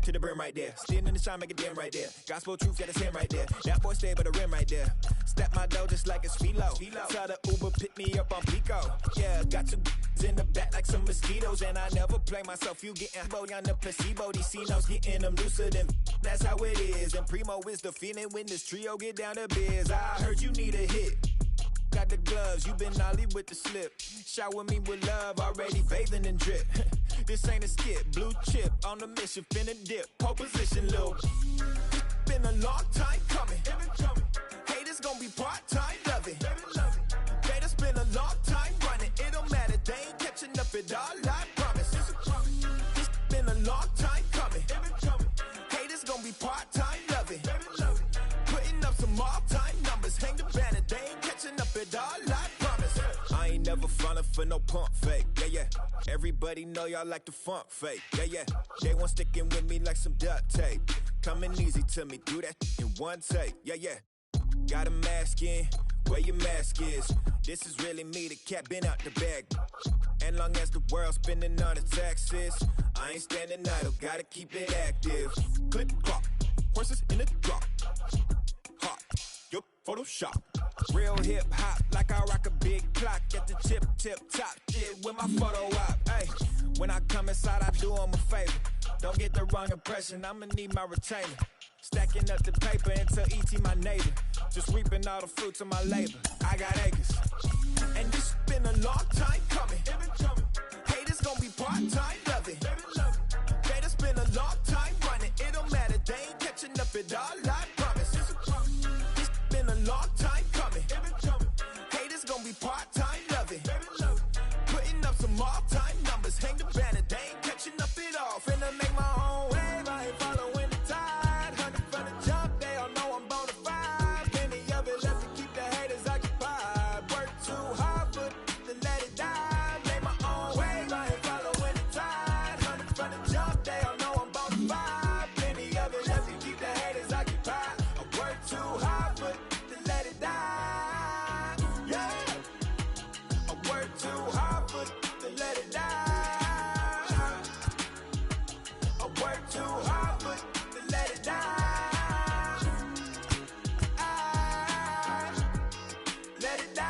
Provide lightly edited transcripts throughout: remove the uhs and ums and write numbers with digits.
to the brim right there. Standing in the shine, make it dim right there. Gospel truth, got his hand right there. That boy stay by the rim right there. Step my dough just like it's philo. Tell the Uber pick me up on Pico. Yeah, got two in the back like some mosquitoes, and I never play myself. You getting bold on the placebo. These C-notes getting them looser than. That's how it is. And primo is the feeling when this trio get down to biz. I heard you need a hit. Got the gloves, you been ollie with the slip. Shower me with love, already bathing in drip. This ain't a skip, blue chip on the mission, finna dip. Pole position, little. Been a long time coming. Haters gonna be part-time, love it. Haters been a long time running. It don't matter, they ain't catching up at all, I promise. It's been a long time coming. Haters gonna be part-time, love it. Putting up some all-time numbers, hang the banner, they ain't catching up at all, I promise. I ain't never falling for no pump fake, yeah. Everybody know y'all like the funk fake, yeah. They want sticking with me like some duct tape. Coming easy to me, do that in one take, yeah. Got a mask in, where your mask is. This is really me, the cat been out the bag. And long as the world's spending on the taxes, I ain't standing idle, gotta keep it active. Clip clock, horses in the drop. Hot, yup, Photoshop. Real hip hop, like I rock a big clock at the tip top. Shit with my photo op. Hey, when I come inside, I do 'em a favor. Don't get the wrong impression, I'ma need my retainer. Stacking up the paper until E.T. my neighbor. Just reaping all the fruits of my labor. I got acres. And this been a long time coming. Haters gonna be part-time, love it. Haters been a long time running. It don't matter, they ain't catching up at all, I promise. This been a long time coming. Haters gonna be part-time, love it. Putting up some all-time numbers. Hang the banner, they ain't catching up at all. Finna make my own wave, I ain't following the tide. 100 from the jump, they all know I'm bona fide. Plenty of it left to keep the haters occupied. Work too hard, but to let it die. Make my own wave, I ain't following the tide. 100 from the jump, they all know I'm bona fide. Plenty of it left to keep the haters occupied. I work too hard, but to let it die. Yeah, I work too hard, but to let it die. I work too hard, but to let it die. Let it die.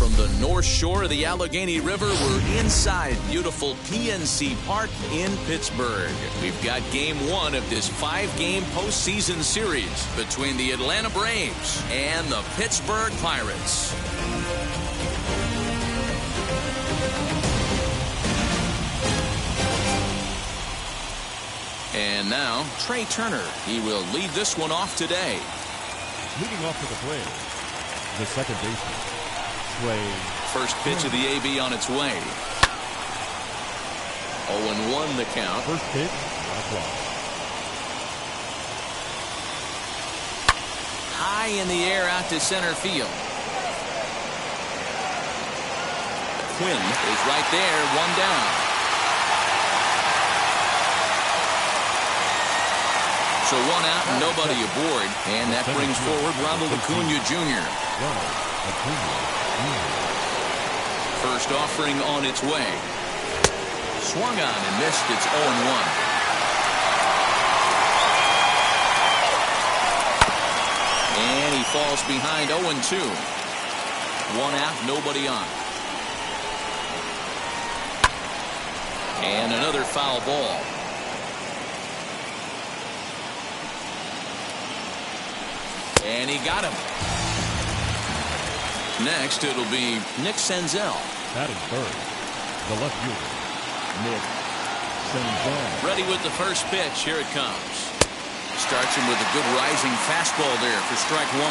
From the North Shore of the Allegheny River, we're inside beautiful PNC Park in Pittsburgh. We've got Game 1 of this 5-game postseason series between the Atlanta Braves and the Pittsburgh Pirates. And now, Trey Turner. He will lead this one off today. Leading off to the plate, the second baseman. First pitch of the AB on its way. 0-1 the count. First pitch, high in the air out to center field. Quinn is right there, one down. So 1 out and nobody aboard. And that brings forward Ronald Acuna Jr. First offering on its way. Swung on and missed. It's 0-1. And he falls behind 0-2. 1 out, nobody on. And another foul ball. And he got him. Next, it'll be Nick Senzel. Batting third, the left fielder, Nick Senzel. Ready with the first pitch. Here it comes. Starts him with a good rising fastball there for strike 1.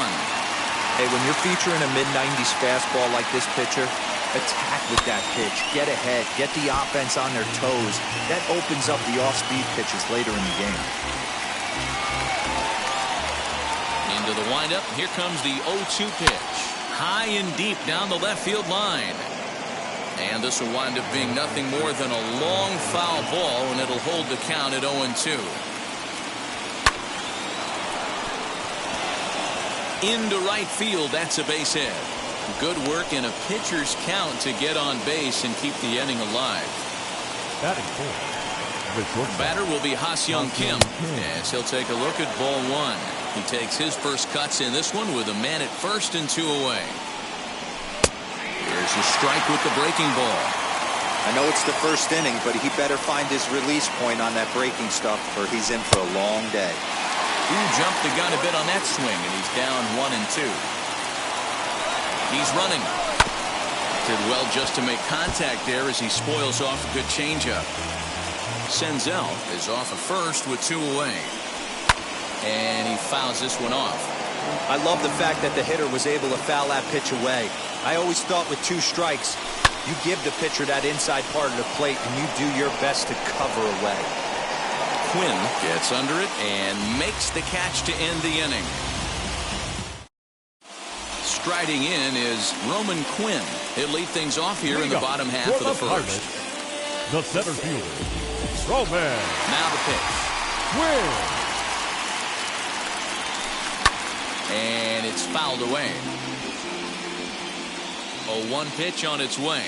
Hey, when you're featuring a mid-90s fastball like this pitcher, attack with that pitch. Get ahead. Get the offense on their toes. That opens up the off-speed pitches later in the game. Into the windup. Here comes the 0-2 pitch. High and deep down the left field line. And this will wind up being nothing more than a long foul ball, and it'll hold the count at 0-2. Into right field. That's a base hit. Good work in a pitcher's count to get on base and keep the inning alive. Batting fourth, batter will be Ha-Seong Kim as he'll take a look at ball 1. He takes his first cuts in this one with a man at first and 2 away. Here's a strike with the breaking ball. I know it's the first inning, but he better find his release point on that breaking stuff or he's in for a long day. Ooh, jumped the gun a bit on that swing, and he's down 1 and 2. He's running. Did well just to make contact there as he spoils off a good changeup. Senzel is off at first with 2 away. And he fouls this one off. I love the fact that the hitter was able to foul that pitch away. I always thought with 2 strikes, you give the pitcher that inside part of the plate and you do your best to cover away. Quinn gets under it and makes the catch to end the inning. Striding in is Roman Quinn. He'll lead things off here in the bottom half of the first. The center fielder, Roman. Now the pitch. Quinn. And it's fouled away. A 1 pitch on its way.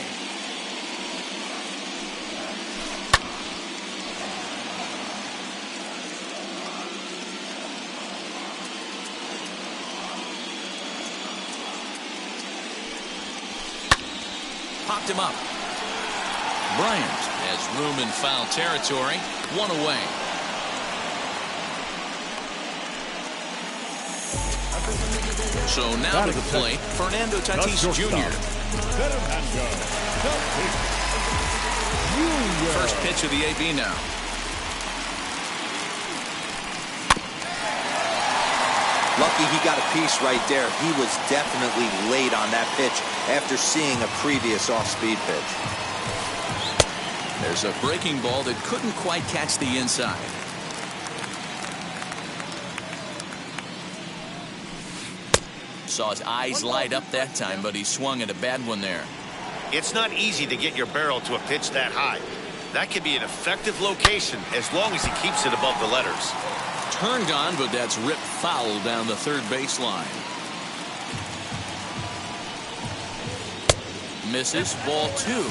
Popped him up. Bryant has room in foul territory. 1 away. So now to the plate, Fernando Tatis Jr. First pitch of the AB now. Lucky he got a piece right there. He was definitely late on that pitch after seeing a previous off-speed pitch. There's a breaking ball that couldn't quite catch the inside. Saw his eyes light up that time, but he swung at a bad one there. It's not easy to get your barrel to a pitch that high. That could be an effective location as long as he keeps it above the letters. Turned on, but that's ripped foul down the third baseline. Misses, ball 2.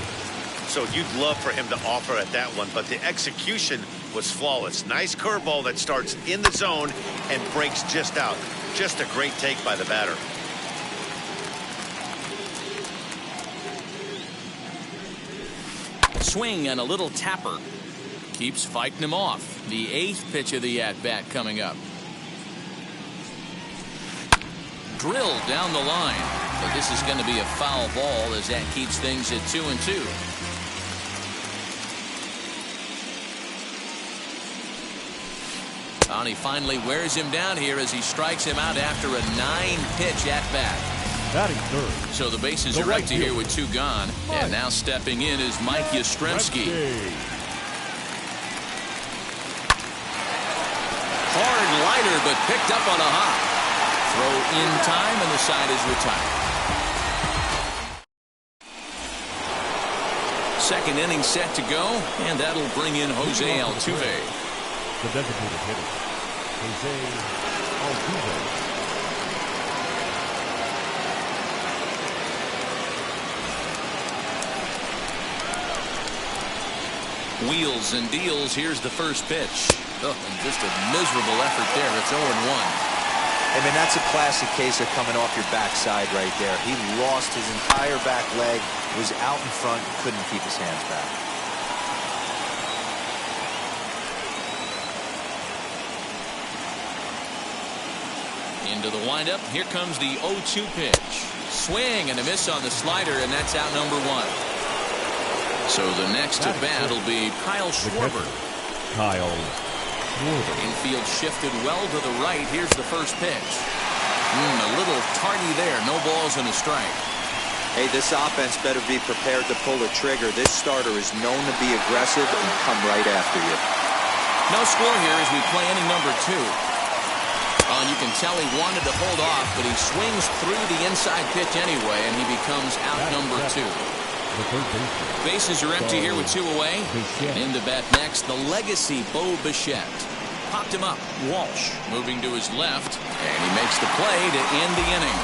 So you'd love for him to offer at that one, but the execution was flawless. Nice curveball that starts in the zone and breaks just out. Just a great take by the batter. Swing and a little tapper. Keeps fighting him off. The 8th pitch of the at-bat coming up. Drilled down the line. But this is going to be a foul ball as that keeps things at 2-2. And he finally wears him down here as he strikes him out after a 9-pitch at-bat. Batting third. So the bases are empty here with 2 gone. And now stepping in is Mike Yastrzemski. Hard liner, but picked up on a hop. Throw in time, and the side is retired. Second inning set to go, and that'll bring in Jose Altuve. The designated hitter, Jose Altuve. Wheels and deals. Here's the first pitch. Oh, and just a miserable effort there. It's 0-1. I mean, that's a classic case of coming off your backside right there. He lost his entire back leg, was out in front, couldn't keep his hands back. Into the windup. Here comes the 0-2 pitch. Swing and a miss on the slider, and that's out number 1. So the next to bat will be Kyle Schwarber. Kyle Schwarber. Infield shifted well to the right. Here's the first pitch. A little tardy there. No balls and a strike. Hey, this offense better be prepared to pull the trigger. This starter is known to be aggressive and come right after you. No score here as we play inning number 2. And you can tell he wanted to hold off, but he swings through the inside pitch anyway, and he becomes out number 2. Bases are empty here with 2 away. And in to bat next, the legacy Bo Bichette. Popped him up. Walsh moving to his left, and he makes the play to end the inning.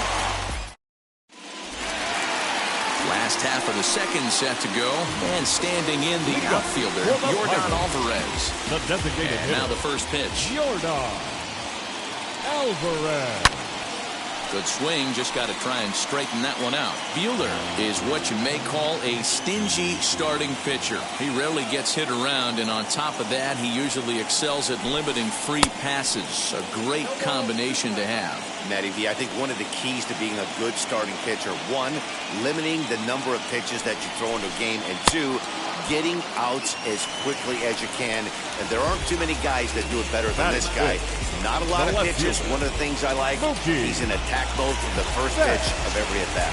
Last half of the second set to go, and standing in the outfielder, Yordan Alvarez. The designated and now the first pitch. Yordan Alvarez. Good swing, just got to try and straighten that one out. Buehler is what you may call a stingy starting pitcher. He rarely gets hit around, and on top of that, he usually excels at limiting free passes. A great combination to have. Matty V, I think one of the keys to being a good starting pitcher, 1, limiting the number of pitches that you throw into a game, and 2, getting outs as quickly as you can. And there aren't too many guys that do it better than this guy. Not a lot of pitches. One of the things I like, he's in attack mode from the first pitch of every at-bat.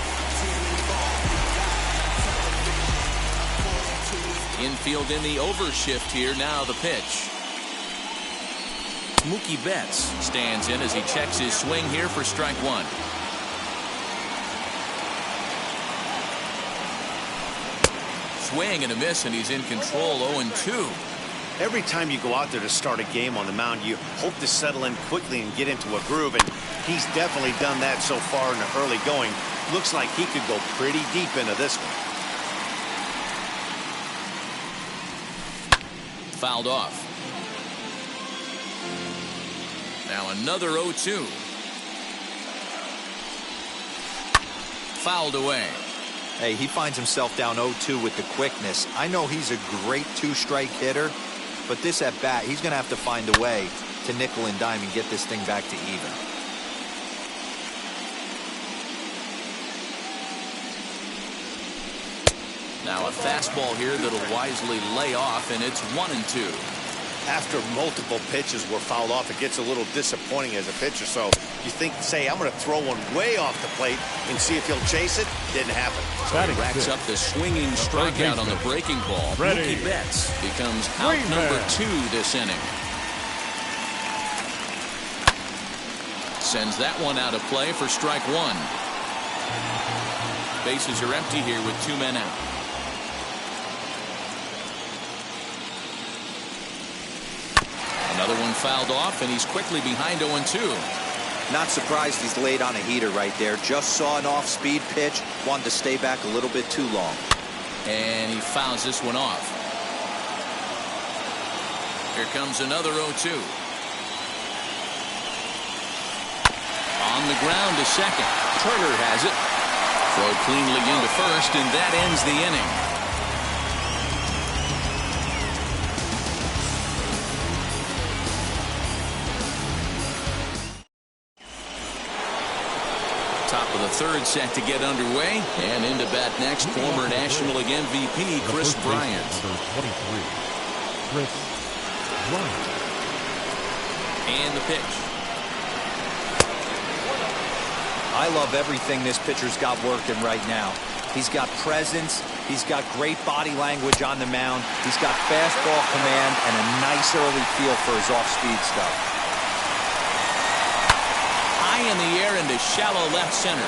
Infield in the overshift here. Now the pitch. Mookie Betts stands in as he checks his swing here for strike 1. Swing and a miss, and he's in control. 0-2. Every time you go out there to start a game on the mound, you hope to settle in quickly and get into a groove, and he's definitely done that so far in the early going. Looks like he could go pretty deep into this one. Fouled off. Now another 0-2. Fouled away. Hey, he finds himself down 0-2 with the quickness. I know he's a great 2-strike hitter, but this at bat, he's going to have to find a way to nickel and dime and get this thing back to even. Now a fastball here that'll wisely lay off, and it's 1-2. After multiple pitches were fouled off, it gets a little disappointing as a pitcher. So you think, say, I'm going to throw one way off the plate and see if he'll chase it. Didn't happen. So he racks up the swinging strikeout on the breaking ball. Mookie Betts becomes out number 2 this inning. Sends that one out of play for strike 1. Bases are empty here with 2 men out. Another one fouled off, and he's quickly behind 0-2. Not surprised he's laid on a heater right there. Just saw an off-speed pitch. Wanted to stay back a little bit too long. And he fouls this one off. Here comes another 0-2. On the ground to second. Turner has it. Throw cleanly into first, and that ends the inning. Top of the third set to get underway, and into bat next, former National League MVP Chris Bryant. Number 23, Chris Bryant. And the pitch. I love everything this pitcher's got working right now. He's got presence. He's got great body language on the mound. He's got fastball command and a nice early feel for his off-speed stuff. High in the air into shallow left center.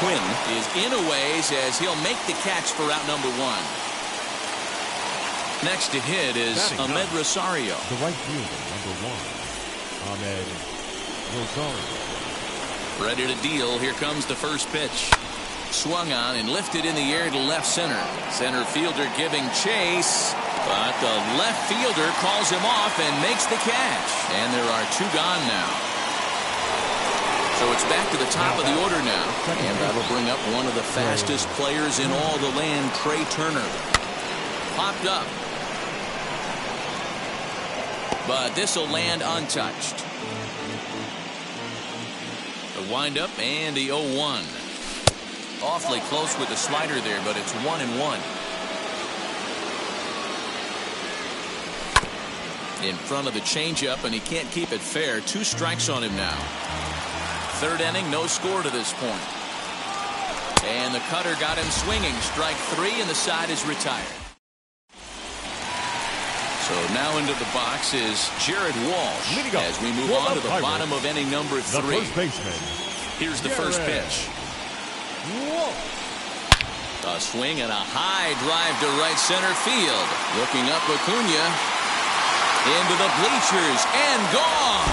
Quinn is in a ways as he'll make the catch for out number 1. Next to hit is Ahmed Rosario. The right fielder, number 1, Ahmed Rosario. Ready to deal. Here comes the first pitch. Swung on and lifted in the air to left center. Center fielder giving chase, but the left fielder calls him off and makes the catch. And there are 2 gone now. So it's back to the top of the order now. And that'll bring up one of the fastest players in all the land, Trey Turner. Popped up. But this will land untouched. The windup and the 0-1. Awfully close with the slider there, but it's 1-1. In front of the changeup, and he can't keep it fair. 2 strikes on him now. 3rd inning, no score to this point. And the cutter got him swinging. Strike 3, and the side is retired. So now into the box is Jared Walsh as we move on to the bottom of inning number 3. The first baseman. Here's the first pitch. A swing and a high drive to right center field. Looking up, Acuna into the bleachers and gone.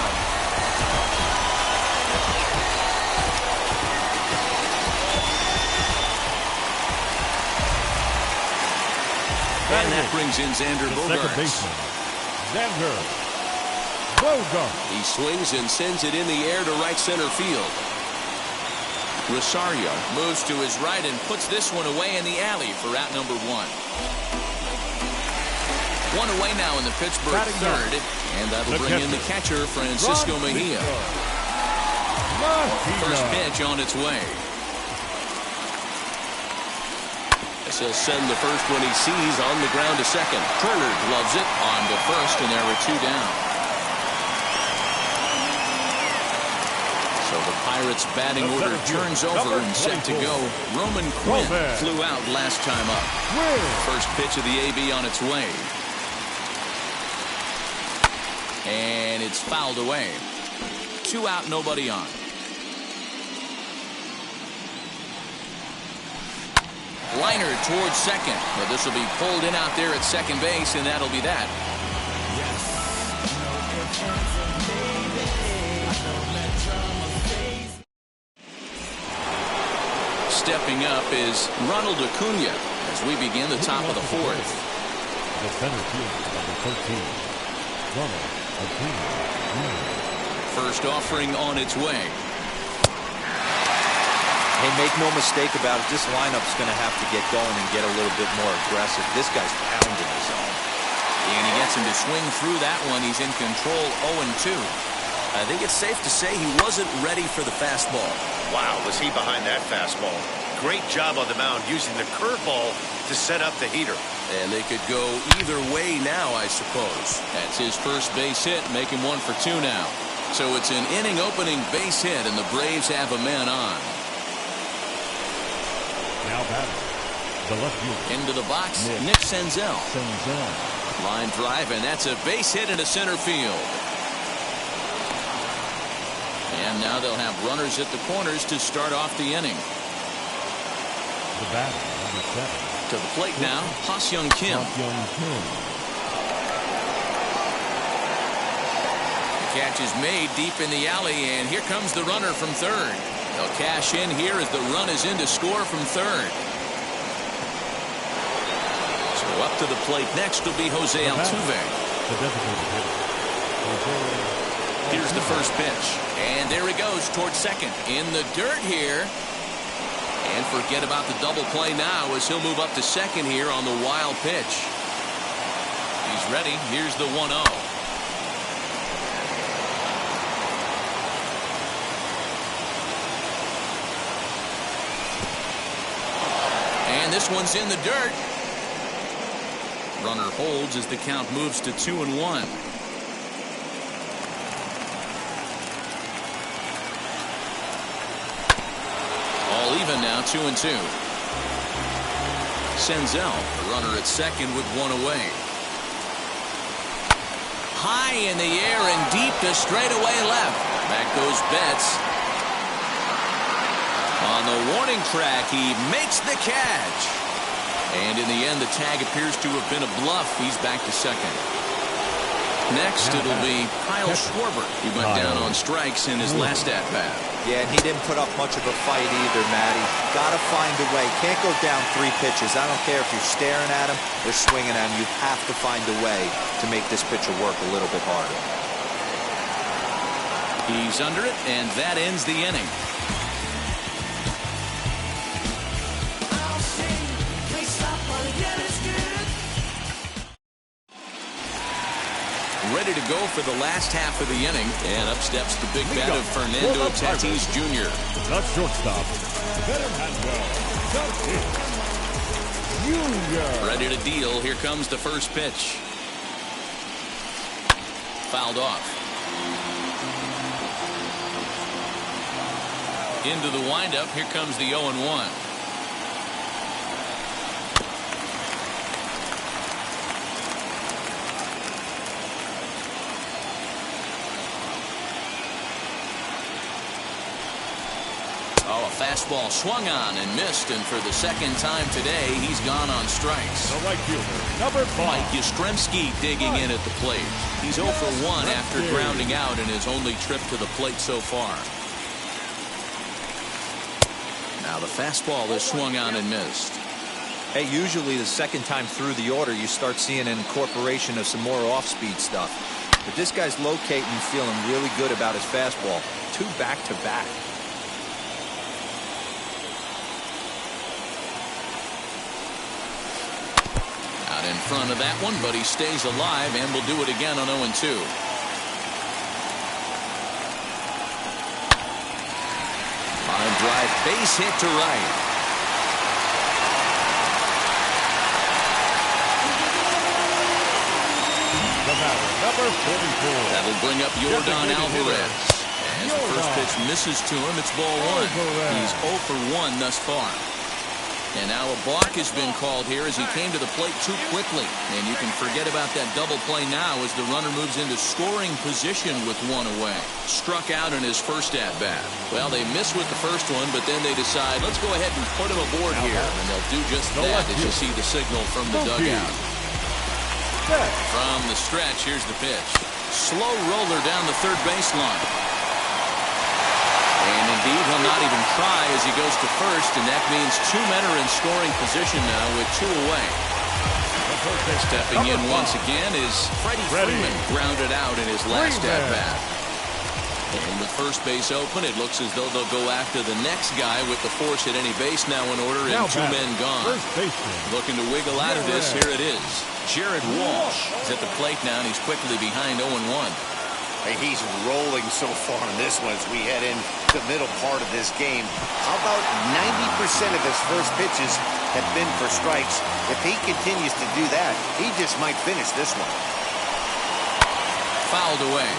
And that brings in Xander Bogaerts. Second baseman, Xander Bogaerts. He swings and sends it in the air to right center field. Rosario moves to his right and puts this one away in the alley for out number 1. 1 away now in the Pittsburgh 3rd, and that'll bring in the catcher, Francisco Mejia. First pitch on its way. This will send the first one he sees on the ground to second. Turner gloves it on to first, and there are 2 down. So the Pirates' batting order turns over and set to go. Roman Quinn flew out last time up. First pitch of the AB on its way. And it's fouled away. 2 out, nobody on. Liner towards second. But this will be pulled in out there at second base, and that'll be that. Stepping up is Ronald Acuna as we begin the top of the 4th. The center fielder, number 13, Ronald Acuna. First offering on its way. Hey, make no mistake about it, this lineup's going to have to get going and get a little bit more aggressive. This guy's pounding his own. And he gets him to swing through that one. He's in control 0-2. I think it's safe to say he wasn't ready for the fastball. Wow, was he behind that fastball. Great job on the mound using the curveball to set up the heater. And they could go either way now, I suppose. That's his first base hit, make him 1 for 2 now. So it's an inning-opening base hit, and the Braves have a man on. Now batting, the left fielder. Into the box, Nick Senzel. Line drive, and that's a base hit into center field. And now they'll have runners at the corners to start off the inning. The batter, number 7. To the plate now, Ha-Seong Kim. The catch is made deep in the alley, and here comes the runner from third. They'll cash in here as the run is in to score from third. So up to the plate next will be Jose Altuve. The designated hitter, Here's the first pitch. And there he goes towards second. In the dirt here. And forget about the double play now as he'll move up to second here on the wild pitch. He's ready. Here's the 1-0. And this one's in the dirt. Runner holds as the count moves to 2-1. All even now, 2-2. Senzel, the runner at second with 1 away. High in the air and deep to straightaway left. Back goes Betts. On the warning track, he makes the catch. And in the end, the tag appears to have been a bluff. He's back to second. Next, it'll be Kyle Schwarber. He went down on strikes in his last at-bat. Yeah, and he didn't put up much of a fight either, Matty. Got to find a way. Can't go down 3 pitches. I don't care if you're staring at him or swinging at him. You have to find a way to make this pitcher work a little bit harder. He's under it, and that ends the inning. Ready to go for the last half of the inning, and up steps the big bat of Fernando Tatis Jr. The shortstop, Better Handwell, Tatis Jr. Ready to deal. Here comes the first pitch. Fouled off. Into the windup. Here comes the 0-1. Oh, a fastball swung on and missed, and for the second time today, he's gone on strikes. The right fielder, number 5. Mike Yastrzemski digging in at the plate. He's 0 for 1 after grounding out in his only trip to the plate so far. Now the fastball is swung on and missed. Hey, usually the second time through the order, you start seeing an incorporation of some more off-speed stuff. But this guy's locating and feeling really good about his fastball. 2 back-to-back. Out in front of that one, but he stays alive and will do it again on 0-2. Line drive, base hit to right. The batter, number 44. That'll bring up Yordan Alvarez. As the first pitch misses to him, it's ball 1. He's 0 for 1 thus far. And now a balk has been called here as he came to the plate too quickly. And you can forget about that double play now as the runner moves into scoring position with 1 away. Struck out in his first at-bat. Well, they miss with the first one, but then they decide, let's go ahead and put him aboard here. And they'll do just that as you see the signal from the dugout. From the stretch, here's the pitch. Slow roller down the third baseline. And indeed, he'll not even try as he goes to first, and that means 2 men are in scoring position now with 2 away. Stepping in once again is Freddie Freeman, grounded out in his last at-bat. And with first base open, it looks as though they'll go after the next guy with the force at any base now in order and 2 men gone. Looking to wiggle out of this, here it is. Jared Walsh is at the plate now, and he's quickly behind 0-1. Hey, he's rolling so far in this one as we head in the middle part of this game. How about 90% of his first pitches have been for strikes? If he continues to do that, he just might finish this one. Fouled away.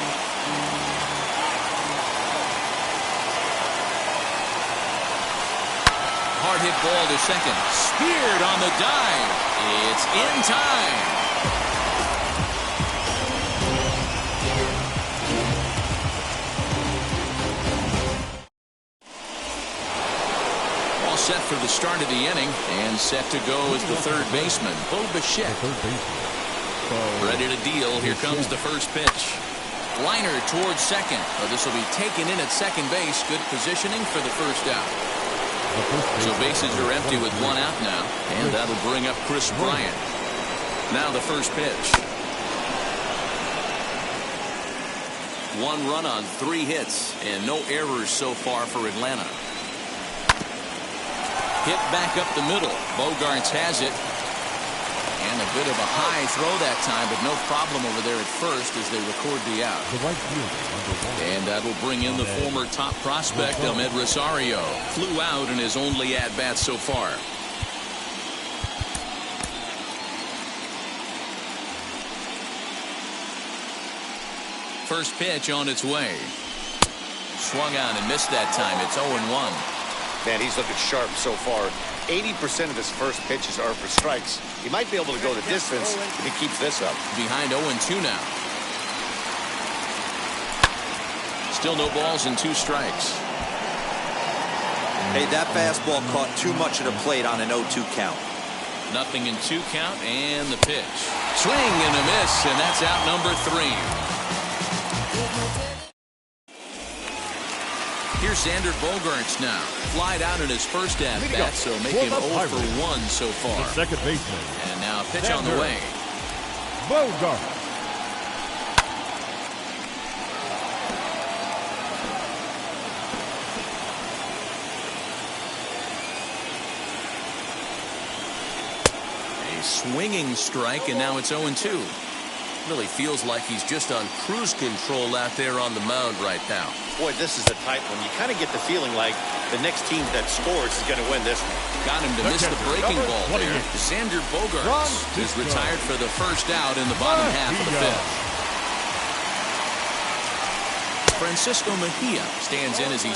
Hard hit ball to second. Speared on the dive. It's in time. Set for the start of the inning, and set to go is the third baseman, Bo Bichette. Ready to deal. Here comes the first pitch. Liner towards second. This will be taken in at second base. Good positioning for the first out. So bases are empty with 1 out now, and that'll bring up Chris Bryant. Now the first pitch. 1 run on 3 hits, and no errors so far for Atlanta. Hit back up the middle. Bogarts has it. And a bit of a high throw that time, but no problem over there at first as they record the out. And that will bring in the former top prospect, Ahmed Rosario. Flew out in his only at-bat so far. First pitch on its way. Swung on and missed that time. It's 0-1. Man, he's looking sharp so far. 80% of his first pitches are for strikes. He might be able to go the distance if he keeps this up. Behind 0-2 now. Still no balls and 2 strikes. Hey, that fastball caught too much of the plate on an 0-2 count. 0-2 count, and the pitch. Swing and a miss, and that's out number 3. Here's Xander Bogaerts now. Flied out in his first at-bat, so make him 0 for 1 so far. The second baseman. And now a pitch on the way. Bogaerts. A swinging strike, and now it's 0-2. Really feels like he's just on cruise control out there on the mound right now. Boy, this is a tight one. You kind of get the feeling like the next team that scores is going to win this one. Got him to miss the breaking ball there. Xander Bogaerts is retired for the first out in the bottom half of the fifth. Francisco Mejia stands in as he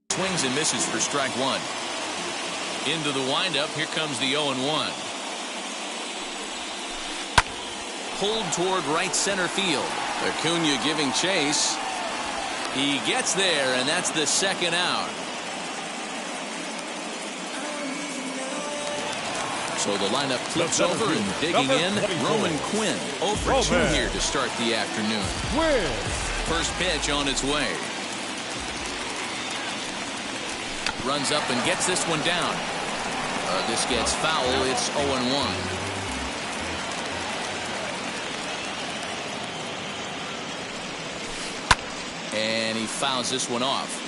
swings and misses for strike 1. Into the windup. Here comes the 0-1. Pulled toward right center field. Acuna giving chase. He gets there, and that's the second out. So the lineup flips over, and digging in, Roman Quinn. 0 for 2 here to start the afternoon. First pitch on its way. Runs up and gets this one down. This gets foul. It's 0-1. And he fouls this one off.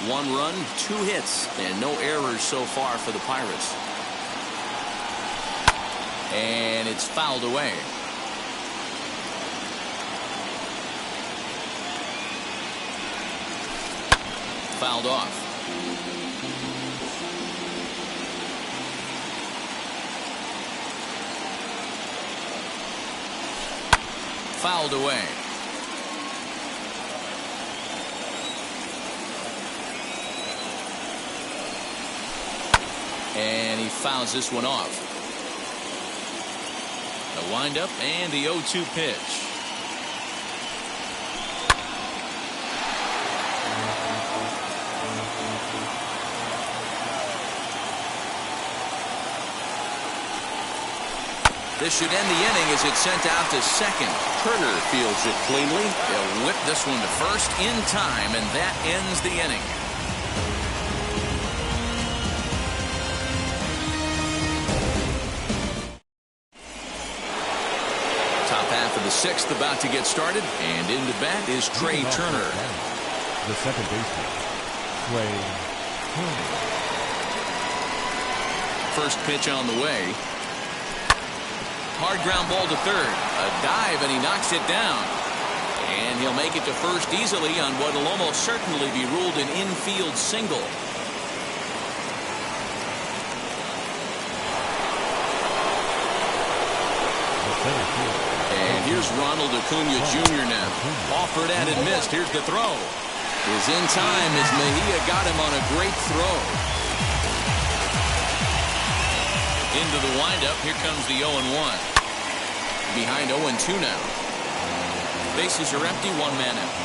1 run, 2 hits, and no errors so far for the Pirates. And it's fouled away. Fouled off. Fouled away. And he fouls this one off. The windup and the 0-2 pitch. This should end the inning as it's sent out to second. Turner fields it cleanly. He'll whip this one to first in time, and that ends the inning. Top half of the 6th about to get started, and into bat is Trey Turner. The second baseman, Trey Turner. First pitch on the way. Hard ground ball to third. A dive, and he knocks it down. And he'll make it to first easily on what will almost certainly be ruled an infield single. And here's Ronald Acuna Jr. now. Offered at and missed. Here's the throw. Is in time as Mejia got him on a great throw. Into the windup. Here comes the 0-1. Behind 0-2 now. Bases are empty. 1 man out.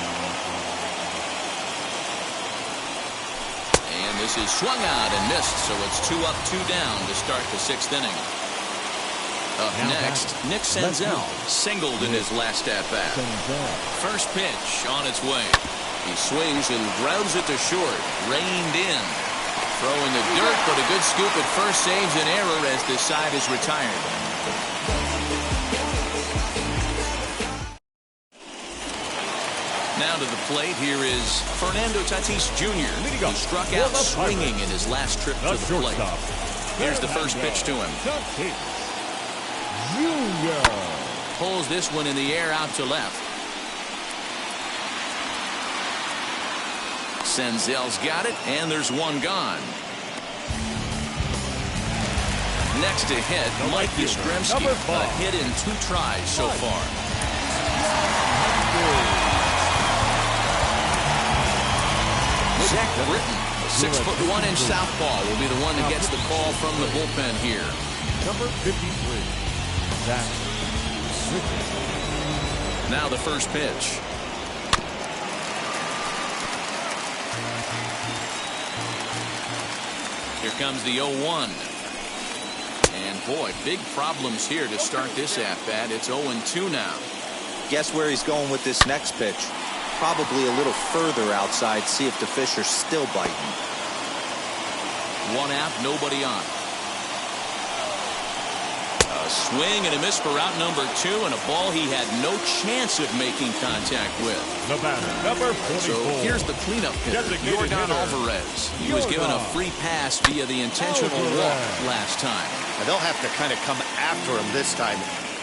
And this is swung out and missed. So it's 2 up, 2 down to start the 6th inning. Up next, Nick Senzel singled in his last at-bat. First pitch on its way. He swings and grounds it to short. Reined in. Throw in the dirt, but a good scoop at first saves an error as this side is retired. Now to the plate, here is Fernando Tatis Jr., who struck out swinging in his last trip to the plate. Here's the first pitch to him. Pulls this one in the air out to left. Senzel's got it, and there's 1 gone. Next to hit, Mike Yastrzemski. A hit in 2 tries so far. Zach Britton, 6'1" southpaw, will be the one that gets the call from the bullpen here. Number 53, Zach Now the first pitch. Here comes the 0-1. And boy, big problems here to start this at-bat. It's 0-2 now. Guess where he's going with this next pitch? Probably a little further outside. See if the fish are still biting. One out, nobody on. A swing and a miss for out number 2, and a ball he had no chance of making contact with. The batter, number 44. So here's the cleanup hitter, Yordan Alvarez. He was given a free pass via the intentional walk last time. And they'll have to kind of come after him this time.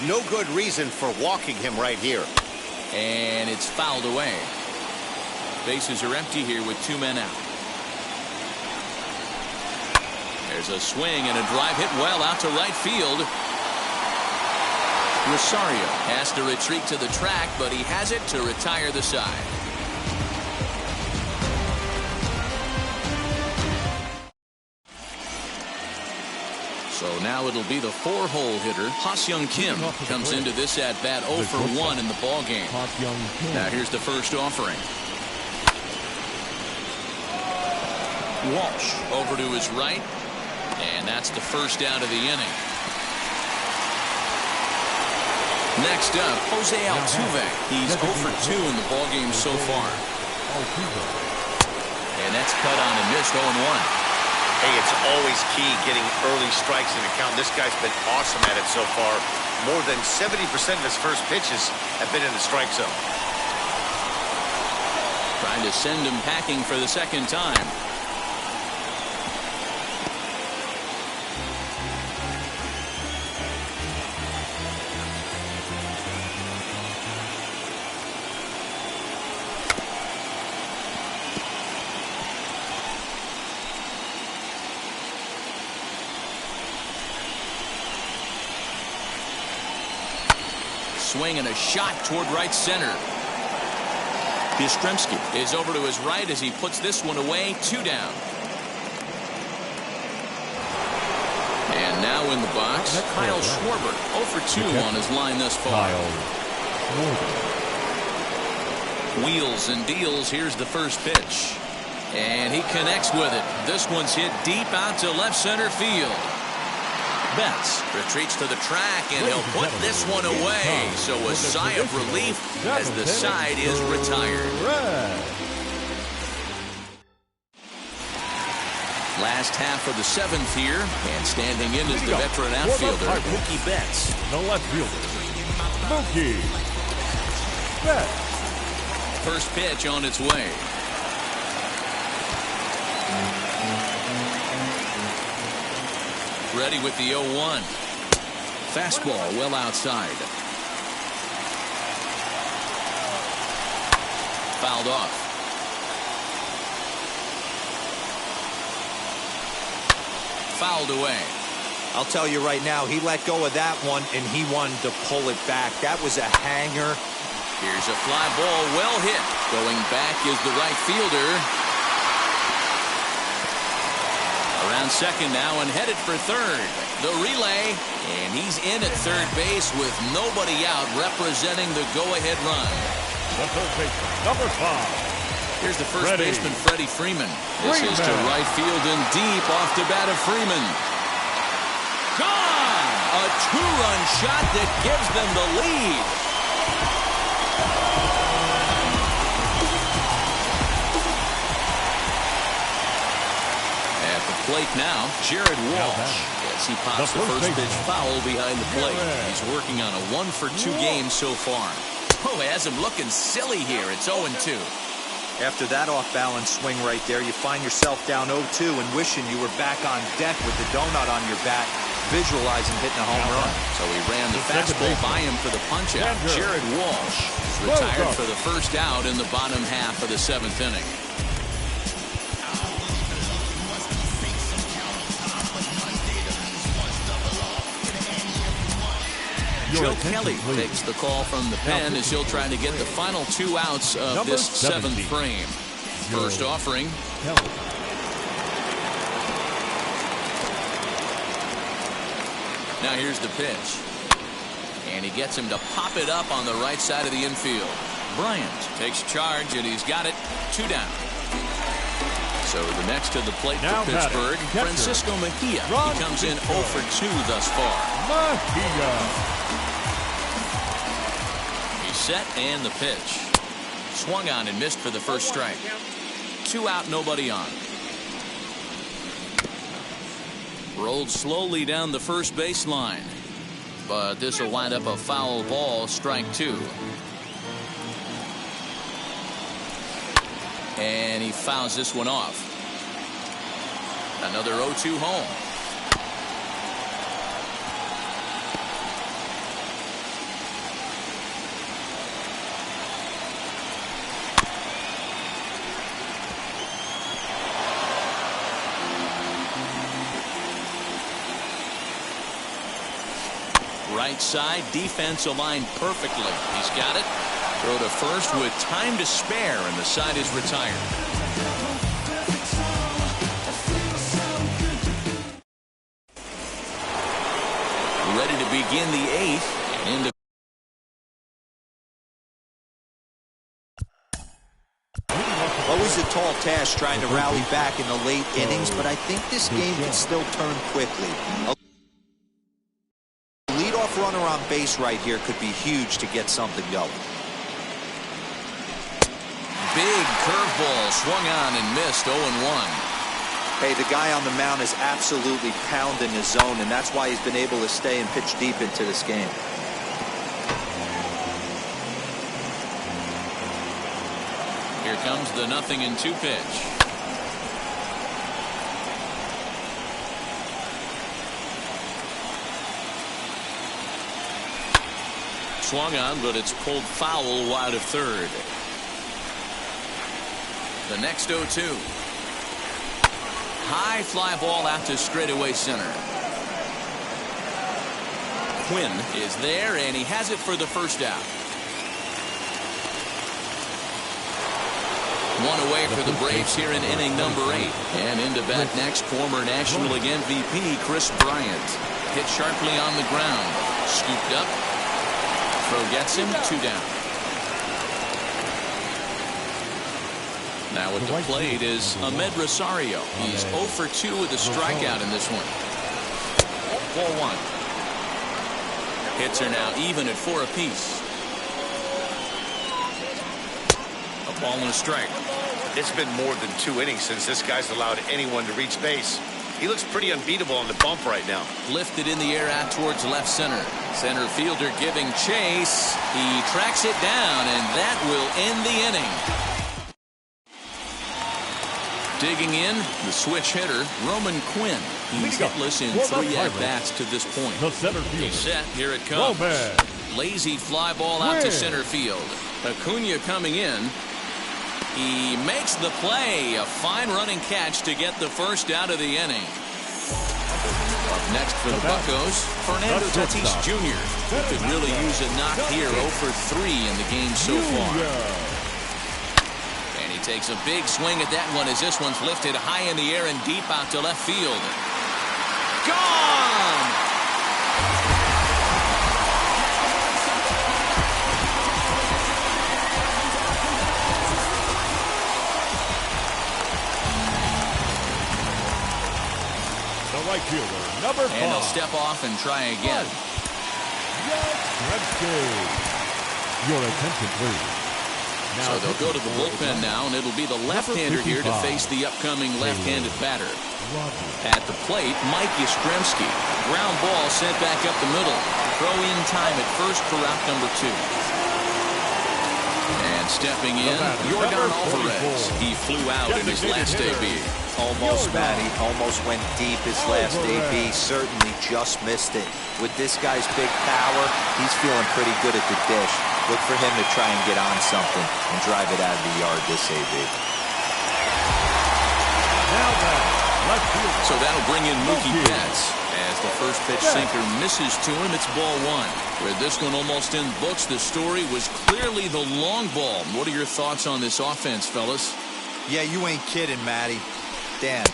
No good reason for walking him right here. And it's fouled away. Bases are empty here with 2 men out. There's a swing and a drive hit well out to right field. Rosario has to retreat to the track, but he has it to retire the side. So now it'll be the 4-hole hitter. Ha-Seong Kim comes into this at-bat 0 for 1 in the ballgame. Now here's the first offering. Walsh over to his right, and that's the first out of the inning. Next up, Jose Altuve. He's 0 for 2 in the ballgame so far. And that's cut on and missed 0-1. Hey, it's always key getting early strikes in the count. This guy's been awesome at it so far. More than 70% of his first pitches have been in the strike zone. Trying to send him packing for the second time. Swing and a shot toward right center. Yastrzemski is over to his right as he puts this one away. 2 down. And now in the box, Kyle Schwarber. 0 for 2 on his line thus far. Wheels and deals. Here's the first pitch. And he connects with it. This one's hit deep out to left center field. Betts retreats to the track, and he'll put this one away. So a sigh of relief as the side is retired. Last half of the 7th here, and standing in is the veteran outfielder, Mookie Betts. The left fielder, Mookie Betts. First pitch on its way. Ready with the 0-1. Fastball well outside. Fouled off. Fouled away. I'll tell you right now, he let go of that one, and he wanted to pull it back. That was a hanger. Here's a fly ball, well hit. Going back is the right fielder. Around second now and headed for third. The relay, and he's in at third base with nobody out representing the go-ahead run. The third baseman, number 5. Here's the first baseman, Freddie Freeman. This is to right field and deep off the bat of Freeman. Gone! A 2-run shot that gives them the lead. Plate now, Jared Walsh. As he pops the first pitch foul behind the plate. He's working on a 1 for 2 game so far. Oh, has him looking silly here. It's 0-2. After that off-balance swing right there, you find yourself down 0-2 and wishing you were back on deck with the donut on your bat, visualizing hitting a home run. So he ran the fastball by him for the punch-out. Jared Walsh retired for the first out in the bottom half of the 7th inning. Joe Kelly takes the call from the pen as he'll try to get the final 2 outs of this 7th frame. First offering. Now here's the pitch. And he gets him to pop it up on the right side of the infield. Bryant takes charge, and he's got it. 2 down. So the next to the plate now for Pittsburgh, Francisco Mejia. He comes in 0 for 2 thus far. Mejia. He's set, and the pitch. Swung on and missed for the first strike. 2 out, nobody on. Rolled slowly down the first baseline. But this will wind up a foul ball, strike 2. And he fouls this one off. Another 0-2 home. Right side, defense aligned perfectly. He's got it. Throw to first with time to spare, and the side is retired. Ready to begin the 8th. Into Always a tall task trying to rally back in the late innings, but I think this game can still turn quickly. A leadoff runner on base right here could be huge to get something going. big curveball swung on and missed. 0-1. Hey, the guy on the mound is absolutely pounding his zone, and that's why he's been able to stay and pitch deep into this game. Here comes the 0-2 pitch. Swung on, but it's pulled foul wide of third. The next 0-2. High fly ball out to straightaway center. Quinn is there, and he has it for the first out. One away for the Braves here in inning number 8. And into bat next, former National League MVP Kris Bryant. Hit sharply on the ground. Scooped up. Throw gets him. 2 down. Now at the plate is Ahmed Rosario. He's 0 for 2 with a strikeout in this one. 4-1. Hits are now even at 4 apiece. A ball and a strike. It's been more than 2 innings since this guy's allowed anyone to reach base. He looks pretty unbeatable on the bump right now. Lifted in the air out towards left center. Center fielder giving chase. He tracks it down, and that will end the inning. Digging in, the switch hitter, Roman Quinn. He's hitless in 3 at-bats to this point. The center fielder. He's set. Here it comes. Roman. Lazy fly ball out to center field. Acuna coming in. He makes the play. A fine running catch to get the first out of the inning. Up next for the Buccos, Fernando Tatis Jr. Who could really use a knock here. 0 for 3 in the game so far. And he takes a big swing at that one as this one's lifted high in the air and deep out to left field. Gone! Right fielder, number 5. And he'll step off and try again. Your attention, please. So they'll go to the bullpen now, and it'll be the left-hander here to face the upcoming left-handed batter. At the plate, Mike Yastrzemski. Ground ball sent back up the middle. Throw in time at first for out number 2. And stepping in, Yordan Alvarez. He flew out in his last debut. Almost, Matty. Almost went deep his last AB. Certainly just missed it. With this guy's big power, he's feeling pretty good at the dish. Look for him to try and get on something and drive it out of the yard this AB. So that'll bring in Mookie Betts. As the first pitch sinker misses to him, it's ball 1. With this one almost in books, the story was clearly the long ball. What are your thoughts on this offense, fellas? Yeah, you ain't kidding, Matty. Dan,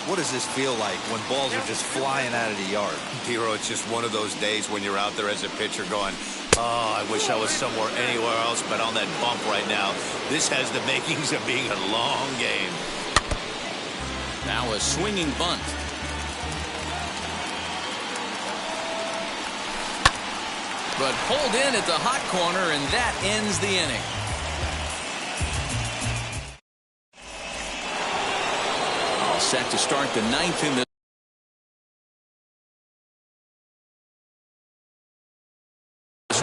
What does this feel like when balls are just flying out of the yard? Hero, it's just one of those days when you're out there as a pitcher going, oh, I wish I was somewhere anywhere else but on that bump right now. This has the makings of being a long game. Now a swinging bunt. But pulled in at the hot corner, and that ends the inning. All set to start the ninth in the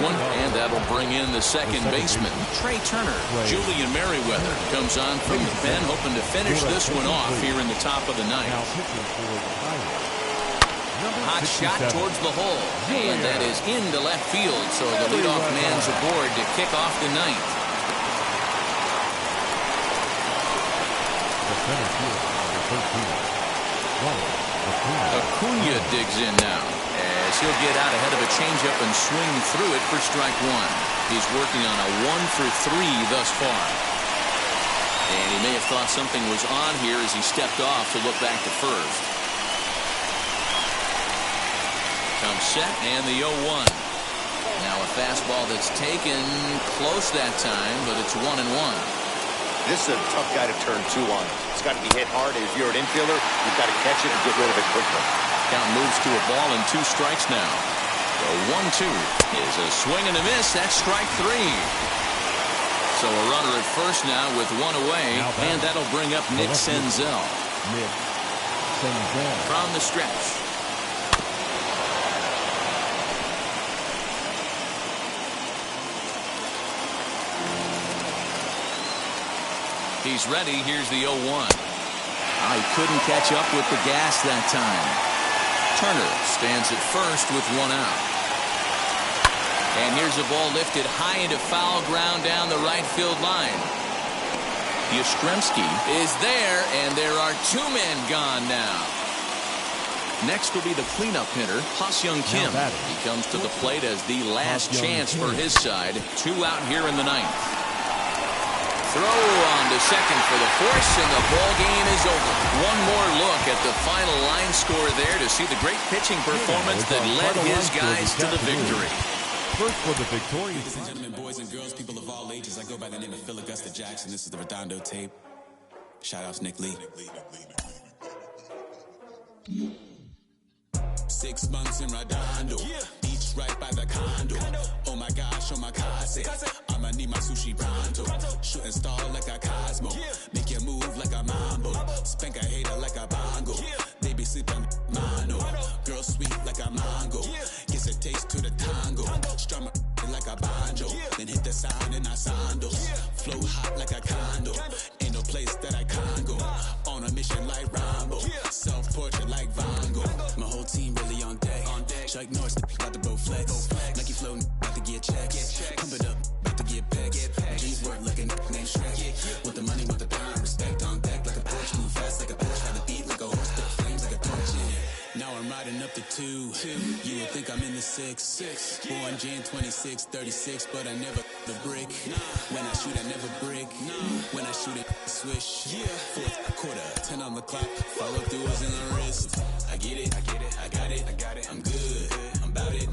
one, and that'll bring in the second baseman, Trey Turner. Julian Merriweather comes on from the pen, hoping to finish this one off here in the top of the ninth. Hot shot towards the hole, and that is into left field, so the leadoff man's aboard to kick off the ninth. Acuna digs in now, as he'll get out ahead of a changeup and swing through it for strike one. He's working on a 1-for-3 thus far. And he may have thought something was on here as he stepped off to look back to first. Comes set, and the 0-1. Now a fastball that's taken close that time, but it's 1-1. This is a tough guy to turn two on. It's got to be hit hard. If you're an infielder, you've got to catch it and get rid of it quickly. Count moves to a ball and 2 strikes now. The 1-2 is a swing and a miss. That's strike 3. So a runner at first now with 1 away, and that'll bring up Nick Senzel. From the stretch. He's ready. Here's the 0-1. He couldn't catch up with the gas that time. Turner stands at first with 1 out. And here's a ball lifted high into foul ground down the right field line. Yastrzemski is there, and there are 2 men gone now. Next will be the cleanup hitter, Ha-Seong Kim. He comes to the plate as the last chance for his side. 2 out here in the ninth. Throw on to second for the force, and the ball game is over. One more look at the final line score there to see the great pitching performance that led his guys to the victory. First for the victorious. Ladies and gentlemen, boys and girls, people of all ages, I go by the name of Phil Augusta Jackson. This is the Redondo tape. Shout out to Nick Lee. 6 months in Redondo, beach right by the condo. Oh my gosh, oh my casa. I'ma need my sushi pronto. Shooting star like a Cosmo. Make you move like a mambo. Spank a hater like a bongo. They be sleeping mono. Girl sweet like a mango. Gets a taste to the tango. Strum like a banjo. Then hit the sound in our sandals. Flow hot like a condo. Ain't no place that I can't go. On a mission like Rambo. Self-portrait like Van Gogh. My whole team really on deck. Chuck Norris about to Bowflex. Nike flow about to get checks. Pump it up, about to get pegs. G's work like a named Shrek. Want the money, want the power, respect on deck like a Porsche. Move fast like a Porsche. Have the beat like a horse. The flames like a torch. Now I'm riding up the 2. You would think I'm in the 6. Born Jan 26, 36, but I never the brick. When I shoot, I never brick. When I shoot it, swish. 4th quarter, 10 on the clock. Follow through is in the wrist. I get it, I get it, I got it, I got it. I'm good, I'm about it,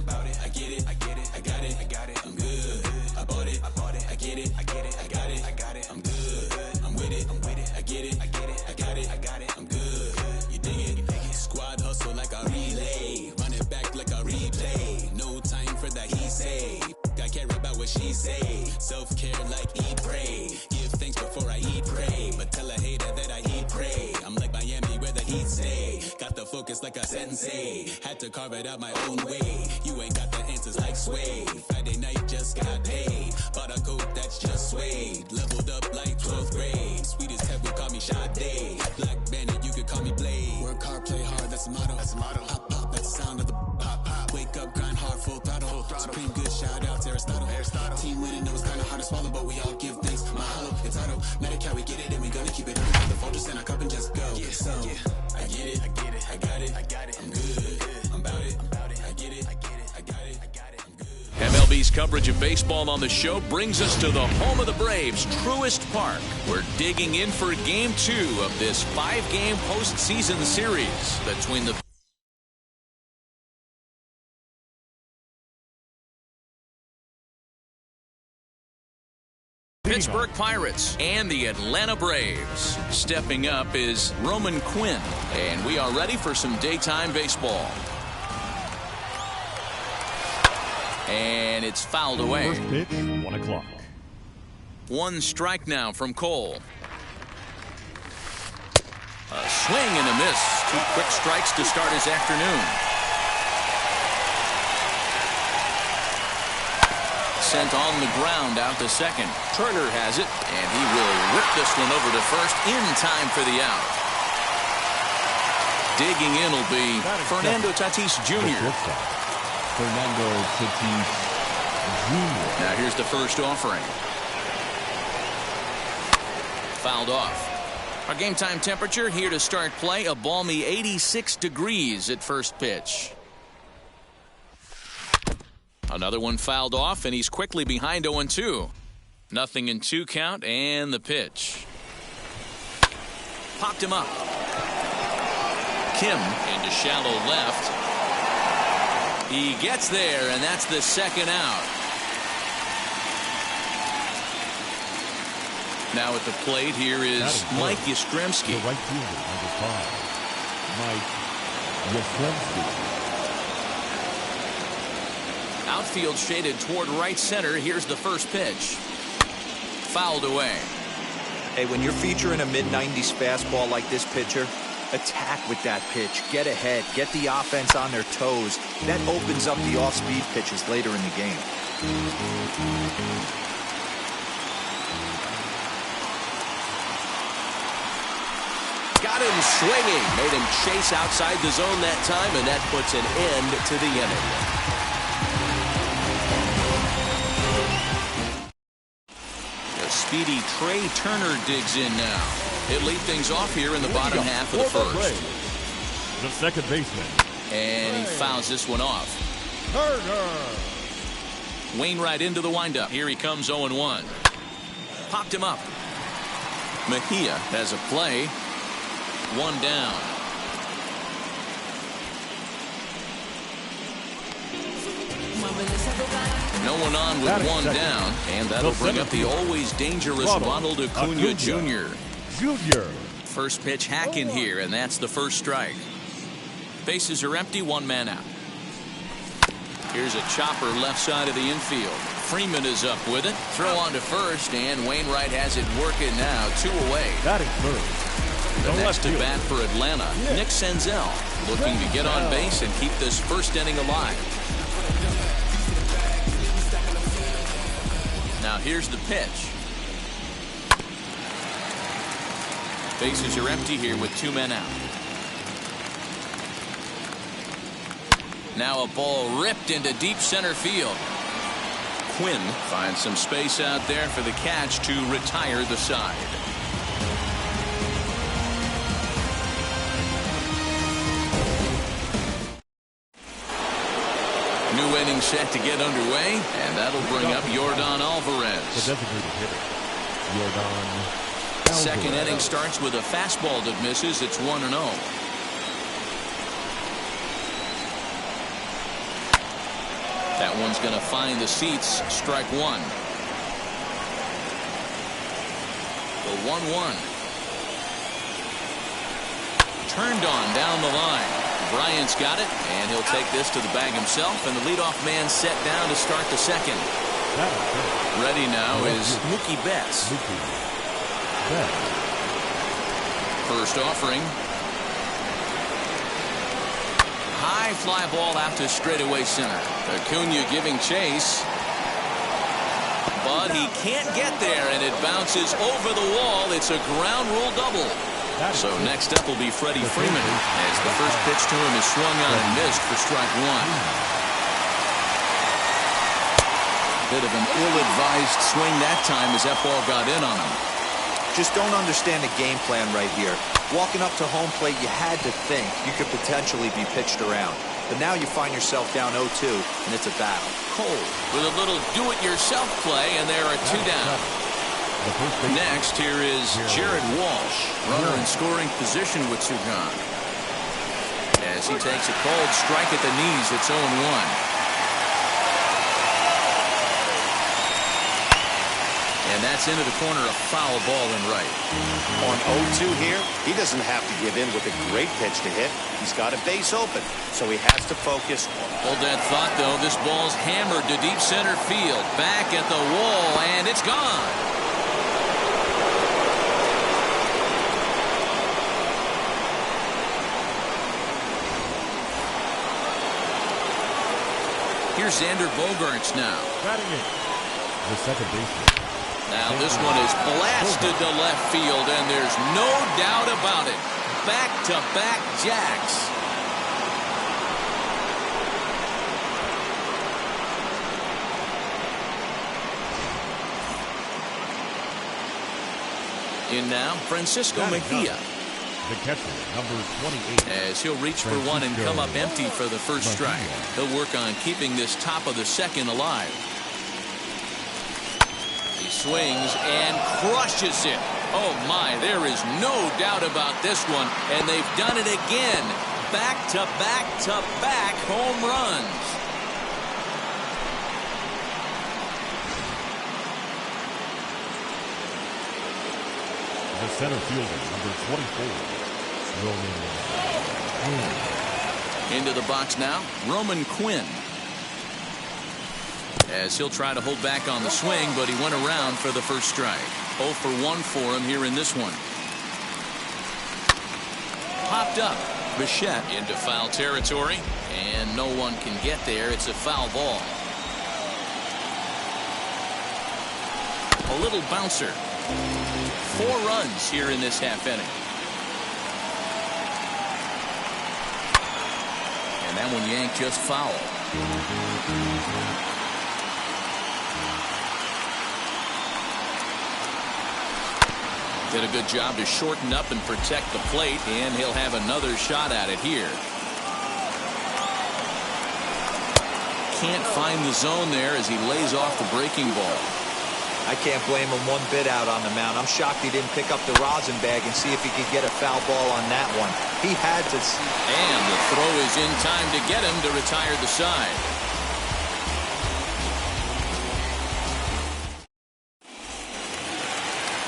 I get it, I get it, I got it, I got it. I'm good, I bought it, I get it, I get it, I got it, I got it. I'm good, I'm with it, I get it, I get it, I got it, I got it. I'm good, you dig it, squad hustle like a relay, run it back like a replay. No time for that he say, I care about what she say. Self-care like eat, pray, give thanks before I eat, pray. But tell a hater that I eat, pray. I'm like Miami where the heat stay. Got the focus like a sensei. Had to carve it out my own way. You ain't got the answers like Sway. Friday night just got paid. Bought a coat that's just suede. Leveled up like 12th grade. Sweetest head would call me Sade. Black Bandit, you could call me Blade. Work hard, play hard, that's the motto. Pop, pop, that's the sound of the pop, pop. Wake up, grind hard, full throttle. Supreme good, shout out to Aristotle. Team winning, it was kind of hard to swallow, but we all give thanks. Mahalo, it's auto. Medical, we get it, and we gonna keep it. The Folgers in our cup and just go. So, I get it, I get it, I got it, I got it. I'm good, I'm about it, I get it, I get it, I got it, I got it. I'm good. MLB MLB's coverage of baseball on the show brings us to the home of the Braves, Truist Park. We're digging in for Game 2 of this 5-game postseason series between the Pittsburgh Pirates and the Atlanta Braves. Stepping up is Roman Quinn, and we are ready for some daytime baseball. And it's fouled away. First pitch, 1 o'clock. 1 strike now from Cole. A swing and a miss. 2 quick strikes to start his afternoon. Sent on the ground out to second. Turner has it, and he will whip this one over to first in time for the out. Digging in will be Fernando Tatis Jr. Fernando Tatis Jr. Now here's the first offering. Fouled off. Our game time temperature here to start play, a balmy 86 degrees at first pitch. Another one fouled off, and he's quickly behind 0-2. 0-2 count, and the pitch. Popped him up. Kim into shallow left. He gets there, and that's the second out. Now at the plate, here is Mike Yastrzemski. The right fielder, number 5, Mike Yastrzemski. Outfield shaded toward right center. Here's the first pitch. Fouled away. Hey, when you're featuring a mid-90s fastball like this pitcher, attack with that pitch. Get ahead. Get the offense on their toes. That opens up the off-speed pitches later in the game. Got him swinging. Made him chase outside the zone that time, and that puts an end to the inning. Speedy Trey Turner digs in now. He'll lead things off here in the bottom half of the first. The second baseman. And he fouls this one off. Turner. Wainwright into the windup. Here he comes 0-1. Popped him up. Mejia has a play. 1 down. No one on with 1 down, and that'll bring up the always dangerous Ronald Acuna Jr. First pitch hack in here, and that's the first strike. Bases are empty, 1 man out. Here's a chopper left side of the infield. Freeman is up with it. Throw on to first, and Wainwright has it working now. 2 away. That is third. The next at bat for Atlanta, Nick Senzel, looking to get on base and keep this first inning alive. Now here's the pitch. Bases are empty here with 2 men out. Now a ball ripped into deep center field. Quinn finds some space out there for the catch to retire the side. New inning set to get underway, and that'll bring up Yordan Alvarez. The designated hitter, Yordan Alvarez. Second inning starts with a fastball that misses. It's 1-0. That one's going to find the seats. Strike 1. The 1-1. Turned on down the line. Bryant's got it, and he'll take this to the bag himself, and the leadoff man set down to start the second. Ready now is Mookie Betts. First offering. High fly ball out to straightaway center. Acuna giving chase. But he can't get there, and it bounces over the wall. It's a ground rule double. So next up will be Freddie Freeman, as the first pitch to him is swung on and missed for strike 1. Bit of an ill-advised swing that time as that ball got in on him. Just don't understand the game plan right here. Walking up to home plate, you had to think you could potentially be pitched around. But now you find yourself down 0-2, and it's a battle. Cole with a little do-it-yourself play, and there are 2 down. Next, here is Jared Walsh, runner in scoring position with 2 gone. As he takes a cold strike at the knees, it's 0-1. And that's into the corner, a foul ball and right. On 0-2 here, he doesn't have to give in with a great pitch to hit. He's got a base open, so he has to focus. Hold that thought, though. This ball's hammered to deep center field. Back at the wall, and it's gone. Here's Xander Bogaerts now. Batting it, the second baseman. Now this one is blasted to left field, and there's no doubt about it. Back-to-back jacks. In now, Francisco Mejia. The catcher, number 28. As he'll reach for one and come up empty for the first strike. He'll work on keeping this top of the second alive. He swings and crushes it. Oh my, there is no doubt about this one, and they've done it again. Back-to-back-to-back home runs. The center fielder, number 24, Roman Quinn. Into the box now, Roman Quinn. As he'll try to hold back on the swing, but he went around for the first strike. 0 for 1 for him here in this one. Popped up. Bichette into foul territory, and no one can get there. It's a foul ball. A little bouncer. 4 runs here in this half inning. And that one yanked just foul. Did a good job to shorten up and protect the plate, and he'll have another shot at it here. Can't find the zone there as he lays off the breaking ball. I can't blame him one bit out on the mound. I'm shocked he didn't pick up the rosin bag and see if he could get a foul ball on that one. He had to see. And the throw is in time to get him to retire the side.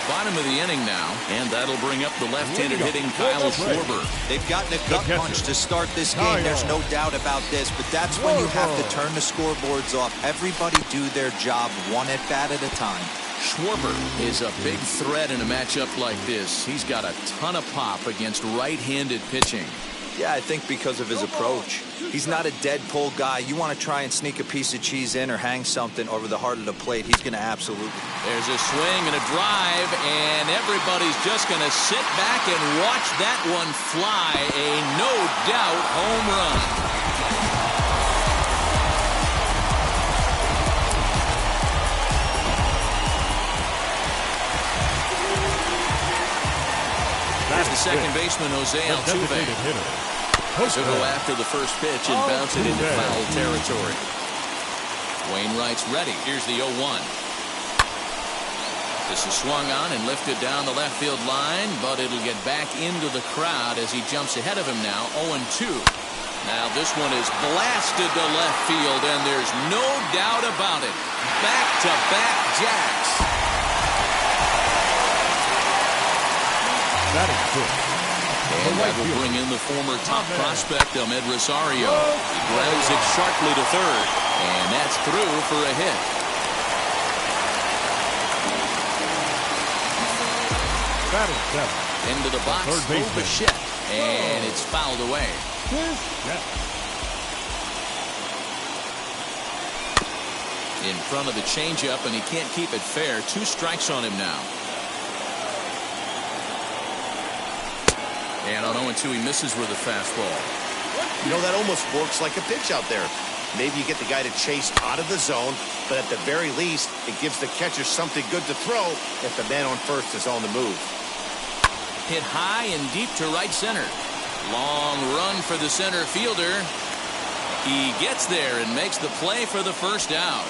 Bottom of the inning now, and that'll bring up the left-handed hitting Kyle Schwarber. They've gotten a gut punch to start this game. There's no doubt about this, but that's when you have to turn the scoreboards off. Everybody do their job one at bat at a time. Schwarber is a big threat in a matchup like this. He's got a ton of pop against right-handed pitching. Yeah, I think because of his approach. He's not a dead pull guy. You want to try and sneak a piece of cheese in or hang something over the heart of the plate, he's going to absolutely. There's a swing and a drive, and everybody's just going to sit back and watch that one fly. A no-doubt home run. There's the second baseman, Jose Altuve. He'll go after the first pitch and bounce it into foul territory. Wainwright's ready. Here's the 0-1. This is swung on and lifted down the left field line, but it'll get back into the crowd as he jumps ahead of him now, 0-2. Now this one is blasted to left field, and there's no doubt about it. Back-to-back jacks. That is good. And that will bring in the former top prospect, Ahmed Rosario. He grounds it sharply to third, and that's through for a hit. That is seven. Into the box, Bichette, and it's fouled away. In front of the changeup, and he can't keep it fair. 2 strikes on him now. And on 0-2, he misses with a fastball. You know, that almost works like a pitch out there. Maybe you get the guy to chase out of the zone, but at the very least, it gives the catcher something good to throw if the man on first is on the move. Hit high and deep to right center. Long run for the center fielder. He gets there and makes the play for the first out.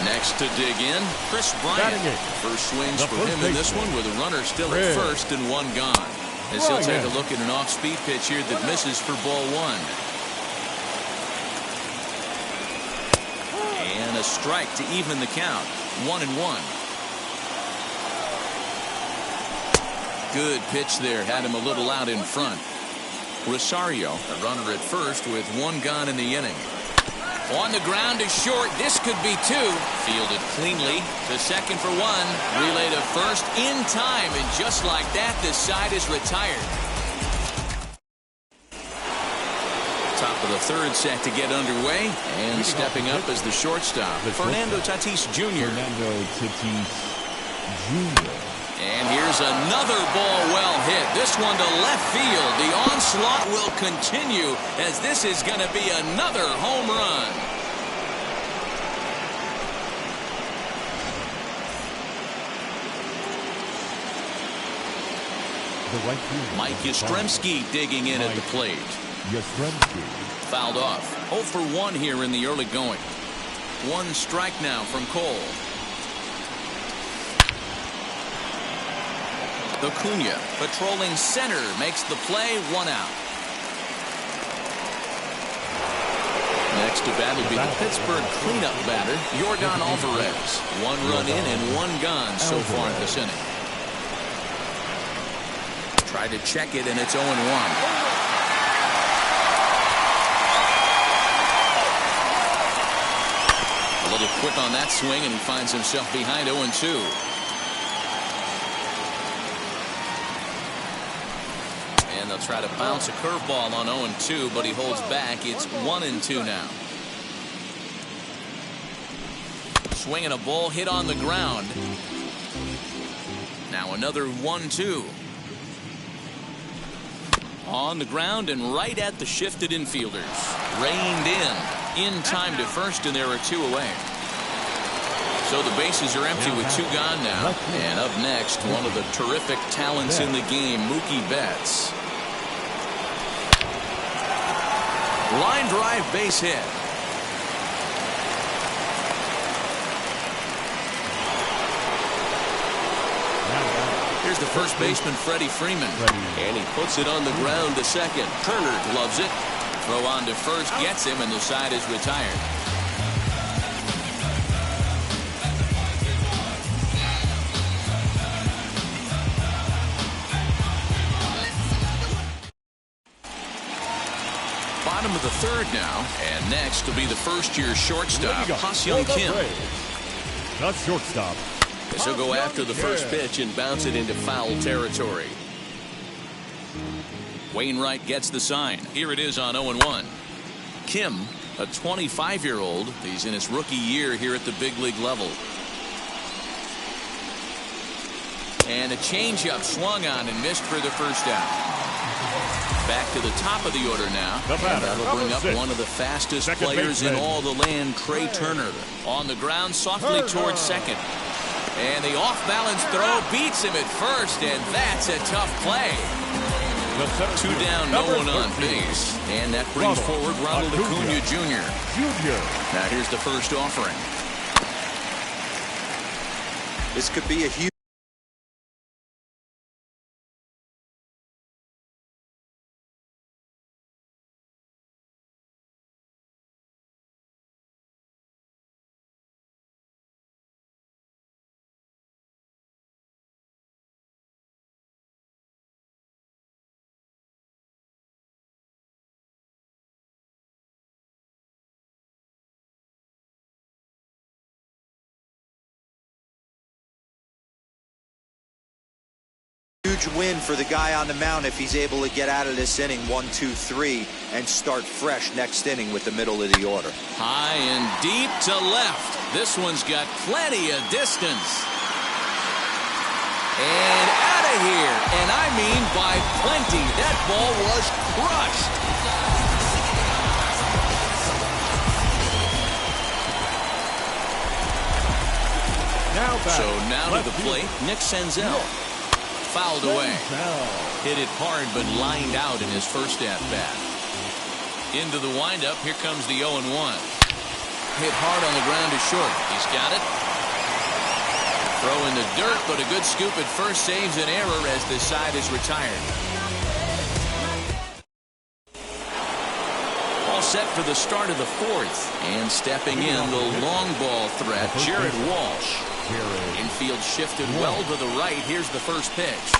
Next to dig in, Chris Bryant. First swings for him in this one with a runner still at first and one gone. As he'll take a look at an off-speed pitch here that misses for ball one. And a strike to even the count. 1-1. Good pitch there. Had him a little out in front. Rosario, a runner at first with one gone in the inning. On the ground to short. This could be two. Fielded cleanly to second for one. Relay to first in time. And just like that, the side is retired. Top of the third set to get underway. And stepping up as the shortstop, Fernando Tatis Jr. And here's another ball well hit. This one to left field. The onslaught will continue as this is going to be another home run. Mike Yastrzemski digging in at the plate. Fouled off. 0 for 1 here in the early going. One strike now from Cole. Acuna patrolling center makes the play, one out. Next to bat will be the Pittsburgh cleanup batter, Yordan Alvarez. One run in and one gone so far in this inning. Tried to check it and it's 0-1. A little quick on that swing and he finds himself behind 0-2. And they'll try to bounce a curveball on 0-2, but he holds back. It's 1-2 now. Swinging a ball hit on the ground. Now another 1-2. On the ground and right at the shifted infielders. Reined in time to first, and there are two away. So the bases are empty with two gone now. And up next, one of the terrific talents in the game, Mookie Betts. Line drive base hit. Here's the first baseman, Freddie Freeman. And he puts it on the ground to second. Turner loves it. Throw on to first, gets him, and the side is retired. Bottom of the third now, and next will be the first-year shortstop, Ha-Seong Kim. That's shortstop. He'll go after the first pitch and bounce it into foul territory. Wainwright gets the sign. Here it is on 0-1. Kim, a 25-year-old. He's in his rookie year here at the big league level. And a changeup swung on and missed for the first out. Back to the top of the order now. And that'll bring up one of the fastest players in all the land, Trey Turner. On the ground, softly towards second. And the off-balance throw beats him at first, and that's a tough play. Two down, no one on base. And that brings forward Ronald Acuna Jr. Now here's the first offering. This could be a huge... Huge win for the guy on the mound if he's able to get out of this inning 1-2-3 and start fresh next inning with the middle of the order. High and deep to left. This one's got plenty of distance. And out of here. And I mean by plenty. That ball was crushed. So now to the plate, Nick Senzel. fouled away. Hit it hard, but lined out in his first at-bat. Into the windup. Here comes the 0-1. Hit hard on the ground to short. He's got it. Throw in the dirt, but a good scoop at first saves an error as the side is retired. All set for the start of the fourth. And stepping in, the long ball threat, Jared Walsh. Infield shifted well to the right. Here's the first pitch.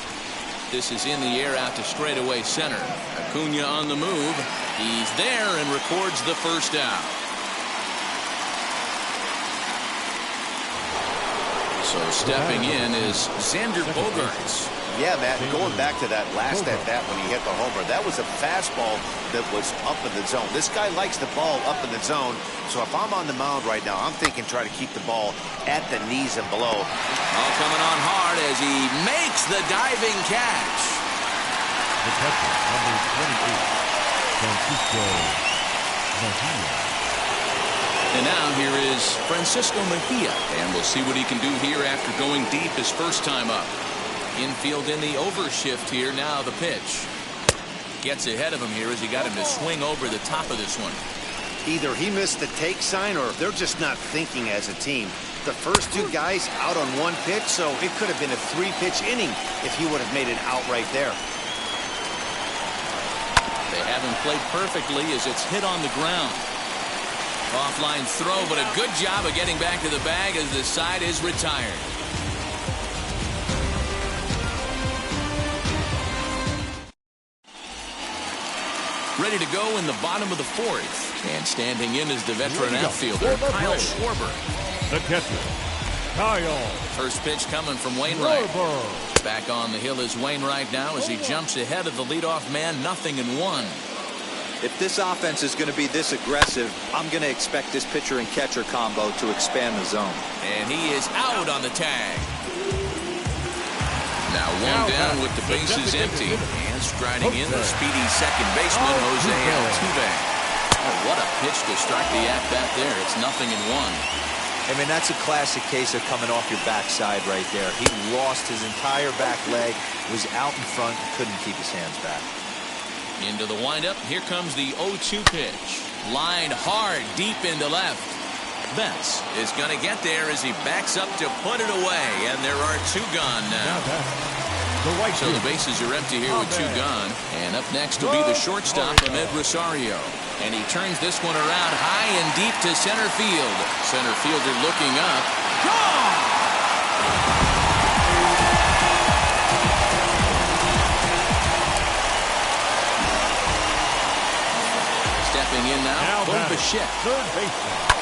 This is in the air out to straightaway center. Acuna on the move. He's there and records the first out. So stepping in is Xander Bogaerts. Yeah, Matt, going back to that last at-bat when he hit the homer, that was a fastball that was up in the zone. This guy likes the ball up in the zone, so if I'm on the mound right now, I'm thinking try to keep the ball at the knees and below. All coming on hard as he makes the diving catch. The catcher, number 28, Francisco Mejia. And now here is Francisco Mejia, and we'll see what he can do here after going deep his first time up. Infield in the overshift here. Now the pitch. Gets ahead of him here as he got him to swing over the top of this one. Either he missed the take sign or they're just not thinking as a team. The first two guys out on one pitch, so it could have been a three-pitch inning if he would have made it out right there. They haven't played perfectly as it's hit on the ground. Offline throw, but a good job of getting back to the bag as the side is retired. Ready to go in the bottom of the fourth. And standing in is the veteran outfielder, Kyle Schwarber. The catcher, Kyle. First pitch coming from Wainwright. Back on the hill is Wainwright now as he jumps ahead of the leadoff man, 0-1. If this offense is going to be this aggressive, I'm going to expect this pitcher and catcher combo to expand the zone. And he is out on the tag. Now one down with the bases empty. And striding in the speedy second baseman, Jose Altuve. Oh, what a pitch to start the at-bat there. It's 0-1. I mean, that's a classic case of coming off your backside right there. He lost his entire back leg, was out in front, couldn't keep his hands back. Into the windup. Here comes the 0-2 pitch. Lined hard deep into left. Betts is going to get there as he backs up to put it away, and there are two gone now. So the bases are empty here with two gone, and up next will be the shortstop, Ahmed Rosario. And he turns this one around high and deep to center field. Center fielder looking up. Gone! Stepping in now, Bo Bichette. Third baseman.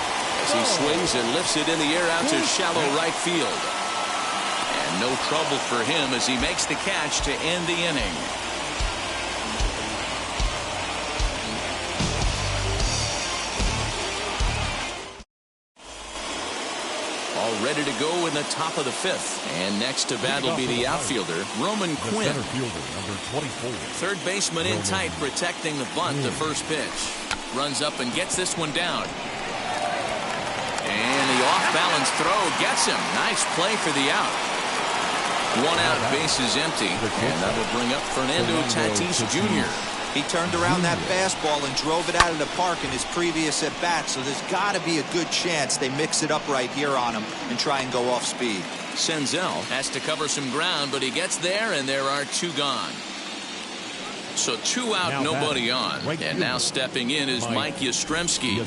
As he swings and lifts it in the air out to shallow right field. And no trouble for him as he makes the catch to end the inning. All ready to go in the top of the fifth. And next to bat will be the outfielder, Roman Quinn. Center fielder, number 24. Third baseman in tight, protecting the bunt. The first pitch. Runs up and gets this one down. And the off-balance throw gets him. Nice play for the out. One out, bases empty. And that will bring up Fernando Tatis Jr. He turned around that fastball and drove it out of the park in his previous at-bat, so there's got to be a good chance they mix it up right here on him and try and go off speed. Senzel has to cover some ground, but he gets there, and there are two gone. So two out, now nobody on. Right and now stepping in is Mike Yastrzemski.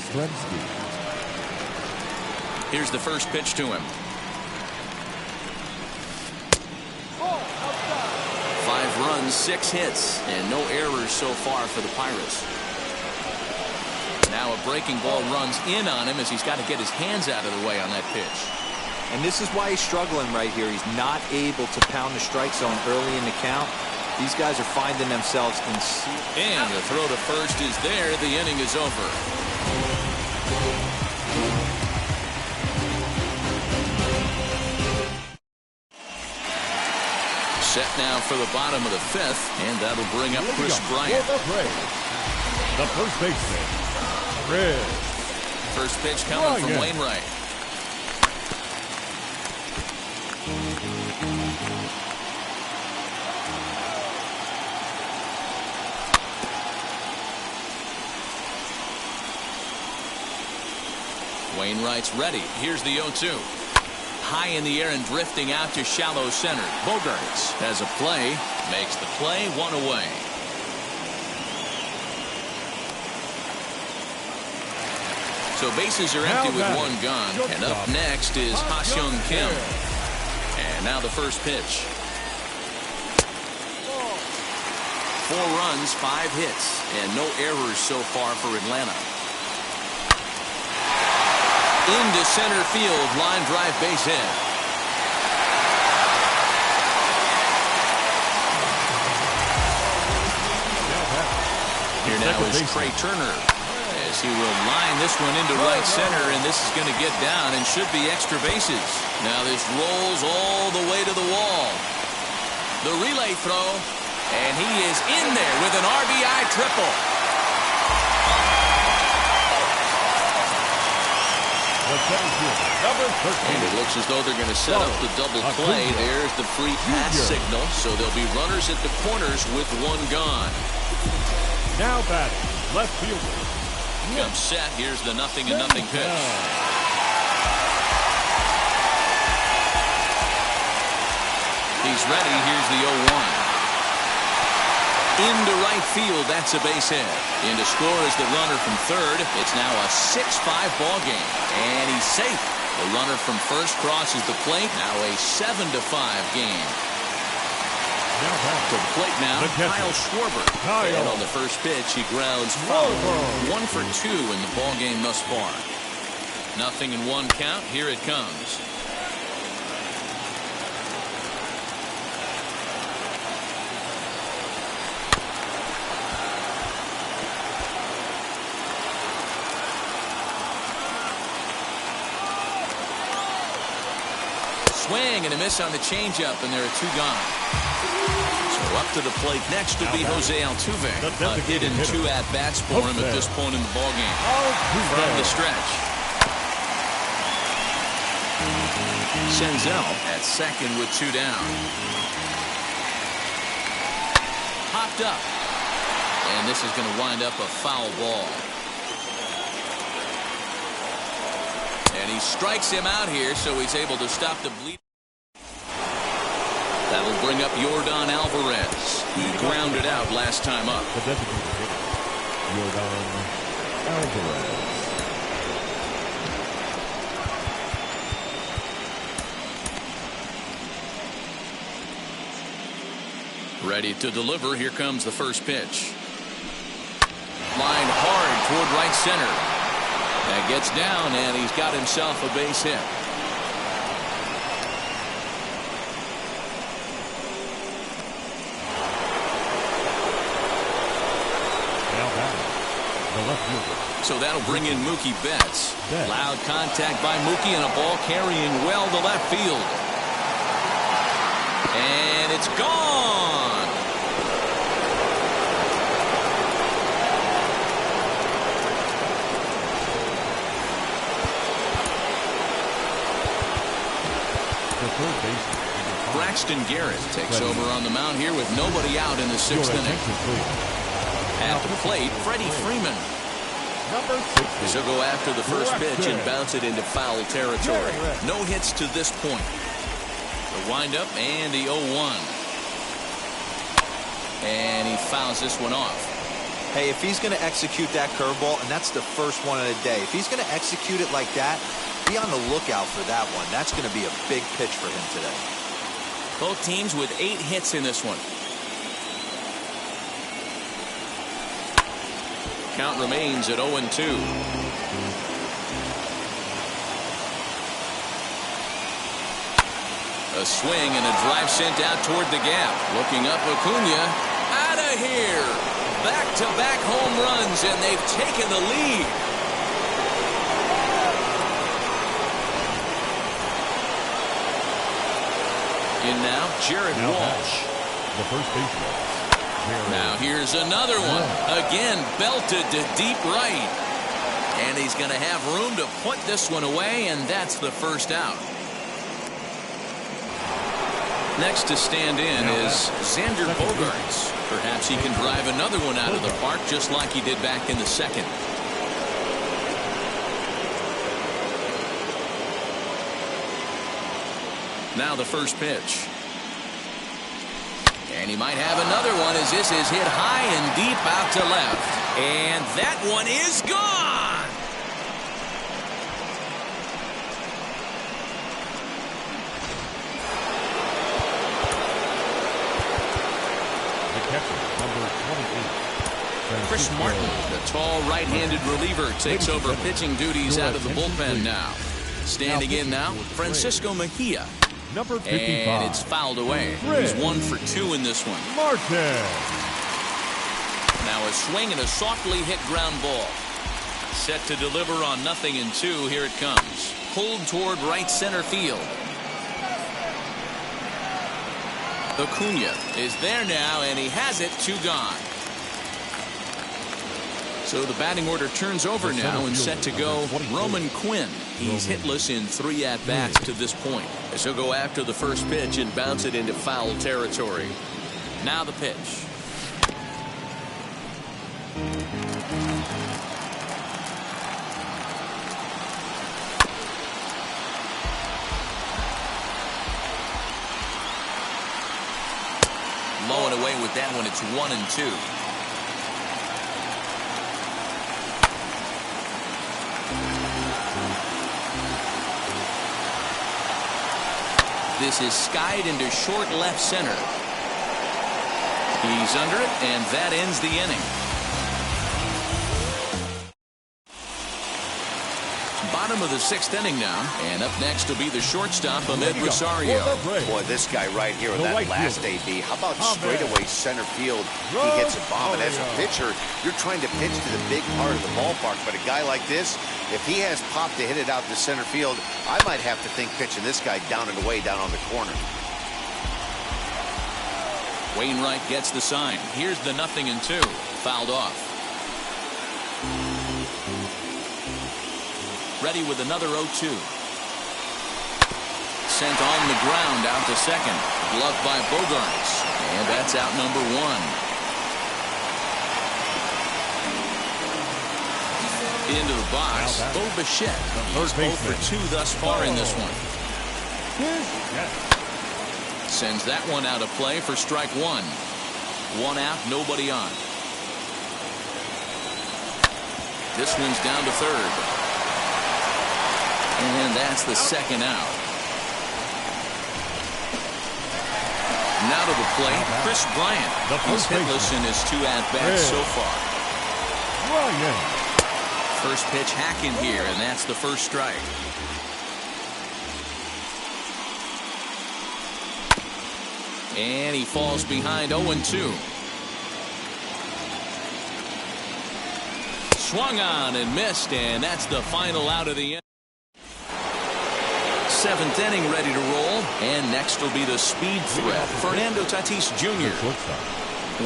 Here's the first pitch to him. 5 runs, 6 hits, and no errors so far for the Pirates. Now a breaking ball runs in on him as he's got to get his hands out of the way on that pitch. And this is why he's struggling right here. He's not able to pound the strike zone early in the count. These guys are finding themselves in. And the throw to first is there. The inning is over. Set now for the bottom of the fifth, and that'll bring up Chris Bryant. The first baseman, Chris. First pitch coming from Wainwright. Wainwright's ready. Here's the 0-2. High in the air and drifting out to shallow center. Bogaerts has a play. Makes the play, 1 away. So bases are empty with 1 gone. And up next is Ha-Seong Kim. And now the first pitch. 4 runs, 5 hits, and no errors so far for Atlanta. Into center field, line drive base hit. Here now is Trey Turner as he will line this one into right center, and this is going to get down and should be extra bases. Now this rolls all the way to the wall. The relay throw. And he is in there with an RBI triple. And it looks as though they're going to set up the double play. There's the free pass signal. So there'll be runners at the corners with 1 gone. Now batting, left fielder. Comes set. Here's the 0-0 pitch. He's ready. Here's the 0-1. Into right field, that's a base hit. In to score is the runner from third. It's now a 6-5 ball game, and he's safe. The runner from first crosses the plate. Now a 7-5 game. To the plate now, Kyle Schwarber. And on the first pitch, he grounds foul. 1 for 2 in the ball game thus far. 0-1 count. Here it comes. Swing and a miss on the changeup, and there are 2 gone. So up to the plate next will be Jose Altuve. A hit and 2 at-bats for him at this point in the ballgame. From the stretch. Senzel at second with 2 down. Popped up. And this is going to wind up a foul ball. And he strikes him out here, so he's able to stop the bleed. That'll bring up Yordan Alvarez. He grounded out last time up. The designated hitter, Yordan Alvarez. Ready to deliver. Here comes the first pitch. Line hard toward right center. That gets down, and he's got himself a base hit. Now batting, the left fielder. So that'll bring in Mookie Betts. Loud contact by Mookie, and a ball carrying well to left field. And it's gone. Braxton Garrett takes over on the mound here with nobody out in the 6th inning. At the plate, Freddie Freeman. This will go after the first pitch and bounce it into foul territory. No hits to this point. The windup and the 0-1. And he fouls this one off. Hey, if he's going to execute that curveball, and that's the first one of the day, if he's going to execute it like that, be on the lookout for that one. That's going to be a big pitch for him today. Both teams with 8 hits in this one. Count remains at 0-2. A swing and a drive sent out toward the gap. Looking up, Acuna. Out of here. Back-to-back home runs, and they've taken the lead. In now, Jared Walsh. The first baseman. Now here's another one. Again, belted to deep right. And he's going to have room to put this one away, and that's the first out. Next to stand in is Xander Bogaerts. Perhaps he can drive another one out of the park just like he did back in the 2nd. Now the first pitch. And he might have another one as this is hit high and deep out to left. And that one is gone. The catcher, number 28. Chris Martin, the tall right-handed reliever, takes over pitching duties out of the bullpen now. Standing in now, Francisco Mejia. Number 55. And it's fouled away. He's 1 for 2 in this one. Martin. Now a swing and a softly hit ground ball. Set to deliver on 0-2. Here it comes. Pulled toward right center field. Acuna is there now, and he has it. 2 gone. So the batting order turns over now and set to go Roman Quinn. He's hitless in 3 at-bats to this point. As he'll go after the first pitch and bounce it into foul territory. Now the pitch. Low and away with that one. It's 1-2. This is skied into short left center. He's under it, and that ends the inning. Bottom of the 6th inning now, and up next will be the shortstop, Ahmed Rosario. Boy, this guy right here, that last AB, how about straightaway center field? He hits a bomb, and as a pitcher, you're trying to pitch to the big part of the ballpark, but a guy like this, if he has pop to hit it out to center field, I might have to think pitching this guy down and away down on the corner. Wainwright gets the sign. Here's the 0-2. Fouled off. Ready with another 0-2. Sent on the ground out to second. Gloved by Bogarts. And that's out number 1. Into the box, Bo Bichette. He's 0 for 2 thus far in this one. Sends that one out of play for strike 1. 1 out, nobody on. This one's down to third. And that's the 2nd out. Now to the plate, Chris Bryant. He's hitless in his 2 at-bats so far. First pitch hack in here, and that's the first strike. And he falls behind 0-2. Swung on and missed, and that's the final out of the inning. 7th inning ready to roll, and next will be the speed threat, Fernando Tatis Jr.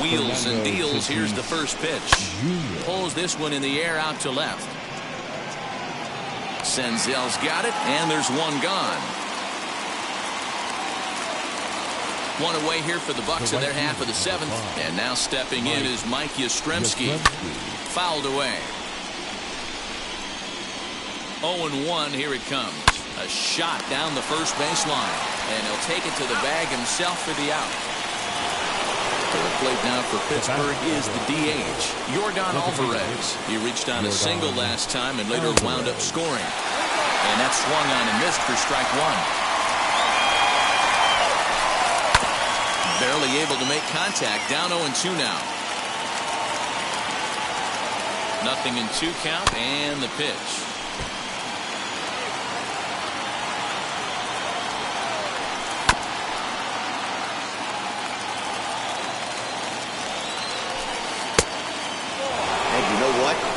Wheels and deals. Here's the first pitch. Pulls this one in the air out to left. Senzel's got it, and there's 1 gone. 1 away here for the Bucks in their half of the 7th. And now stepping in is Mike Yastrzemski. Fouled away. 0-1. Here it comes. A shot down the first baseline. And he'll take it to the bag himself for the out. To the plate now for Pittsburgh is the DH, Yordan Alvarez. He reached on a single last time and later wound up scoring. And that swung on and missed for strike 1. Barely able to make contact. Down 0-2 now. 0-2 count and the pitch.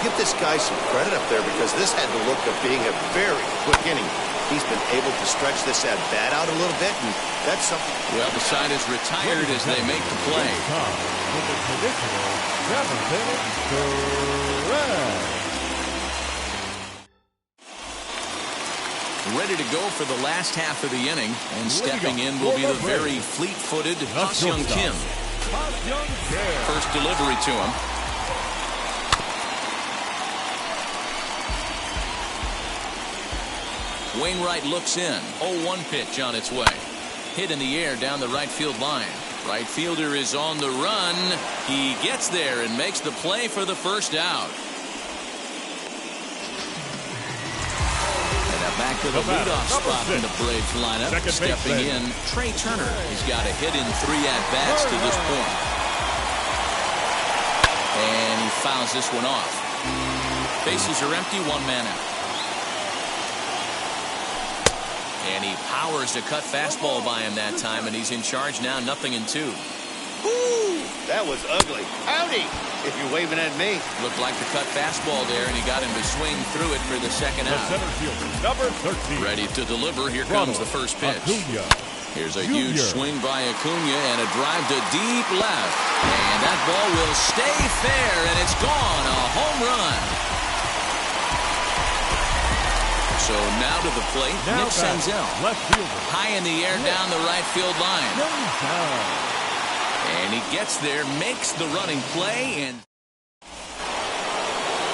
Give this guy some credit up there because this had the look of being a very quick inning. He's been able to stretch this at bat out a little bit, and that's something. Well, the side is retired as they make the play. Ready to go for the last half of the inning, and stepping in will be the very fleet-footed Ha-Seong Kim. First delivery to him. Wainwright looks in. 0-1 pitch on its way. Hit in the air down the right field line. Right fielder is on the run. He gets there and makes the play for the first out. And now back to the leadoff spot in the Braves lineup. Stepping in, Trey Turner. He's got a hit in 3 at-bats to this point. And he fouls this one off. Bases are empty, 1 man out. And he powers a cut fastball by him that time, and he's in charge now, 0-2. Ooh, that was ugly. Howdy, if you're waving at me. Looked like the cut fastball there, and he got him to swing through it for the second out. The center fielder, number 13. Ready to deliver. Here comes the first pitch. Acuna. Here's a huge swing by Acuna and a drive to deep left. And that ball will stay fair, and it's gone. A home run. So now to the plate, Now Nick Senzel. Left fielder. High in the air down the right field line. And he gets there, makes the running play, and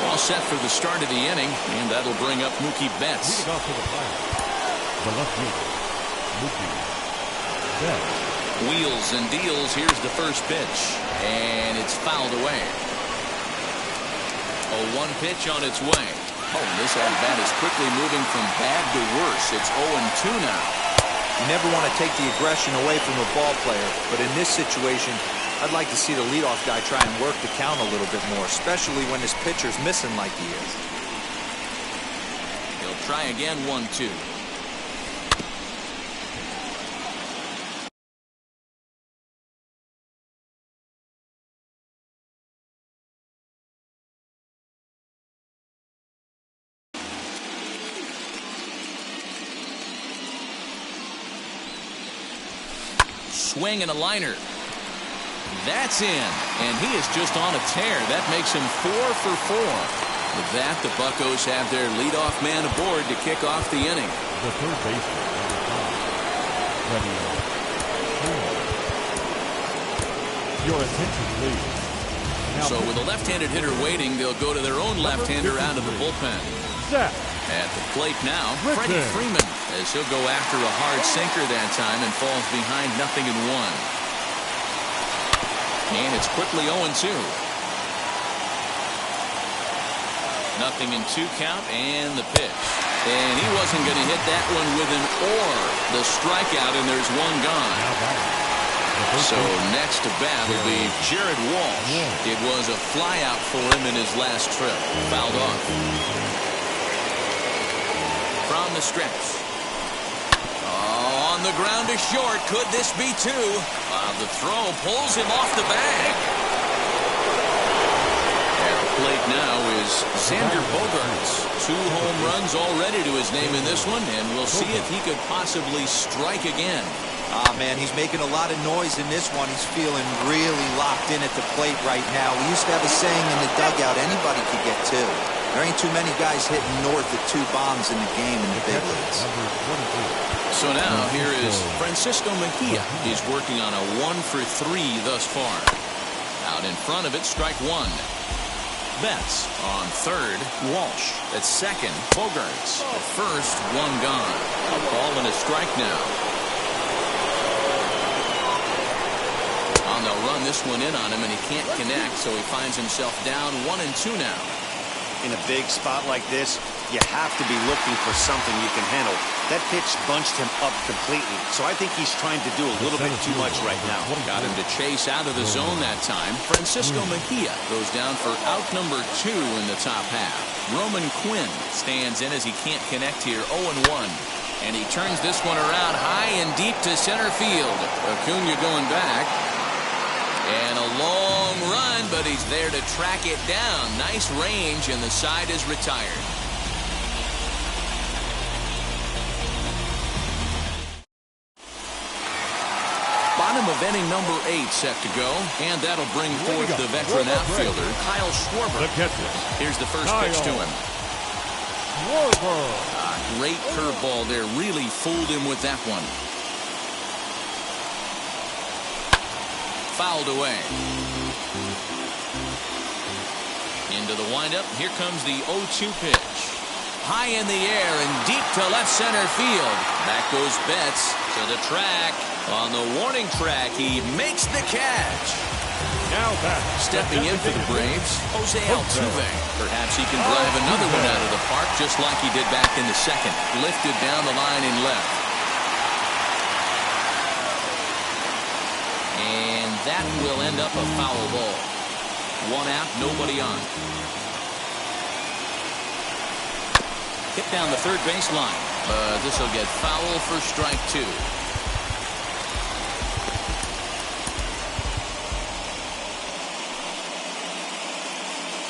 all set for the start of the inning. And that'll bring up Mookie Betts. Leading off to the plate, the left fielder, Mookie Betts. Wheels and deals. Here's the first pitch. And it's fouled away. A 1 pitch on its way. Oh, and this at-bat is quickly moving from bad to worse. It's 0-2 now. You never want to take the aggression away from a ball player, but in this situation, I'd like to see the leadoff guy try and work the count a little bit more, especially when his pitcher's missing like he is. He'll try again, 1-2. Swing and a liner. That's in, and he is just on a tear. That makes him 4 for 4. With that, the Buccos have their leadoff man aboard to kick off the inning. The third baseman, ready. Your attention, please. Now, so with a left-handed hitter waiting, they'll go to their own left-hander out of the bullpen. Set. At the plate now, Freddie Freeman, as he'll go after a hard sinker that time and falls behind 0-1. And it's quickly 0-2. 0-2 count and the pitch. And he wasn't going to hit that one with an or. The strikeout, and there's one gone. So next to bat will be Jared Walsh. It was a flyout for him in his last trip. Fouled off. From the stretch. On the ground to short. Could this be 2? The throw pulls him off the bag. At the plate now is Xander Bogaerts. 2 home runs already to his name in this one, and we'll see if he could possibly strike again. Man, he's making a lot of noise in this one. He's feeling really locked in at the plate right now. We used to have a saying in the dugout, anybody could get 2. There ain't too many guys hitting north of 2 bombs in the game in the big leagues. So now here is Francisco Mejia. He's working on a 1 for 3 thus far. Out in front of it, strike 1. Betts on third. Walsh at second. Bogaerts at first. 1 gone. A ball and a strike now. They'll run this one in on him, and he can't connect, so he finds himself down 1-2 now. In a big spot like this, you have to be looking for something you can handle. That pitch bunched him up completely, so I think he's trying to do a little bit too much right now. Got him to chase out of the zone that time. Francisco Mejia goes down for out number 2 in the top half. Roman Quinn stands in as he can't connect here, 0-1. And he turns this one around high and deep to center field. Acuna going back. And a long run, but he's there to track it down. Nice range, and the side is retired. Bottom of inning number 8 set to go, and that'll bring forth the veteran outfielder, Kyle Schwarber. Here's the first pitch to him. Great curveball there. Really fooled him with that one. Fouled away. Into the windup. Here comes the 0-2 pitch. High in the air and deep to left center field. Back goes Betts. To the track. On the warning track, he makes the catch. Now back. Stepping in for the Braves, Jose Altuve. Perhaps he can drive another one out of the park just like he did back in the second. Lifted down the line in left. And that will end up a foul ball. One out, nobody on. Hit down the third baseline. This will get foul for strike two.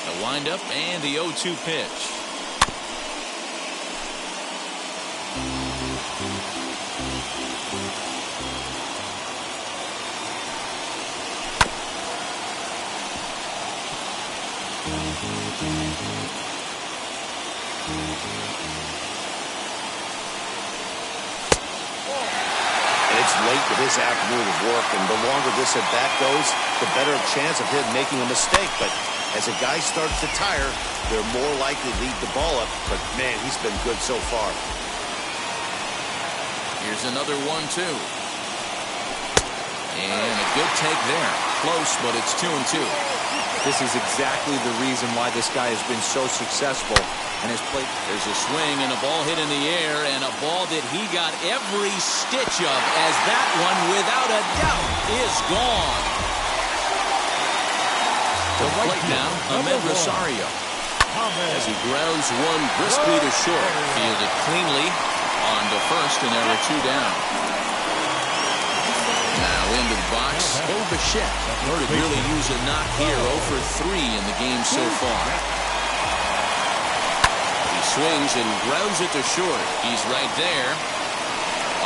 The windup and the 0-2 pitch. It's late with this afternoon of work, and the longer this at bat goes, the better chance of him making a mistake. But as a guy starts to tire, they're more likely to leave the ball up. But man, he's been good so far. Here's another 1-2. And a good take there. Close, but it's 2-2. This is exactly the reason why this guy has been so successful and has played. There's a swing and a ball hit in the air, and a ball that he got every stitch of, as that one, without a doubt, is gone. To the plate now, Ahmed Rosario. As he grounds one briskly to short. Fielded cleanly on to first, and there are two down. Now into the box, Bo Bichette. Could really use a knock here. 0 for 3 in the game so far. He swings and grounds it to short. He's right there.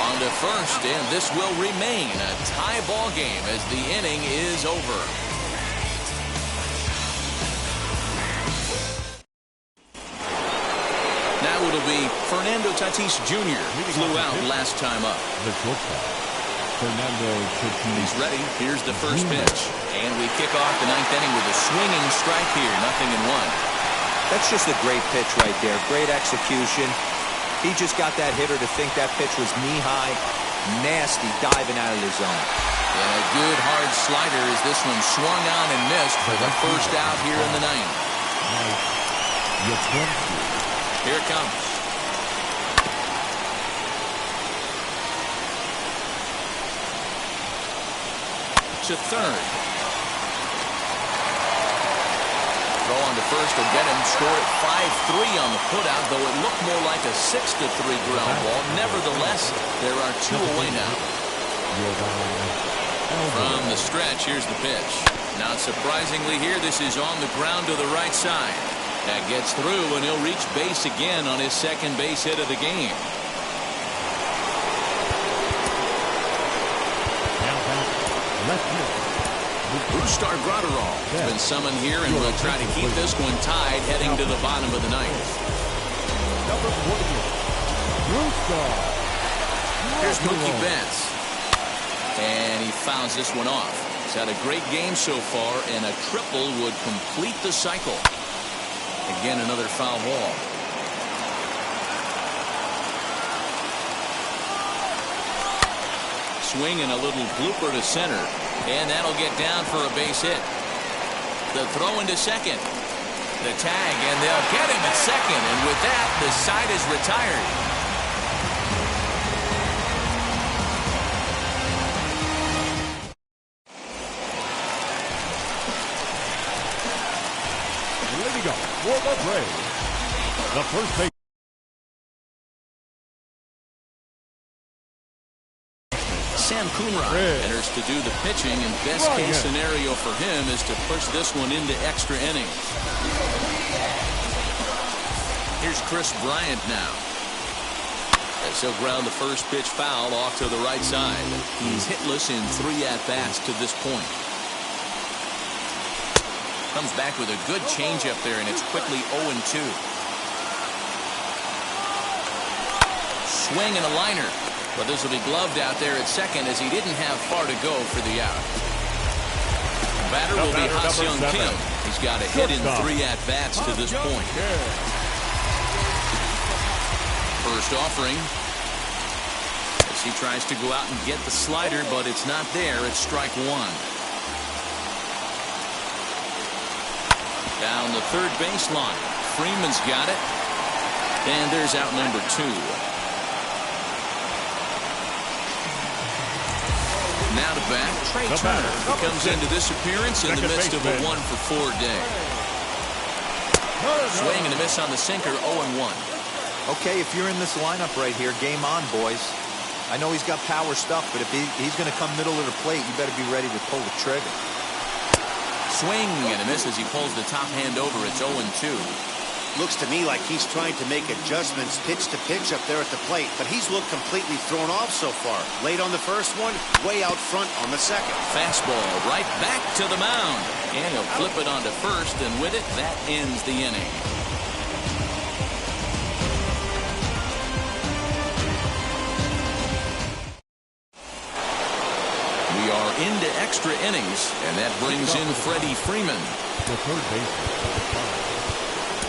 On to first, and this will remain a tie ball game as the inning is over. Now it'll be Fernando Tatis Jr. Flew out last time up. The shortstop, Fernando Tatis. He's ready. Here's the first pitch. And we kick off the ninth inning with a swinging strike here. 0-1. That's just a great pitch right there. Great execution. He just got that hitter to think that pitch was knee-high. Nasty diving out of the zone. And a good hard slider as this one swung on and missed for the first out here in the ninth. Here it comes. To third. Throw on to first will get him. Scored at 5-3 on the putout, though it looked more like a 6-3 ground ball. Nevertheless, there are two away now. From the stretch, here's the pitch. Not surprisingly here, this is on the ground to the right side. That gets through, and he'll reach base again on his second base hit of the game. Brustar Graterol has been summoned here and will try to keep this one tied heading to the bottom of the ninth. Here's Mookie Betts. And he fouls this one off. He's had a great game so far, and a triple would complete the cycle. Again, another foul ball. Swing and a little blooper to center. And that'll get down for a base hit. The throw into second. The tag, and they'll get him at second. And with that, the side is retired. Leading up for the Braves, the first base. Sam Coonrod enters to do the pitching, and best case scenario for him is to push this one into extra innings. Here's Chris Bryant now. As he'll ground the first pitch foul off to the right side. He's hitless in 3 at-bats to this point. Comes back with a good changeup there, and it's quickly 0-2. Swing and a liner. But this will be gloved out there at second as he didn't have far to go for the out. Batter will be Ha-Seong Kim. He's got a hit in 3 at-bats to this point. First offering. As As he tries to go out and get the slider, but it's not there. It's strike one. Down the third baseline. Freeman's got it. And there's out number 2. Now to bat, Trey Turner, who comes into this appearance in the midst of a 1-for-4 day. Swing and a miss on the sinker, 0-1. Okay, if you're in this lineup right here, game on, boys. I know he's got power stuff, but if he's going to come middle of the plate, you better be ready to pull the trigger. Swing and a miss as he pulls the top hand over. It's 0-2. Looks to me like he's trying to make adjustments pitch to pitch up there at the plate, but he's looked completely thrown off so far. Late on the first one, way out front on the second. Fastball right back to the mound. And he'll flip it onto first, and with it, that ends the inning. We are into extra innings, and that brings in Freddie Freeman. The third baseman,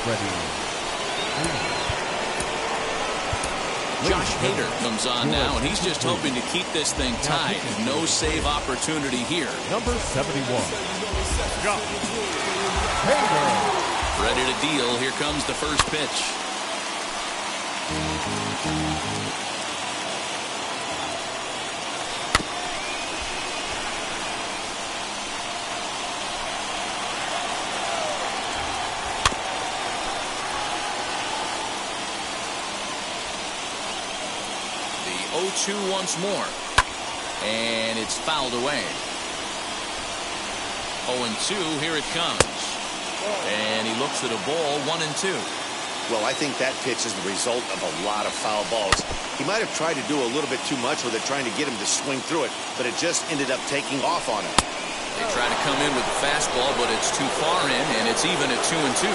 Freddie. Josh Hader comes on now, and he's just hoping to keep this thing tied. No save opportunity here. Number 71, Josh Hader. Ready to deal. Here comes the first pitch. The 0-2 once more. And it's fouled away. 0-2, here it comes. And he looks at a ball, 1-2. Well, I think that pitch is the result of a lot of foul balls. He might have tried to do a little bit too much with it, trying to get him to swing through it, but it just ended up taking off on him. They try to come in with the fastball, but it's too far in, and it's even at 2-2.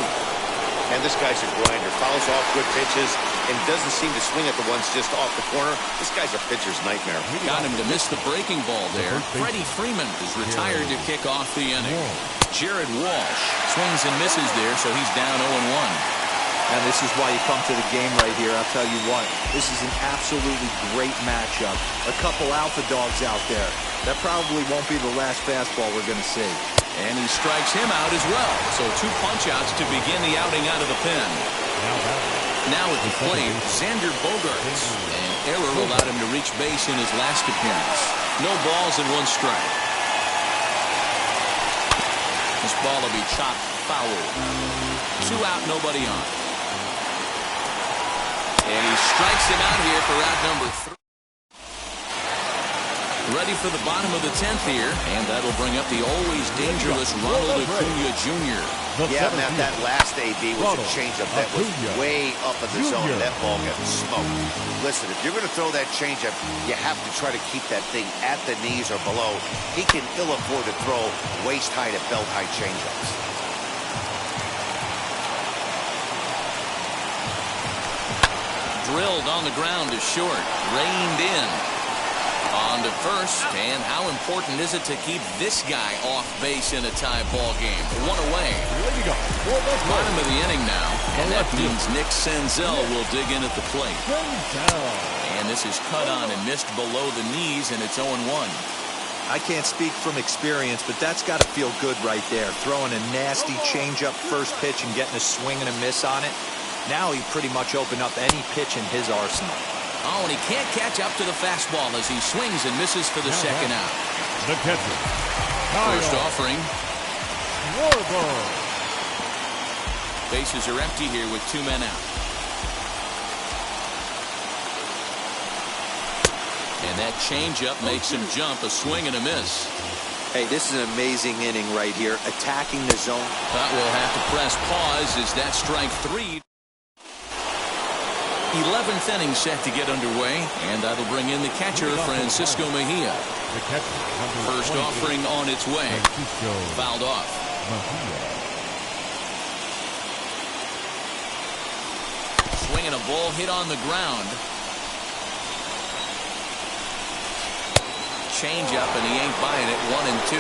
And this guy's a grinder. Fouls off good pitches and doesn't seem to swing at the ones just off the corner. This guy's a pitcher's nightmare. Got him to miss the breaking ball there. Freddie Freeman is retired to kick off the inning. Jared Walsh swings and misses there, so he's down 0-1. And this is why you come to the game right here. I'll tell you what, this is an absolutely great matchup. A couple alpha dogs out there. That probably won't be the last fastball we're going to see. And he strikes him out as well. So 2 punch-outs to begin the outing out of the pen. Now at the plate, Xander Bogaerts. An error allowed him to reach base in his last appearance. No balls and 1 strike. This ball will be chopped foul. 2 out, nobody on. And he strikes him out here for out number 3. Ready for the bottom of the 10th here, and that'll bring up the always dangerous Ronald Acuna Jr. Yeah, Matt, that last AB was a changeup that was way up in the zone. That ball got smoked. Listen, if you're going to throw that changeup, you have to try to keep that thing at the knees or below. He can ill afford to throw waist-high to belt-high changeups. Drilled on the ground is short. Reined in. On to first. And how important is it to keep this guy off base in a tie ball game? 1 away. Bottom of the inning now. And that means Nick Senzel will dig in at the plate. And this is cut on and missed below the knees, and it's 0-1. I can't speak from experience, but that's got to feel good right there. Throwing a nasty changeup first pitch and getting a swing and a miss on it. Now he pretty much opened up any pitch in his arsenal. Oh, and he can't catch up to the fastball as he swings and misses for the second out. The catcher. First offering. Bases are empty here with 2 men out. And that changeup makes him jump, a swing and a miss. Hey, this is an amazing inning right here. Attacking the zone. But we'll have to press pause as that strike 3. 11th inning set to get underway, and that'll bring in the catcher, Francisco Mejia. First offering on its way. Fouled off. Swinging a ball hit on the ground. Change up, and he ain't buying it. 1-2.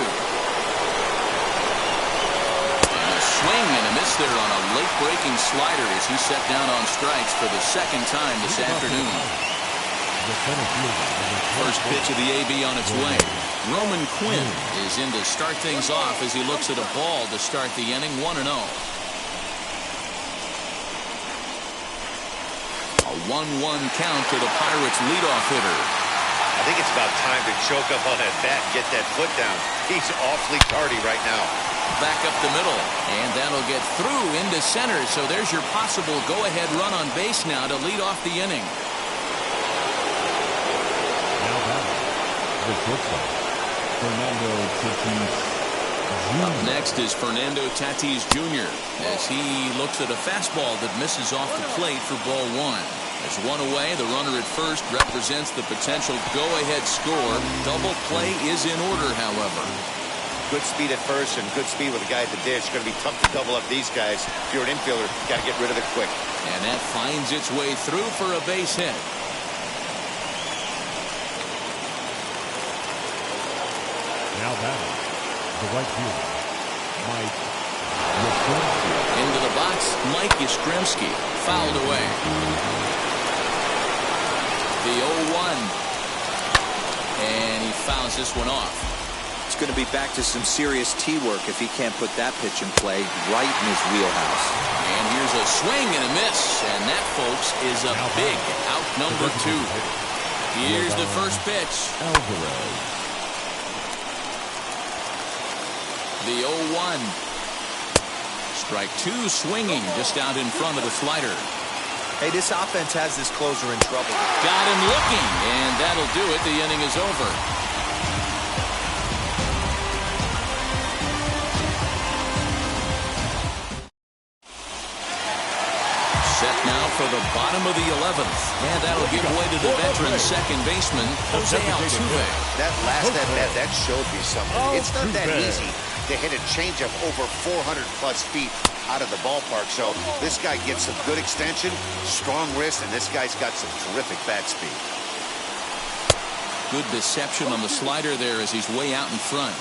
Swing and a miss there on a late-breaking slider as he set down on strikes for the second time this afternoon. The center fielder. First pitch of the AB on its way. Roman Quinn is in to start things off as he looks at a ball to start the inning, 1-0. A 1-1 count to the Pirates' leadoff hitter. I think it's about time to choke up on that bat and get that foot down. He's awfully tardy right now. Back up the middle, and that'll get through into center. So there's your possible go-ahead run on base now to lead off the inning. Now batting. The shortstop, Fernando Tatis Jr. Up next is Fernando Tatis Jr. as he looks at a fastball that misses off the plate for ball one. There's one away. The runner at first represents the potential go-ahead score. Double play is in order, however. Good speed at first and good speed with the guy at the ditch. It's going to be tough to double up these guys. If you're an infielder, you got to get rid of it quick. And that finds its way through for a base hit. Now batting. The right fielder, Mike Yastrzemski. Into the box, Mike Yastrzemski. Fouled away. The 0-1. And he fouls this one off. It's going to be back to some serious T-work if he can't put that pitch in play right in his wheelhouse. And here's a swing and a miss. And that, folks, is a big out number 2. Here's the first pitch. Alvarez. The 0-1. Strike 2 swinging just out in front of the slider. Hey, this offense has this closer in trouble. Got him looking, and that'll do it. The inning is over. Set now for the bottom of the 11th. And that'll give way to the veteran second baseman, Jose Altuve. That last at-bat, that showed me something. It's not that easy to hit a changeup over 400-plus feet out of the ballpark. So this guy gets some good extension, strong wrist, and this guy's got some terrific bat speed. Good deception on the slider there as he's way out in front.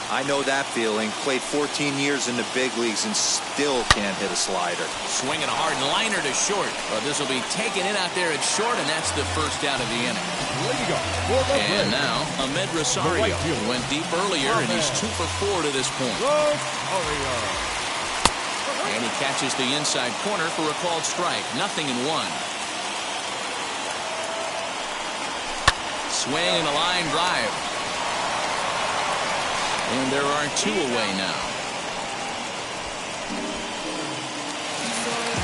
I know that feeling. Played 14 years in the big leagues and still can't hit a slider. Swinging a hard liner to short. But this will be taken in out there at short, and that's the first out of the inning. And now, Ahmed Rosario went deep earlier, and he's 2 for 4 to this point. And he catches the inside corner for a called strike. 0-1. Swing and a line drive. And there are 2 away now.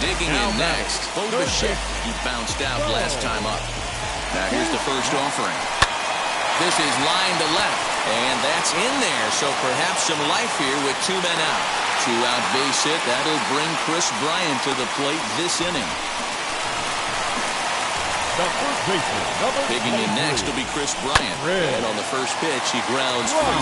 Digging in next, Bichette. He bounced out last time up. Now here's the first offering. This is line to left, and that's in there. So perhaps some life here with 2 men out. 2-out base hit. That'll bring Chris Bryant to the plate this inning. The first baseman, Digging in next will be Chris Bryant. And on the first pitch, he grounds foul.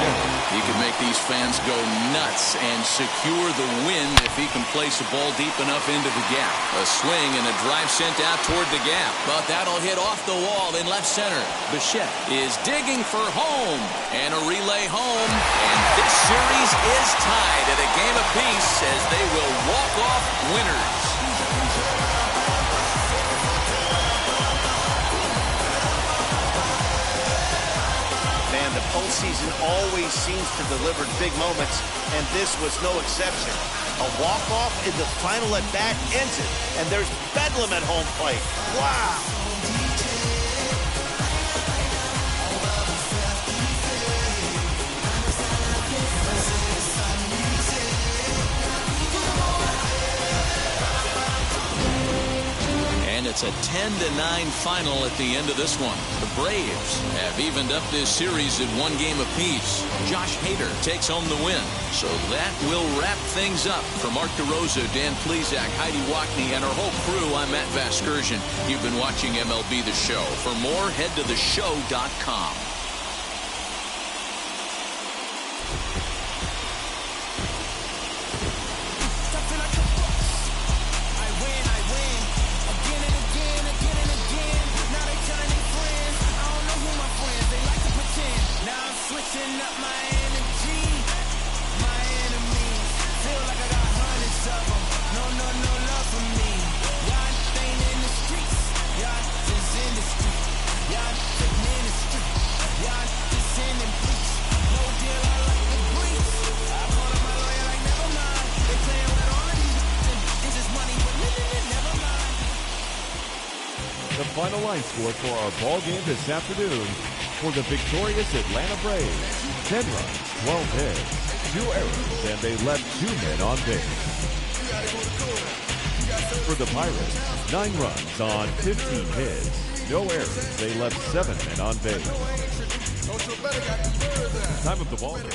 He can make these fans go nuts and secure the win if he can place a ball deep enough into the gap. A swing and a drive sent out toward the gap. But that'll hit off the wall in left center. Bichette is digging for home. And a relay home. And this series is tied at a game apiece as they will walk off winners. The postseason always seems to deliver big moments, and this was no exception. A walk-off in the final at-bat ends it, and there's bedlam at home plate. Wow! And it's a 10-9 final at the end of this one. The Braves have evened up this series at 1 game apiece. Josh Hader takes home the win. So that will wrap things up. For Mark DeRosa, Dan Plesac, Heidi Wackney, and our whole crew, I'm Matt Vasgersian. You've been watching MLB The Show. For more, head to theshow.com. Switching up my energy, my enemies feel like I got hundreds of them. No love for me. Y'all ain't in the streets, y'all just in the street. final line score for our ball game this afternoon for the victorious Atlanta Braves. 10 runs, 12 hits, 2 errors, and they left 2 men on base. For the Pirates, 9 runs on 15 hits, no errors, they left 7 men on base. Time of the ball game.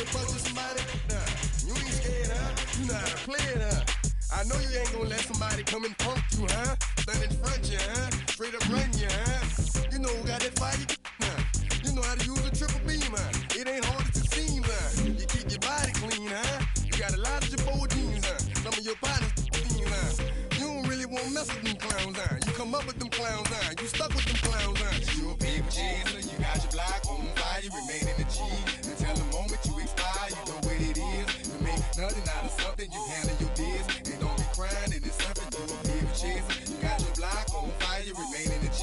I know you ain't gonna let somebody come and punk you, huh? Stand in front you, huh? Straight up run you, huh? You know who got that fire, huh? You know how to use a triple beam, huh? It ain't hard as it seems, huh? You keep your body clean, huh? You got a lot of Jabot jeans, huh? Some of your partners, huh? You don't really want to mess with them clowns, huh? You come up with them clowns, huh? You stuck with them clowns, huh? You a big chaser, you got your block on fire, you remain in the G. Until the moment you expire, you know what it is. You make nothing out of something, you handle your biz. And don't be crying, it is something, you a big chaser. You got your block on fire, you remain in the G.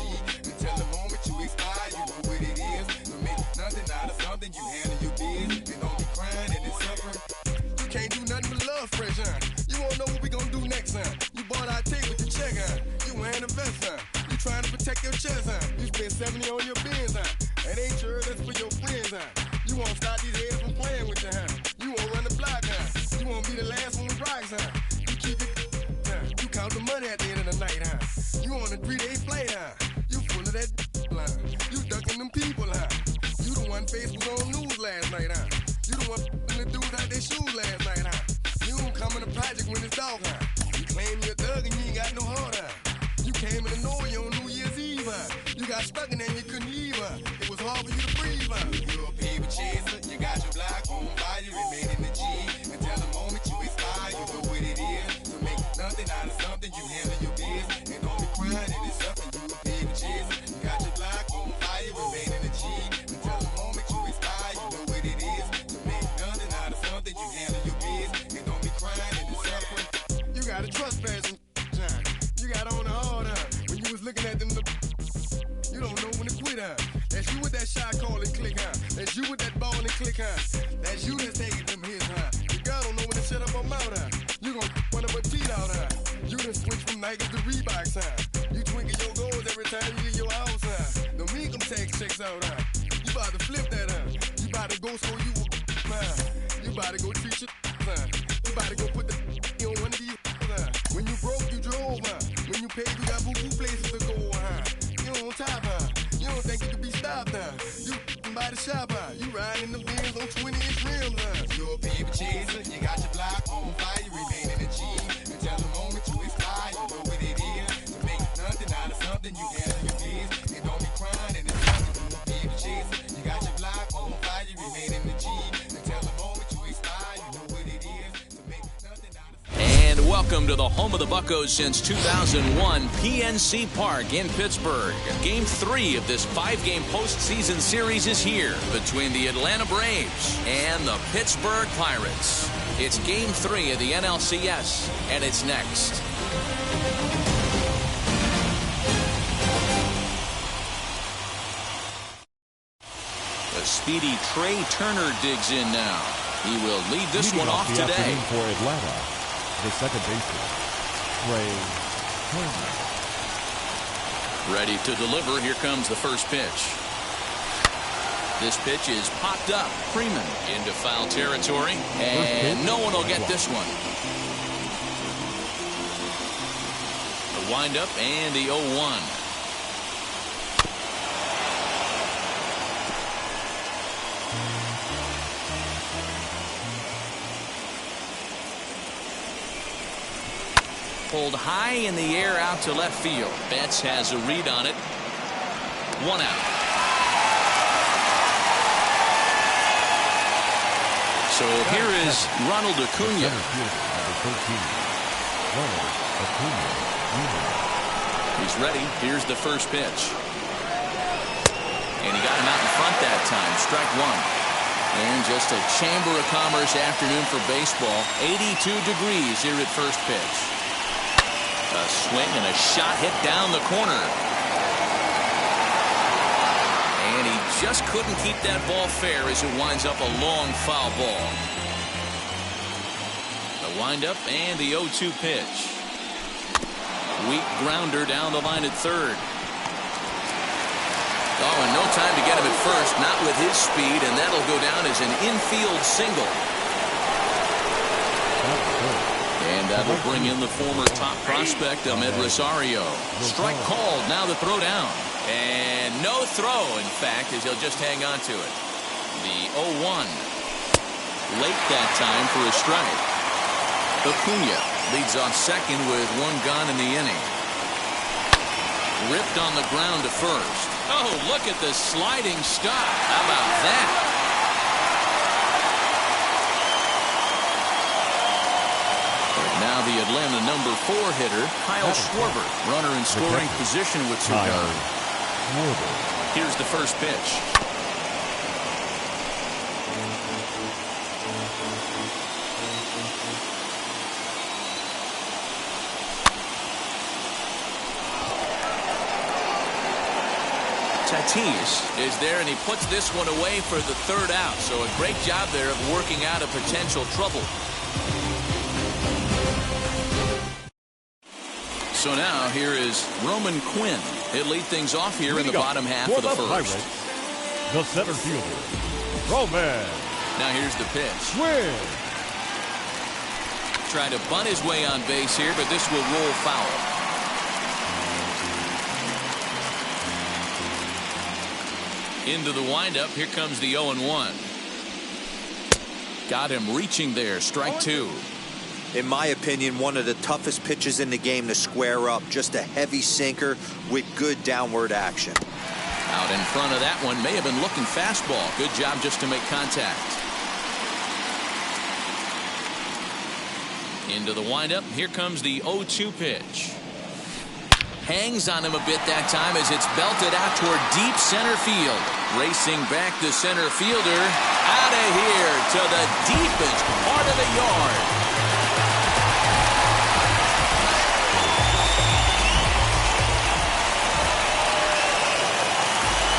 Until the moment you expire, you know what it is. You make nothing out of something, you handle your biz. And don't be crying, it is suffering. You can't do nothing but love fresh, huh? You won't know what we gonna do next, huh? You bought our tape with the check, huh? You wearing a vest, huh? You trying to protect your chest, huh? You spent 70 on your bins, huh? That ain't sure that's for your friends, huh? You won't stop these heads from playing with you, huh? You won't run the block, huh? You won't be the last one with rocks, huh? You keep it, huh? You count the money at the end of the night, huh? You on a 3-day flight, huh? You full of that line. You ducking them people, huh? You the one face was on news last night, huh? You the one the dudes out their shoes last night, huh? You don't come in the project when it's dark, huh? You claim you're a thug and you ain't got no heart, huh? You came in the Norway on New Year's Eve, huh? You got stuck in there and you couldn't leave, huh? It was hard for you to breathe, huh? You're a paper chaser, you got your block on fire, you remain in the G. Until the moment you expire, you know what it is. To make nothing out of something, you handle your biz. And don't be crying, it is something, you a paper chaser. You got your block on fire, you remain in the G. Until the moment you expire, you know what it is. To make nothing out of something, you handle your biz. And don't be crying, it is suffering. You got a trespass and time. You got on the hard, huh? When you was looking at them, you don't know when to quit, huh? That's you with that shot call and click, huh? That's you with that ball and click, huh? That's you that's taking them hits, huh? Your girl don't know when to shut up her mouth, huh? You gon' one of her teeth out, huh? You done switch from Nikes to Reeboks, huh? You twinkle your goals every time you leave your house, huh? Don't make them tax checks out, huh? You about to flip that, huh? You about to go so you huh? You about to go treat your huh? You about to go put the on one of these, huh? When you broke, you drove, huh? When you paid, you got boo-boo places to go, huh? You on top, huh? You don't think you can be stopped, huh? You by the shop, huh? You riding in the Benz on 20-inch rims, huh? You're a paper chaser, you got your block on fire, you remain in the G. Until the moment you expire, you know what it is. To make nothing out of something, you handle your biz. And don't be crying, and it's nothing. You're a paper chaser, you got your block on fire, you remain in the G. Until the moment you expire, you know what it is. To make nothing out of something. And welcome to the home of the Buccos since 2001, PNC Park in Pittsburgh. Game 3 of this 5-game postseason series is here between the Atlanta Braves and the Pittsburgh Pirates. It's Game 3 of the NLCS, and it's next. The speedy Trey Turner digs in now. He will lead this one off today. For Atlanta, the second baseman, Trey Turner. Ready to deliver. Here comes the first pitch. This pitch is popped up. Freeman into foul territory, and no one will get this one. The windup and the 0-1. Pulled high in the air out to left field. Betts has a read on it. 1 out. So here is Ronald Acuna. He's ready. Here's the first pitch. And he got him out in front that time. Strike 1. And just a Chamber of Commerce afternoon for baseball. 82 degrees here at first pitch. A swing and a shot hit down the corner. And he just couldn't keep that ball fair as it winds up a long foul ball. The windup and the 0-2 pitch. Weak grounder down the line at third. Oh, and no time to get him at first, not with his speed, and that'll go down as an infield single. And that'll bring in the former top prospect, Ahmed Rosario. Strike called, now the throw down. And no throw, in fact, as he'll just hang on to it. The 0-1. Late that time for a strike. Acuna leads off second with one gone in the inning. Ripped on the ground to first. Oh, look at the sliding stop. How about that? And now the Atlanta number 4 hitter, Kyle Schwarber. Runner in scoring position with two gone. Here's the first pitch. Tatis is there, and he puts this one away for the third out. So a great job there of working out a potential trouble. So now here is Roman Quinn. He'll lead things off here in the bottom half of the first. Pirates, the center fielder, Roman. Now here's the pitch. Swing. Try to bunt his way on base here, but this will roll foul. Into the windup. Here comes the 0-1. Got him reaching there. Strike two. In my opinion, one of the toughest pitches in the game to square up. Just a heavy sinker with good downward action. Out in front of that one. May have been looking fastball. Good job just to make contact. Into the windup. Here comes the 0-2 pitch. Hangs on him a bit that time as it's belted out toward deep center field. Racing back the center fielder. Out of here to the deepest part of the yard.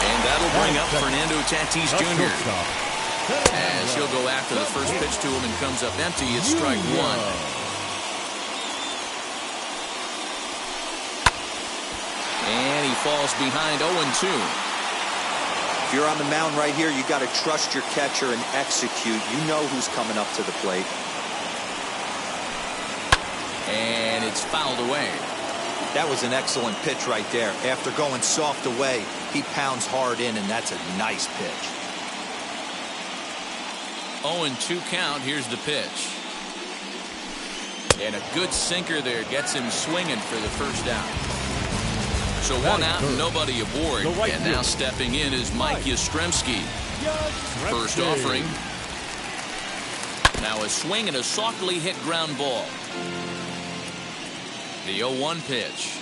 And that'll bring up Fernando Tatis Jr. As he'll go after the first pitch to him and comes up empty. It's strike one. And he falls behind 0-2. If you're on the mound right here, you got to trust your catcher and execute. You know who's coming up to the plate. And it's fouled away. That was an excellent pitch right there. After going soft away, he pounds hard in, and that's a nice pitch. 0-2 count. Here's the pitch. And a good sinker there gets him swinging for the first out. So one out and nobody aboard. And now stepping in is Mike Yastrzemski. First offering. Now a swing and a softly hit ground ball. The 0-1 pitch.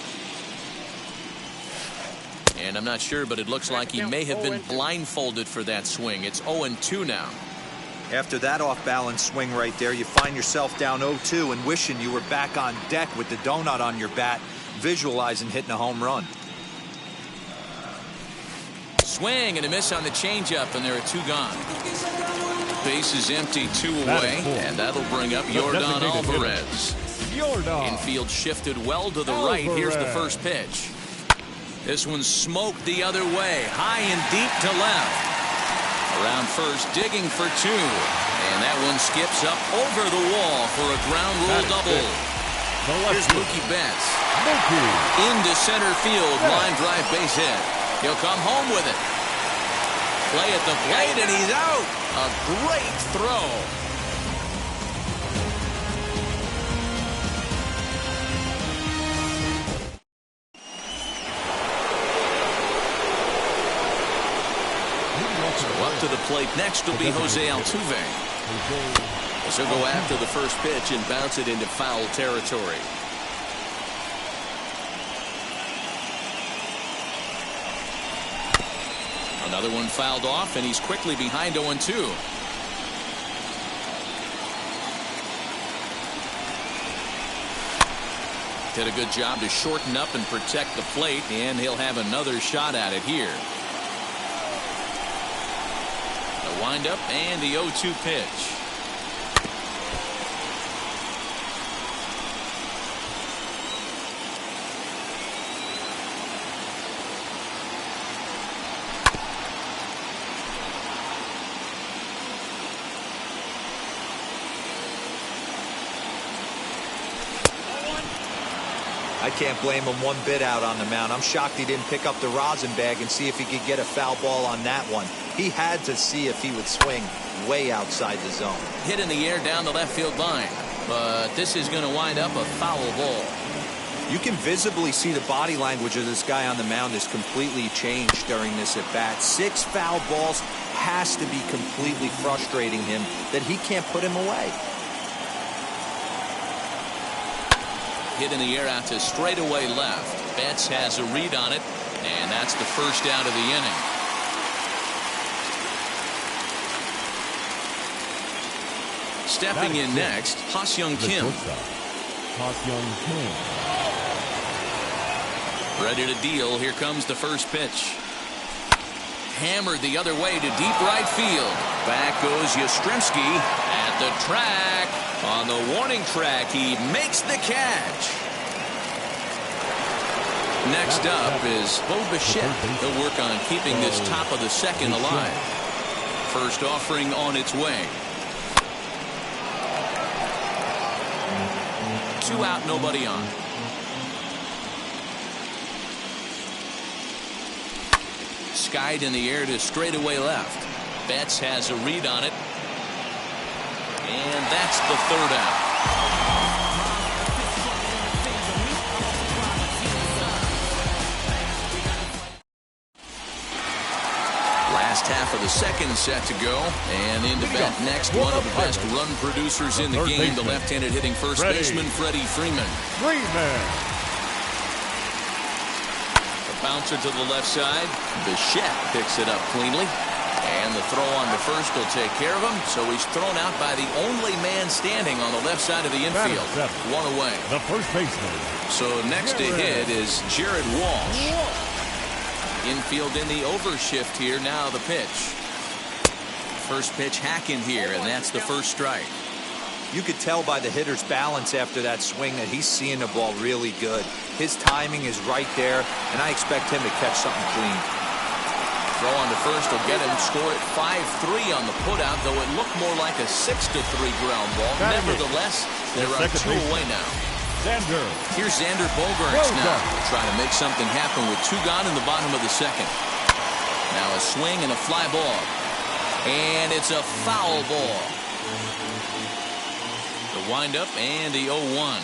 And I'm not sure, but it looks like he may have been blindfolded for that swing. It's 0-2 now. After that off-balance swing right there, you find yourself down 0-2 and wishing you were back on deck with the donut on your bat, visualizing hitting a home run. Swing and a miss on the changeup, and there are two gone. Base is empty, two away, and that'll bring up Yordan Alvarez. Infield shifted well to the right. Here's the first pitch. This one's smoked the other way, high and deep to left. Around first, digging for two, and that one skips up over the wall for a ground rule double. Here's Mookie Betts. Into center field, line drive base hit. He'll come home with it. Play at the plate, and he's out. A great throw. So up to the plate next will be Jose Altuve. So go after the first pitch and bounce it into foul territory. Another one fouled off, and he's quickly behind 0-2. Did a good job to shorten up and protect the plate, and he'll have another shot at it here. The windup and the 0-2 pitch. I can't blame him one bit out on the mound. I'm shocked he didn't pick up the rosin bag and see if he could get a foul ball on that one. He had to see if he would swing way outside the zone. Hit in the air down the left field line, but this is going to wind up a foul ball. You can visibly see the body language of this guy on the mound is completely changed during this at bat. 6 foul balls has to be completely frustrating him that he can't put him away. Hit in the air out to straightaway left. Betts has a read on it, and that's the first out of the inning. Stepping in next, Ha-Seong Kim. Ha-Seong Kim. Ready to deal. Here comes the first pitch. Hammered the other way to deep right field. Back goes Yastrzemski at the track. On the warning track, he makes the catch. Next up is Bo Bichette. He'll work on keeping this top of the second alive. First offering on its way. 2 out, nobody on. Skied in the air to straightaway left. Betts has a read on it. And that's the third out. Last half of the second set to go. And into bat next, one of the best run producers in the game, the left-handed hitting first baseman, Freddie Freeman. Bouncer to the left side. Bichette picks it up cleanly. And the throw on the first will take care of him. So he's thrown out by the only man standing on the left side of the infield. 1 away. The first baseman. So next to hit is Jared Walsh. Infield in the overshift here. Now the pitch. First pitch hacking here, and that's the first strike. You could tell by the hitter's balance after that swing that he's seeing the ball really good. His timing is right there, and I expect him to catch something clean. Throw on to first will get him. Score at 5-3 on the putout, though it looked more like a 6-3 ground ball. Nevertheless, there are 2 away now. Here's Xander Bogaerts now, trying to make something happen with 2 gone in the bottom of the second. Now a swing and a fly ball. And it's a foul ball. The windup and the 0-1.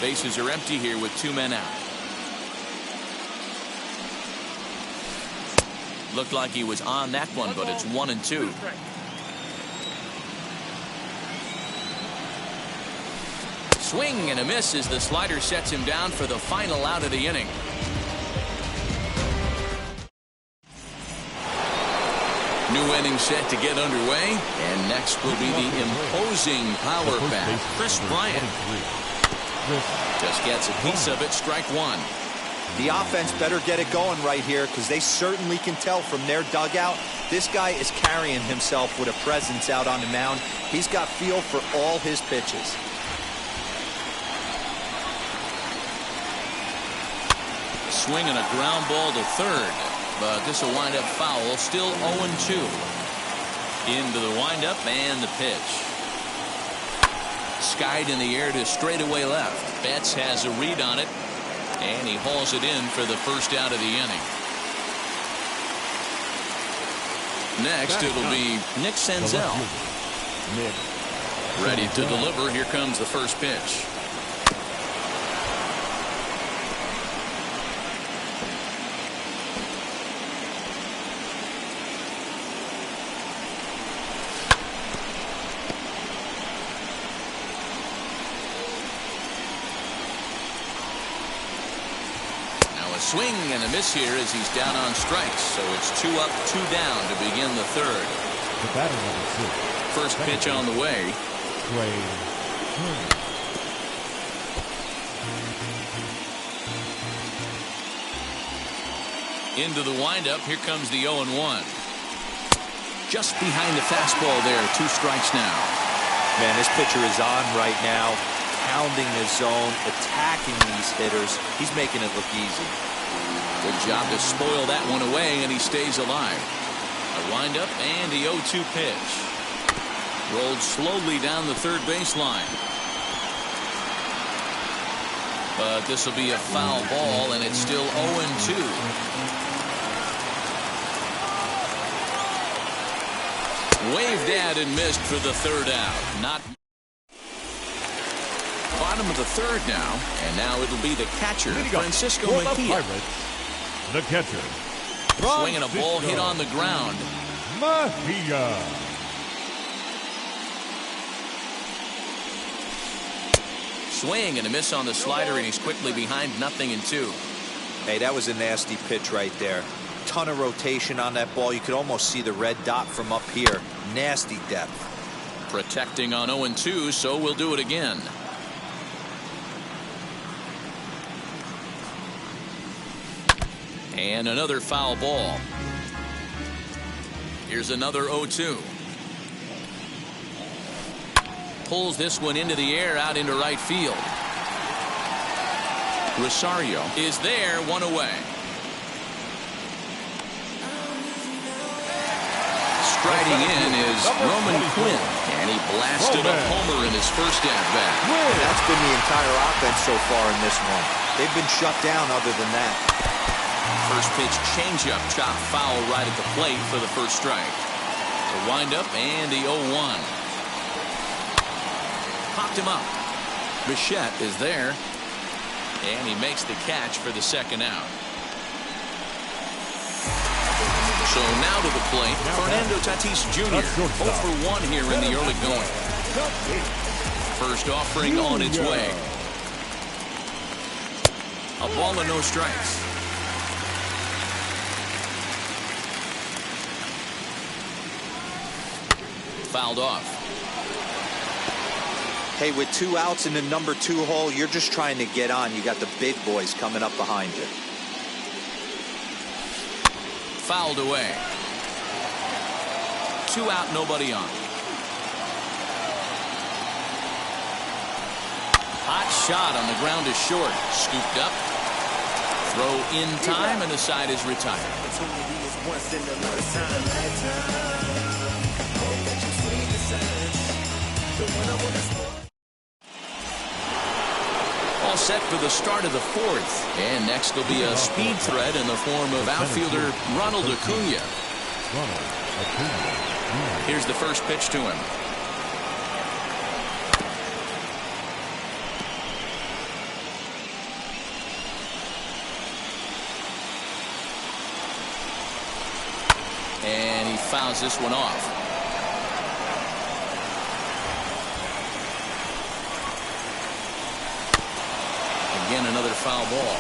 Bases are empty here with 2 men out. Looked like he was on that one, but it's 1-2. Swing and a miss as the slider sets him down for the final out of the inning. New inning set to get underway, and next will be the imposing power bat, Chris Bryant. Just gets a piece of it, strike 1. The offense better get it going right here, because they certainly can tell from their dugout this guy is carrying himself with a presence out on the mound. He's got feel for all his pitches. Swing and a ground ball to third, but this will wind up foul. Still 0-2. Into the windup and the pitch. Skied in the air to straightaway left. Betts has a read on it, and he hauls it in for the first out of the inning. Next, it'll be Nick Senzel. Ready to deliver. Here comes the first pitch. Swing and a miss here as he's down on strikes. So it's 2 up, 2 down to begin the third. The batter number 6. First pitch on the way. Into the windup. Here comes the 0-1. Just behind the fastball there. 2 strikes now. Man, this pitcher is on right now, pounding his zone, attacking these hitters. He's making it look easy. Good job to spoil that one away, and he stays alive. A windup and the 0-2 pitch. Rolled slowly down the third baseline. But this will be a foul ball, and it's still 0-2. Waved at and missed for the third out. Not bottom of the third now, and now it'll be the catcher, Francisco Mejia. The catcher, Swinging a ball hit on the ground. Mejia. Swing and a miss on the slider, and he's quickly behind 0-2. Hey, that was a nasty pitch right there. Ton of rotation on that ball. You could almost see the red dot from up here. Nasty depth. Protecting on 0-2, so we'll do it again. And another foul ball. Here's another 0-2. Pulls this one into the air out into right field. Rosario is there, one away. Striding in is Roman Quinn, and he blasted a homer in his first at-bat. That's been the entire offense so far in this one. They've been shut down other than that. First pitch changeup, chopped foul right at the plate for the first strike. The windup and the 0-1. Popped him up. Bichette is there, and he makes the catch for the second out. So now to the plate, Fernando Tatis Jr. 0 for 1 here in the early going. First offering on its way. A ball and no strikes. Fouled off. Hey, with 2 outs in the number 2 hole, you're just trying to get on. You got the big boys coming up behind you. Fouled away. 2 out, nobody on. Hot shot on the ground is short. Scooped up. Throw in time, and the side is retired. All set for the start of the fourth. And next will be a speed threat in the form of outfielder Ronald Acuna. Here's the first pitch to him. And he fouls this one off. Again, another foul ball.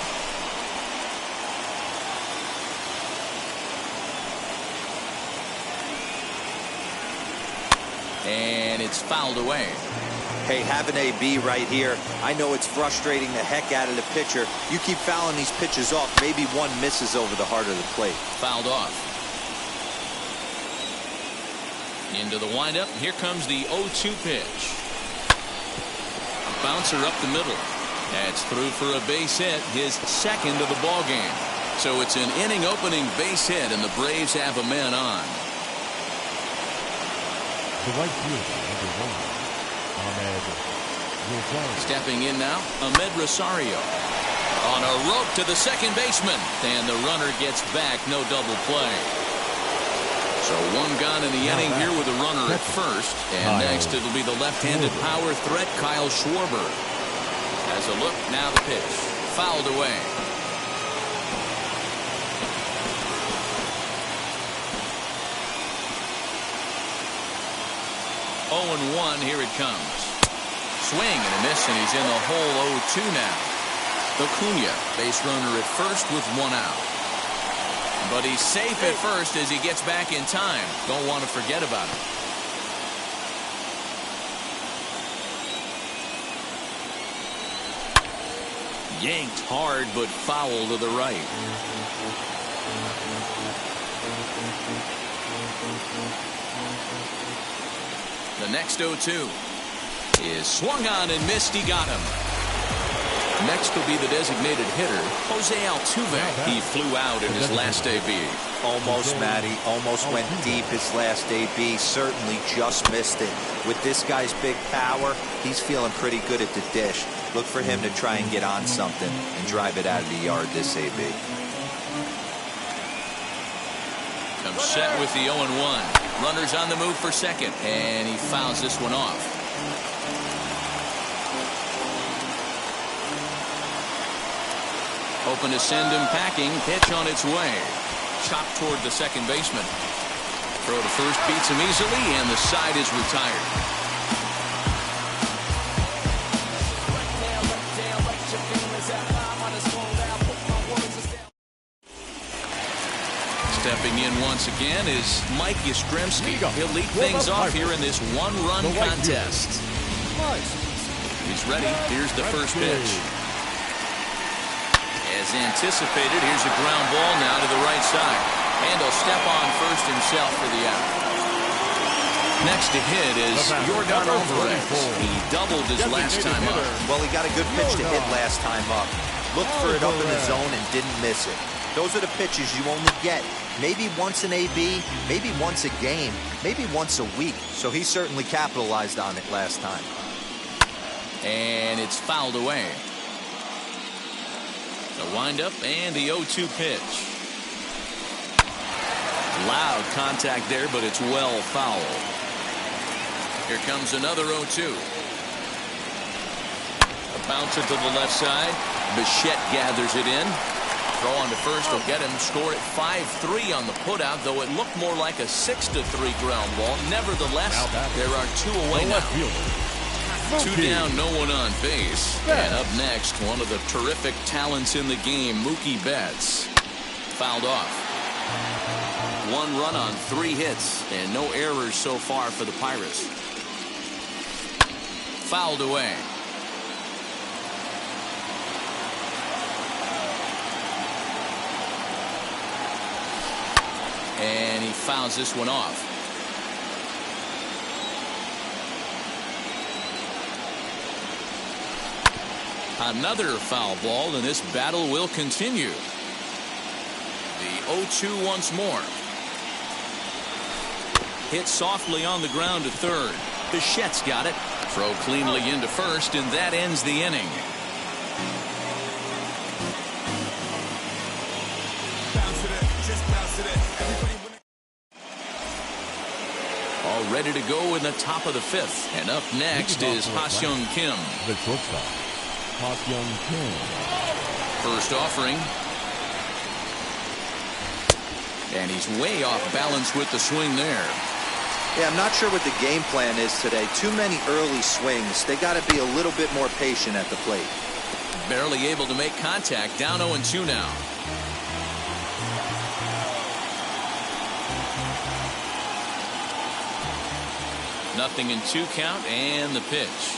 And it's fouled away. Hey, have an AB right here. I know it's frustrating the heck out of the pitcher. You keep fouling these pitches off, maybe one misses over the heart of the plate. Fouled off. Into the windup. Here comes the 0-2 pitch. A bouncer up the middle. That's through for a base hit, his second of the ball game. So it's an inning opening base hit, and the Braves have a man on. The right fielder, number 1, Ahmed Rosario. Stepping in now, Ahmed Rosario. On a rope to the second baseman, and the runner gets back, no double play. So 1 gone in the inning here with a runner at first, and next it'll be the left-handed power threat, Kyle Schwarber. As a look, now the pitch. Fouled away. Oh and 1, here it comes. Swing and a miss, and he's in the hole 0-2 now. Acuna, base runner at first with 1 out. But he's safe at first as he gets back in time. Don't want to forget about it. Yanked hard, but foul to the right. The next 0-2 is swung on and missed. He got him. Next will be the designated hitter, Jose Altuve. He flew out in his last AB. Almost, Matty. Almost went deep his last AB. Certainly just missed it. With this guy's big power, he's feeling pretty good at the dish. Look for him to try and get on something and drive it out of the yard this AB. Comes set with the 0-1. Runners on the move for second, and he fouls this one off. Hoping to send him packing. Pitch on its way. Chopped toward the second baseman. Throw to first beats him easily, and the side is retired. Stepping in once again is Mike Yastrzemski. He'll lead things off here in this one-run contest. He's ready. Here's the first pitch. As anticipated, here's a ground ball now to the right side. And he'll step on first himself for the out. Next to hit is Yordan Alvarez. He doubled his last time up. Well, he got a good pitch to hit last time up. Looked for it up in the zone and didn't miss it. Those are the pitches you only get maybe once an AB, maybe once a game, maybe once a week. So he certainly capitalized on it last time. And it's fouled away. The windup and the 0-2 pitch. Loud contact there, but it's well fouled. Here comes another 0-2. A bouncer to the left side. Bichette gathers it in. Throw on to first will get him. Score at 5-3 on the putout, though it looked more like a 6-3 ground ball. Nevertheless, there are two away now. Two down, no one on base. And up next, one of the terrific talents in the game, Mookie Betts. Fouled off. One run on 3 hits, and no errors so far for the Pirates. Fouled away. And he fouls this one off. Another foul ball, and this battle will continue. The 0-2 once more. Hit softly on the ground to third. Bichette's got it. Throw cleanly into first, and that ends the inning. All ready to go in the top of the 5th. And up next is Ha-Seong Kim. The shortstop, Ha-Seong Kim. First offering. And he's way off balance with the swing there. Yeah, I'm not sure what the game plan is today. Too many early swings. They got to be a little bit more patient at the plate. Barely able to make contact. Down 0-2 now. Nothing in 2 count, and the pitch.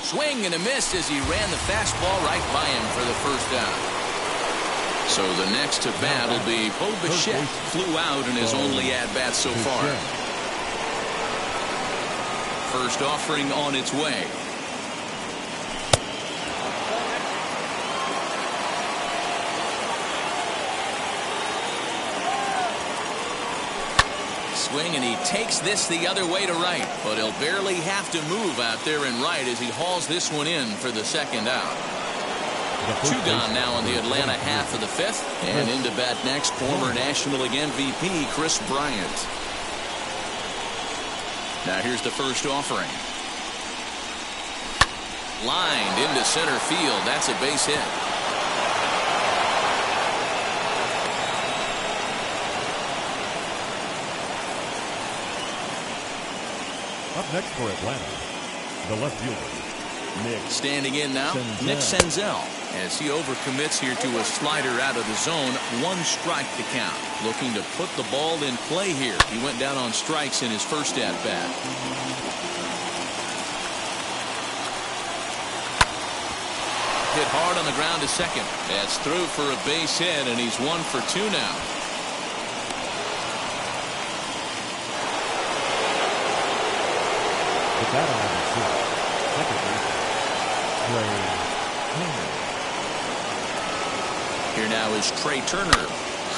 Swing and a miss as he ran the fastball right by him for the first out. So the next to bat will be Bo Bichette. Flew out in his only at-bat so far. First offering on its way. Swing, and he takes this the other way to right, but he'll barely have to move out there in right as he hauls this one in for the second out. 2 gone now in the Atlanta half of the 5th, and into bat next, former National League MVP Chris Bryant. Now here's the first offering. Lined into center field. That's a base hit. Up next for Atlanta, the left fielder, Nick. Standing in now, Nick Senzel, as he overcommits here to a slider out of the zone. 1 strike to count. Looking to put the ball in play here. He went down on strikes in his first at-bat. Hit hard on the ground to second. That's through for a base hit, and he's 1 for 2 now. The batter number 6, second base, Trey Turner. Here now is Trey Turner.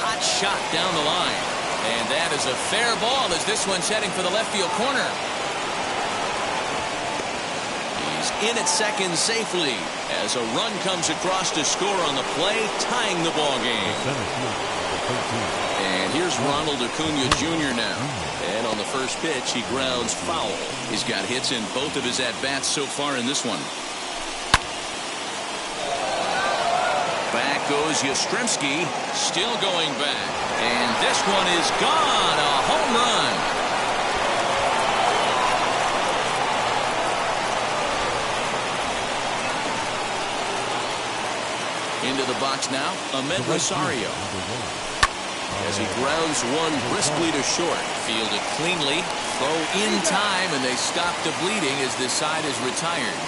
Hot shot down the line. And that is a fair ball as this one's heading for the left field corner. He's is in at second safely as a run comes across to score on the play, tying the ball game. And here's Ronald Acuna Jr. now. And on the first pitch, he grounds foul. He's got hits in both of his at-bats so far in this one. Back goes Yastrzemski, still going back. And this one is gone, a home run. Into the box now, Ahmed Rosario. As he grounds one briskly to short. Fielded cleanly, throw in time, and they stop the bleeding as this side is retired.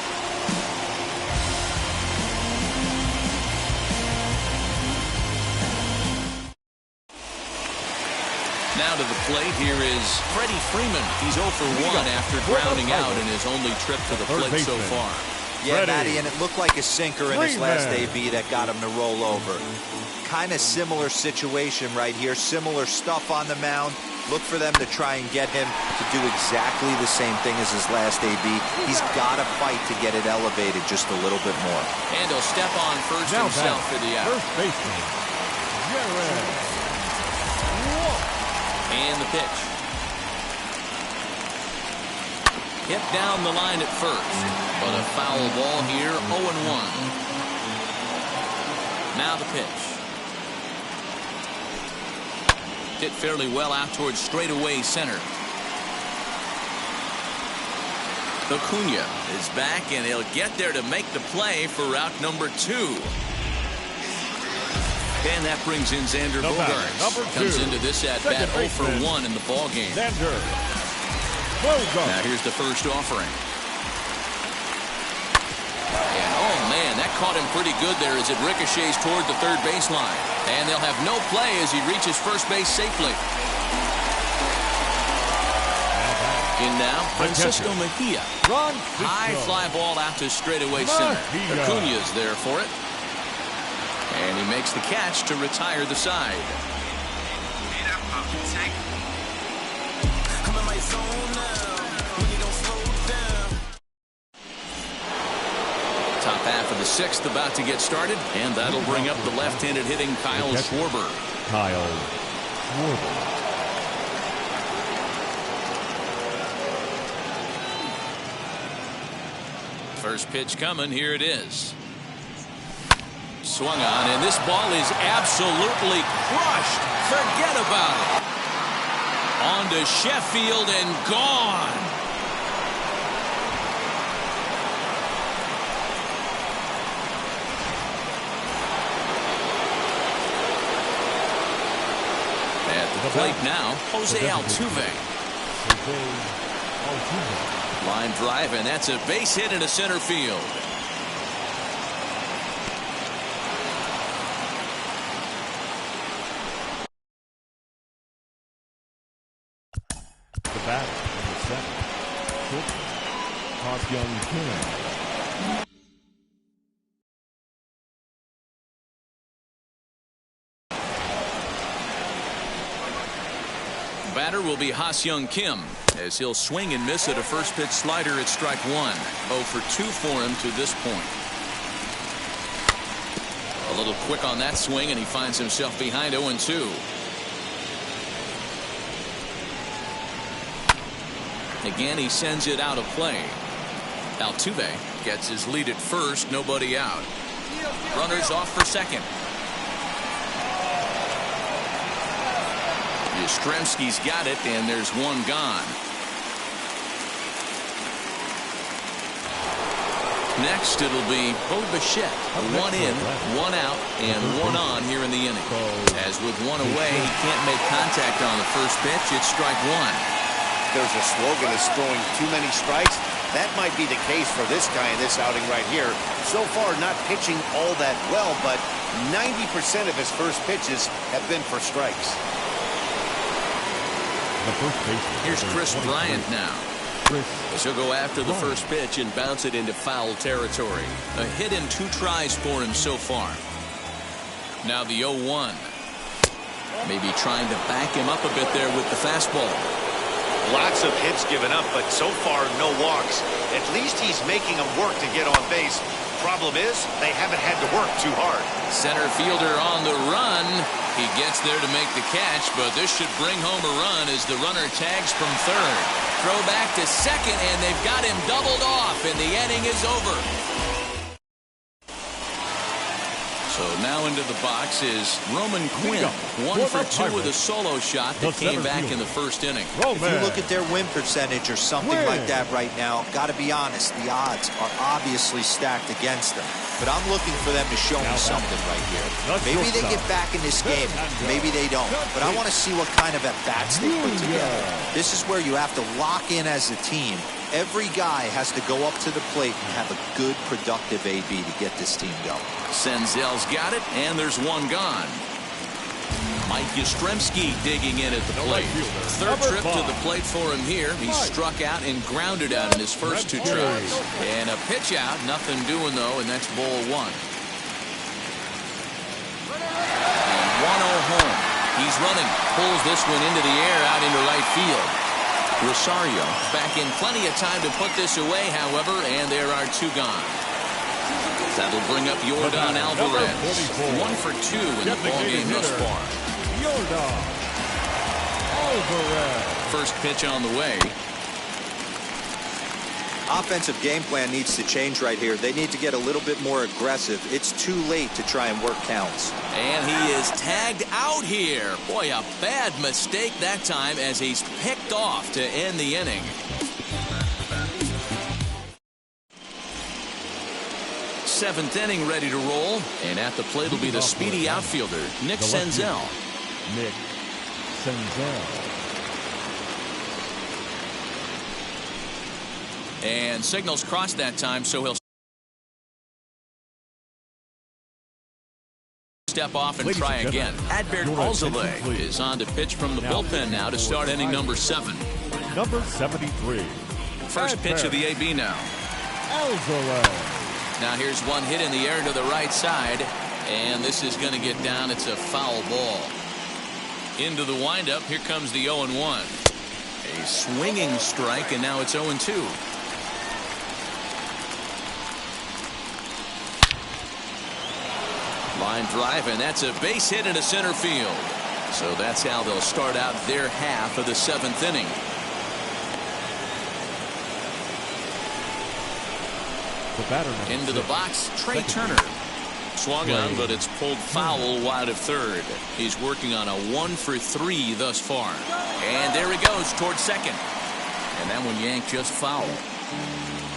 Now to the plate, here is Freddie Freeman. He's 0 for 1 after grounding out in his only trip to the plate so far. Yeah, Matty, and it looked like a sinker in his last AB that got him to roll over. Kind of similar situation right here. Similar stuff on the mound. Look for them to try and get him to do exactly the same thing as his last AB. He's got to fight to get it elevated just a little bit more. And he'll step on first himself for the out. First baseman, Jared. And the pitch. Hit down the line at first. But a foul ball here, 0-1. Now the pitch. Hit fairly well out towards straightaway center. Acuna is back, and he'll get there to make the play for route number 2. And that brings in Xander Bogaerts. Comes into this at bat 0 for 1 in the ball game. Now here's the first offering. And oh man, that caught him pretty good there as it ricochets toward the third baseline. And they'll have no play as he reaches first base safely. In now, Francisco Mejia. High fly ball out to straightaway center. Acuna's there for it. And he makes the catch to retire the side. Top half of the 6th about to get started, and that'll bring up the left-handed hitting Kyle Schwarber. First pitch coming, here it is. Swung on, and this ball is absolutely crushed. Forget about it. On to Sheffield and gone. At the plate now, Jose Altuve. Line drive, and that's a base hit into center field. The bat, number 7. Ha-Seong Kim. Batter will be Ha-Seong Kim as he'll swing and miss at a first pitch slider at strike 1. 0 for 2 for him to this point. A little quick on that swing, and he finds himself behind 0-2. Again, he sends it out of play. Altuve gets his lead at first, nobody out. Runners off for second. Yastrzemski's got it, and there's one gone. Next, it'll be Bo Bichette. 1 in, 1 out, and 1 on here in the inning. As with 1 away, he can't make contact on the first pitch. It's strike 1. There's a slogan is throwing too many strikes. That might be the case for this guy in this outing right here. So far, not pitching all that well, but 90% of his first pitches have been for strikes. Here's Chris Bryant now. He'll go after the first pitch and bounce it into foul territory. A hit in 2 tries for him so far. Now the 0-1. Maybe trying to back him up a bit there with the fastball. Lots of hits given up, but so far no walks. At least he's making them work to get on base. Problem is, they haven't had to work too hard. Center fielder on the run. He gets there to make the catch, but this should bring home a run as the runner tags from third. Throw back to second, and they've got him doubled off, and the inning is over. So now into the box is Roman Quinn. 1 for 2 with a solo shot that came back in the first inning. If you look at their win percentage or something like that right now, got to be honest, the odds are obviously stacked against them. But I'm looking for them to show me something right here. Maybe they get back in this game. Maybe they don't. But I want to see what kind of at-bats they put together. This is where you have to lock in as a team. Every guy has to go up to the plate and have a good, productive AB to get this team going. Senzel's got it, and there's one gone. Mike Yastrzemski digging in at the plate. Third trip to the plate for him here. He struck out and grounded out in his first 2 tries. And a pitch out, nothing doing though, and that's ball 1. The 1-0 home. He's running, pulls this one into the air out into right field. Rosario back in plenty of time to put this away, however, and there are 2 gone. That'll bring up Yordan Alvarez. 1 for 2 in the ballgame thus far. Yordan Alvarez. First pitch on the way. Offensive game plan needs to change right here. They need to get a little bit more aggressive. It's too late to try and work counts. And he is tagged out here. Boy, a bad mistake that time as he's picked off to end the inning. Seventh inning ready to roll. And at the plate will be the speedy outfielder, Nick Senzel. Nick Senzel. And signals crossed that time, so he'll step off and try again. Adbert Alzolay is on to pitch from the bullpen now to start inning number 7. Number 73. First pitch of the AB now. Alzolay. Now here's one hit in the air to the right side, and this is going to get down. It's a foul ball. Into the windup, here comes the 0-1. A swinging strike, and now it's 0-2. Line drive, and that's a base hit into center field. So that's how they'll start out their half of the 7th inning. The batter into the box, Trey Turner. Swung on, but it's pulled foul wide of third. He's working on a 1 for 3 thus far. And there he goes towards second. And that one yanked just foul.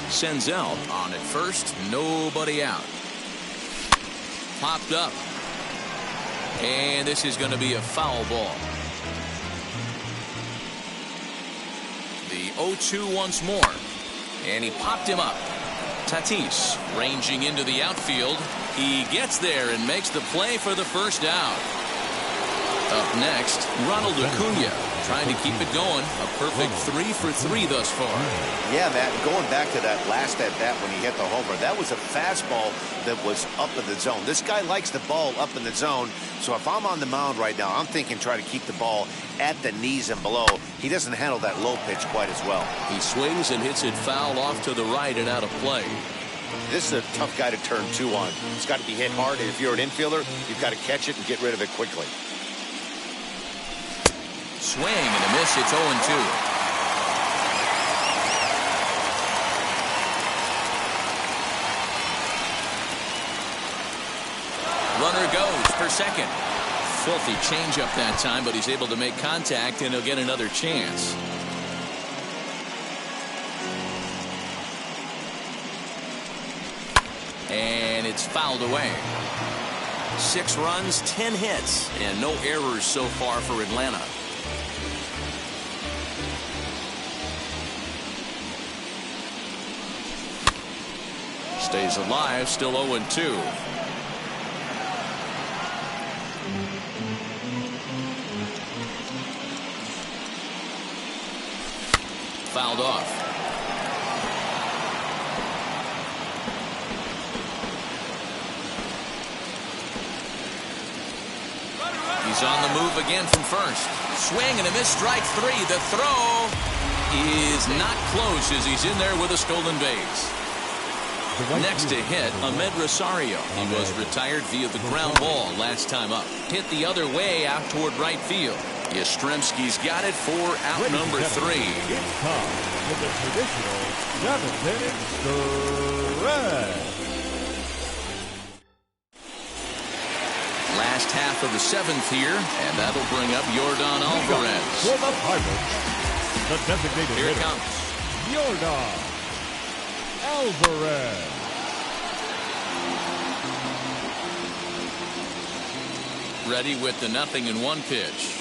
Senzel on at first, nobody out. Popped up. And this is going to be a foul ball. The 0-2 once more. And he popped him up. Tatis ranging into the outfield. He gets there and makes the play for the first out. Up next, Ronald Acuna trying to keep it going. A perfect 3 for 3 thus far. Yeah, Matt, going back to that last at-bat when he hit the homer, that was a fastball that was up in the zone. This guy likes the ball up in the zone, so if I'm on the mound right now, I'm thinking try to keep the ball at the knees and below. He doesn't handle that low pitch quite as well. He swings and hits it foul off to the right and out of play. This is a tough guy to turn 2 on. It's got to be hit hard, and if you're an infielder, you've got to catch it and get rid of it quickly. Swing and a miss. It's 0-2. Runner goes for second. Filthy changeup that time, but he's able to make contact, and he'll get another chance. And it's fouled away. 6 runs, 10 hits, and no errors so far for Atlanta. Stays alive, still 0-2. Fouled off. He's on the move again from first. Swing and a miss, strike 3. The throw. is not close as he's in there with a stolen base. Next to hit, Ahmed Rosario. He was retired via the ground ball last time up. Hit the other way out toward right field. Yastrzemski's got it for out number 3. It's time for the traditional 7th inning stretch. Last half of the 7th here, and that'll bring up Yordan Alvarez. For the Pirates, the designated Here it hitter, comes. Yordan Alvarez. Ready with the 0-1 pitch.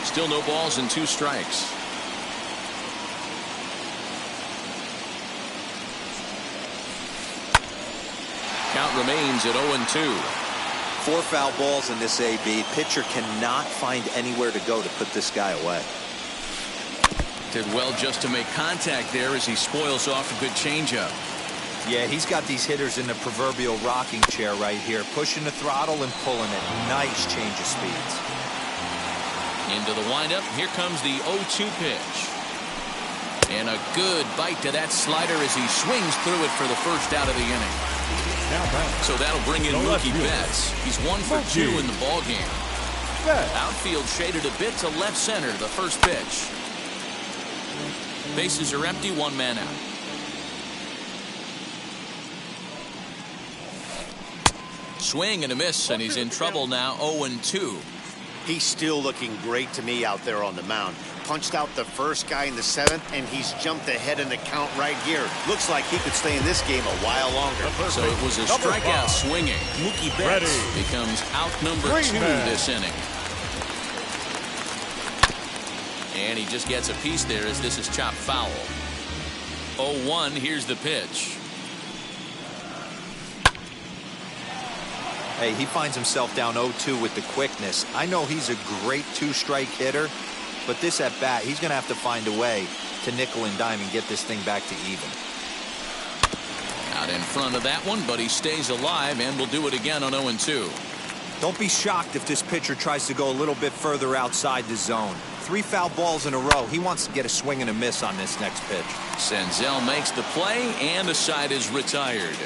Still no balls and 2 strikes. Count remains at 0-2. 4 foul balls in this AB. Pitcher cannot find anywhere to go to put this guy away. Did well just to make contact there as he spoils off a good changeup. Yeah, he's got these hitters in the proverbial rocking chair right here, pushing the throttle and pulling it. Nice change of speeds. Into the windup. Here comes the 0-2 pitch. And a good bite to that slider as he swings through it for the first out of the inning. So that'll bring in Mookie Betts. He's 1 for 2 in the ballgame. Outfield shaded a bit to left center the first pitch. Bases are empty, 1 man out. Swing and a miss, and he's in trouble now. 0-2. He's still looking great to me out there on the mound. Punched out the first guy in the 7th, and he's jumped ahead in the count right here. Looks like he could stay in this game a while longer. So it was a strikeout swinging. Mookie Betts becomes out number 2 this inning. And he just gets a piece there as this is chopped foul. 0-1, here's the pitch. Hey, he finds himself down 0-2 with the quickness. I know he's a great 2-strike hitter, but this at bat, he's going to have to find a way to nickel and dime and get this thing back to even. Out in front of that one, but he stays alive and will do it again on 0-2. Don't be shocked if this pitcher tries to go a little bit further outside the zone. 3 foul balls in a row. He wants to get a swing and a miss on this next pitch. Senzel makes the play, and the side is retired.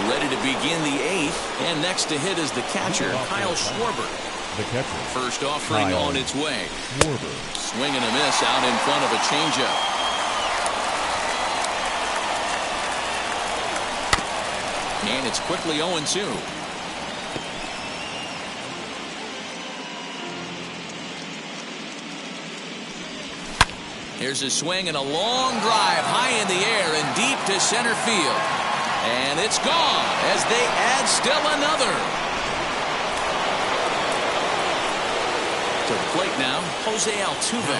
Ready to begin the 8th, and next to hit is the catcher, Kyle Schwarber. The catcher. First offering Kyle on its way. Schwarber. Swing and a miss out in front of a changeup. And it's quickly 0-2. Here's a swing and a long drive high in the air and deep to center field. And it's gone as they add still another. To the plate now, Jose Altuve.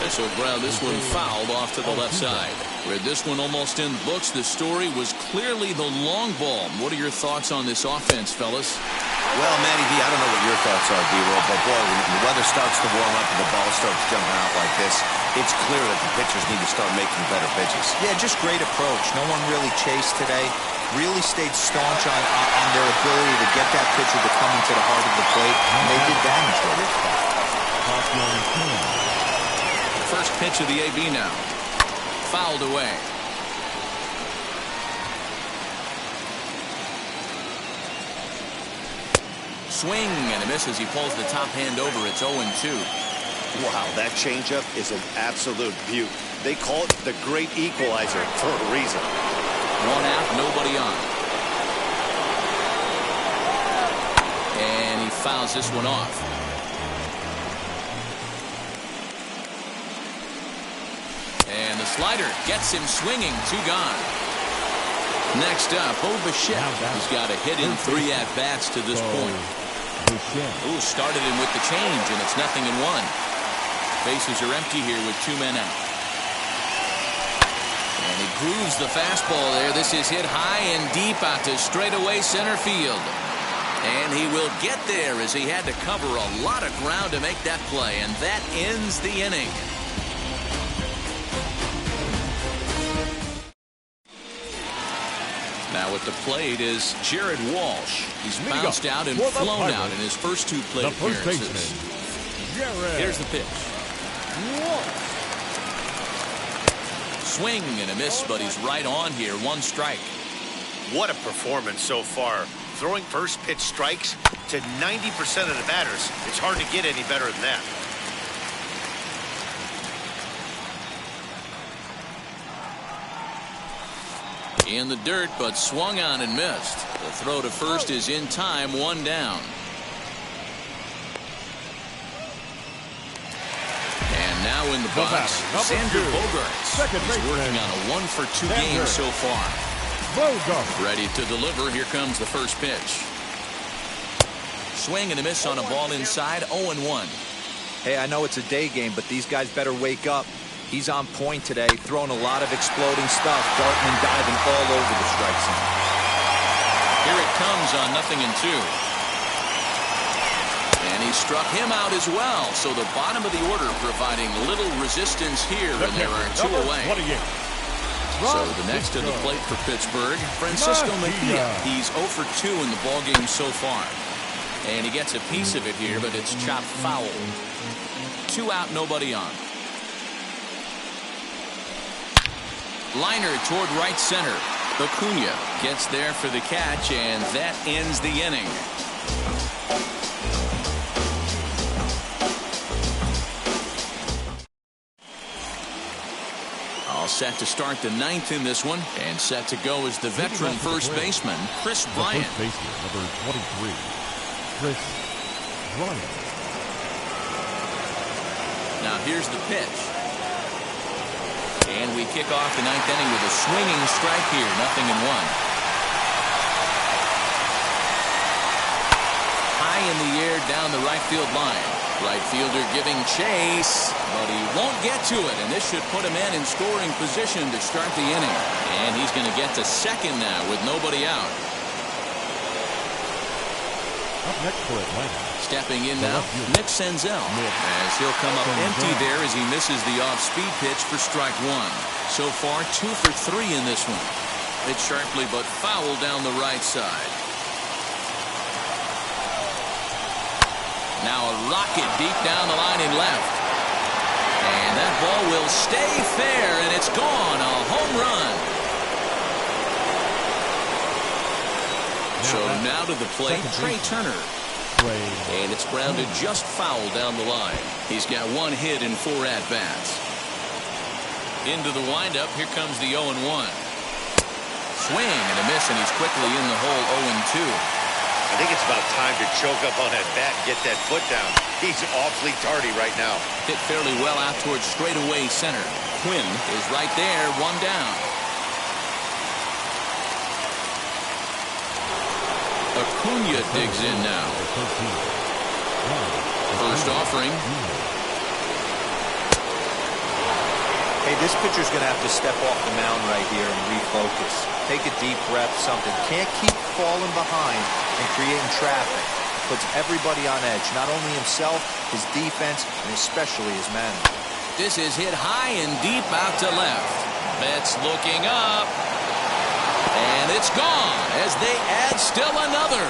So ground this one fouled off to the left side. Where this one almost in the books, the story was clearly the long ball. What are your thoughts on this offense, fellas? Well, Matty D, I don't know what your thoughts are, D-Roll, but boy, when the weather starts to warm up and the ball starts jumping out like this, it's clear that the pitchers need to start making better pitches. Yeah, just great approach. No one really chased today. Really stayed staunch on their ability to get that pitcher to come into the heart of the plate, and they did damage with it. First pitch of the AB now. Fouled away. Swing and a miss as he pulls the top hand over. It's 0-2. Wow, that changeup is an absolute beaut. They call it the great equalizer for a reason. 1 out, nobody on. And he fouls this one off. And the slider gets him swinging. 2 gone. Next up, Bo Bichette. He's got a hit in 3 at-bats to this point. Ooh, started him with the change, and it's 0-1. Bases are empty here with 2 men out. grooves the fastball there. This is hit high and deep out to straightaway center field. And he will get there as he had to cover a lot of ground to make that play. And that ends the inning. Now at the plate is Jared Walsh. He's bounced out and flown out in his first 2 plate appearances. Here's the pitch. Swing and a miss, but he's right on here. 1 strike. What a performance so far. Throwing first pitch strikes to 90% of the batters. It's hard to get any better than that. In the dirt, but swung on and missed. The throw to first is in time. 1 down. And now in the box, Xander Bogaerts. He's working on a 1-for-2 game so far. Ready to deliver. Here comes the first pitch. Swing and a miss on a ball inside. 0-1. Hey, I know it's a day game, but these guys better wake up. He's on point today, throwing a lot of exploding stuff, darting and diving all over the strike zone. Here it comes on 0-2. And he struck him out as well. So the bottom of the order providing little resistance here, and there are 2 away. So the next to the plate for Pittsburgh, Francisco Mejia. He's 0-for-2 in the ballgame so far. And he gets a piece of it here, but it's chopped foul. 2 out, nobody on. Liner toward right center. Acuna gets there for the catch, and that ends the inning. All set to start the 9th in this one, and set to go is the veteran first baseman, Chris Bryant. First baseman, number 23, Chris Bryant. Now here's the pitch. And we kick off the 9th inning with a swinging strike here. 0-1. High in the air down the right field line. Right fielder giving chase, but he won't get to it. And this should put him in scoring position to start the inning. And he's going to get to second now with nobody out. Up next for Atlanta. Stepping in now, Nick Senzel, as he'll come up empty there as he misses the off-speed pitch for strike 1. So far, 2 for 3 in this one. It's sharply but foul down the right side. Now a rocket deep down the line in left. And that ball will stay fair, and it's gone. A home run. So now to the plate, Trey Turner. And it's grounded just foul down the line. He's got 1 hit and 4 at-bats. Into the windup, here comes the 0-1. Swing and a miss, and he's quickly in the hole. 0-2. I think it's about time to choke up on that bat and get that foot down. He's awfully tardy right now. Hit fairly well out towards straightaway center. Quinn is right there, 1 down. Acuna digs in now. First offering. Hey, this pitcher's going to have to step off the mound right here and refocus. Take a deep breath, something. Can't keep falling behind and creating traffic. Puts everybody on edge, not only himself, his defense, and especially his manager. This is hit high and deep out to left. Betts looking up. And it's gone as they add still another.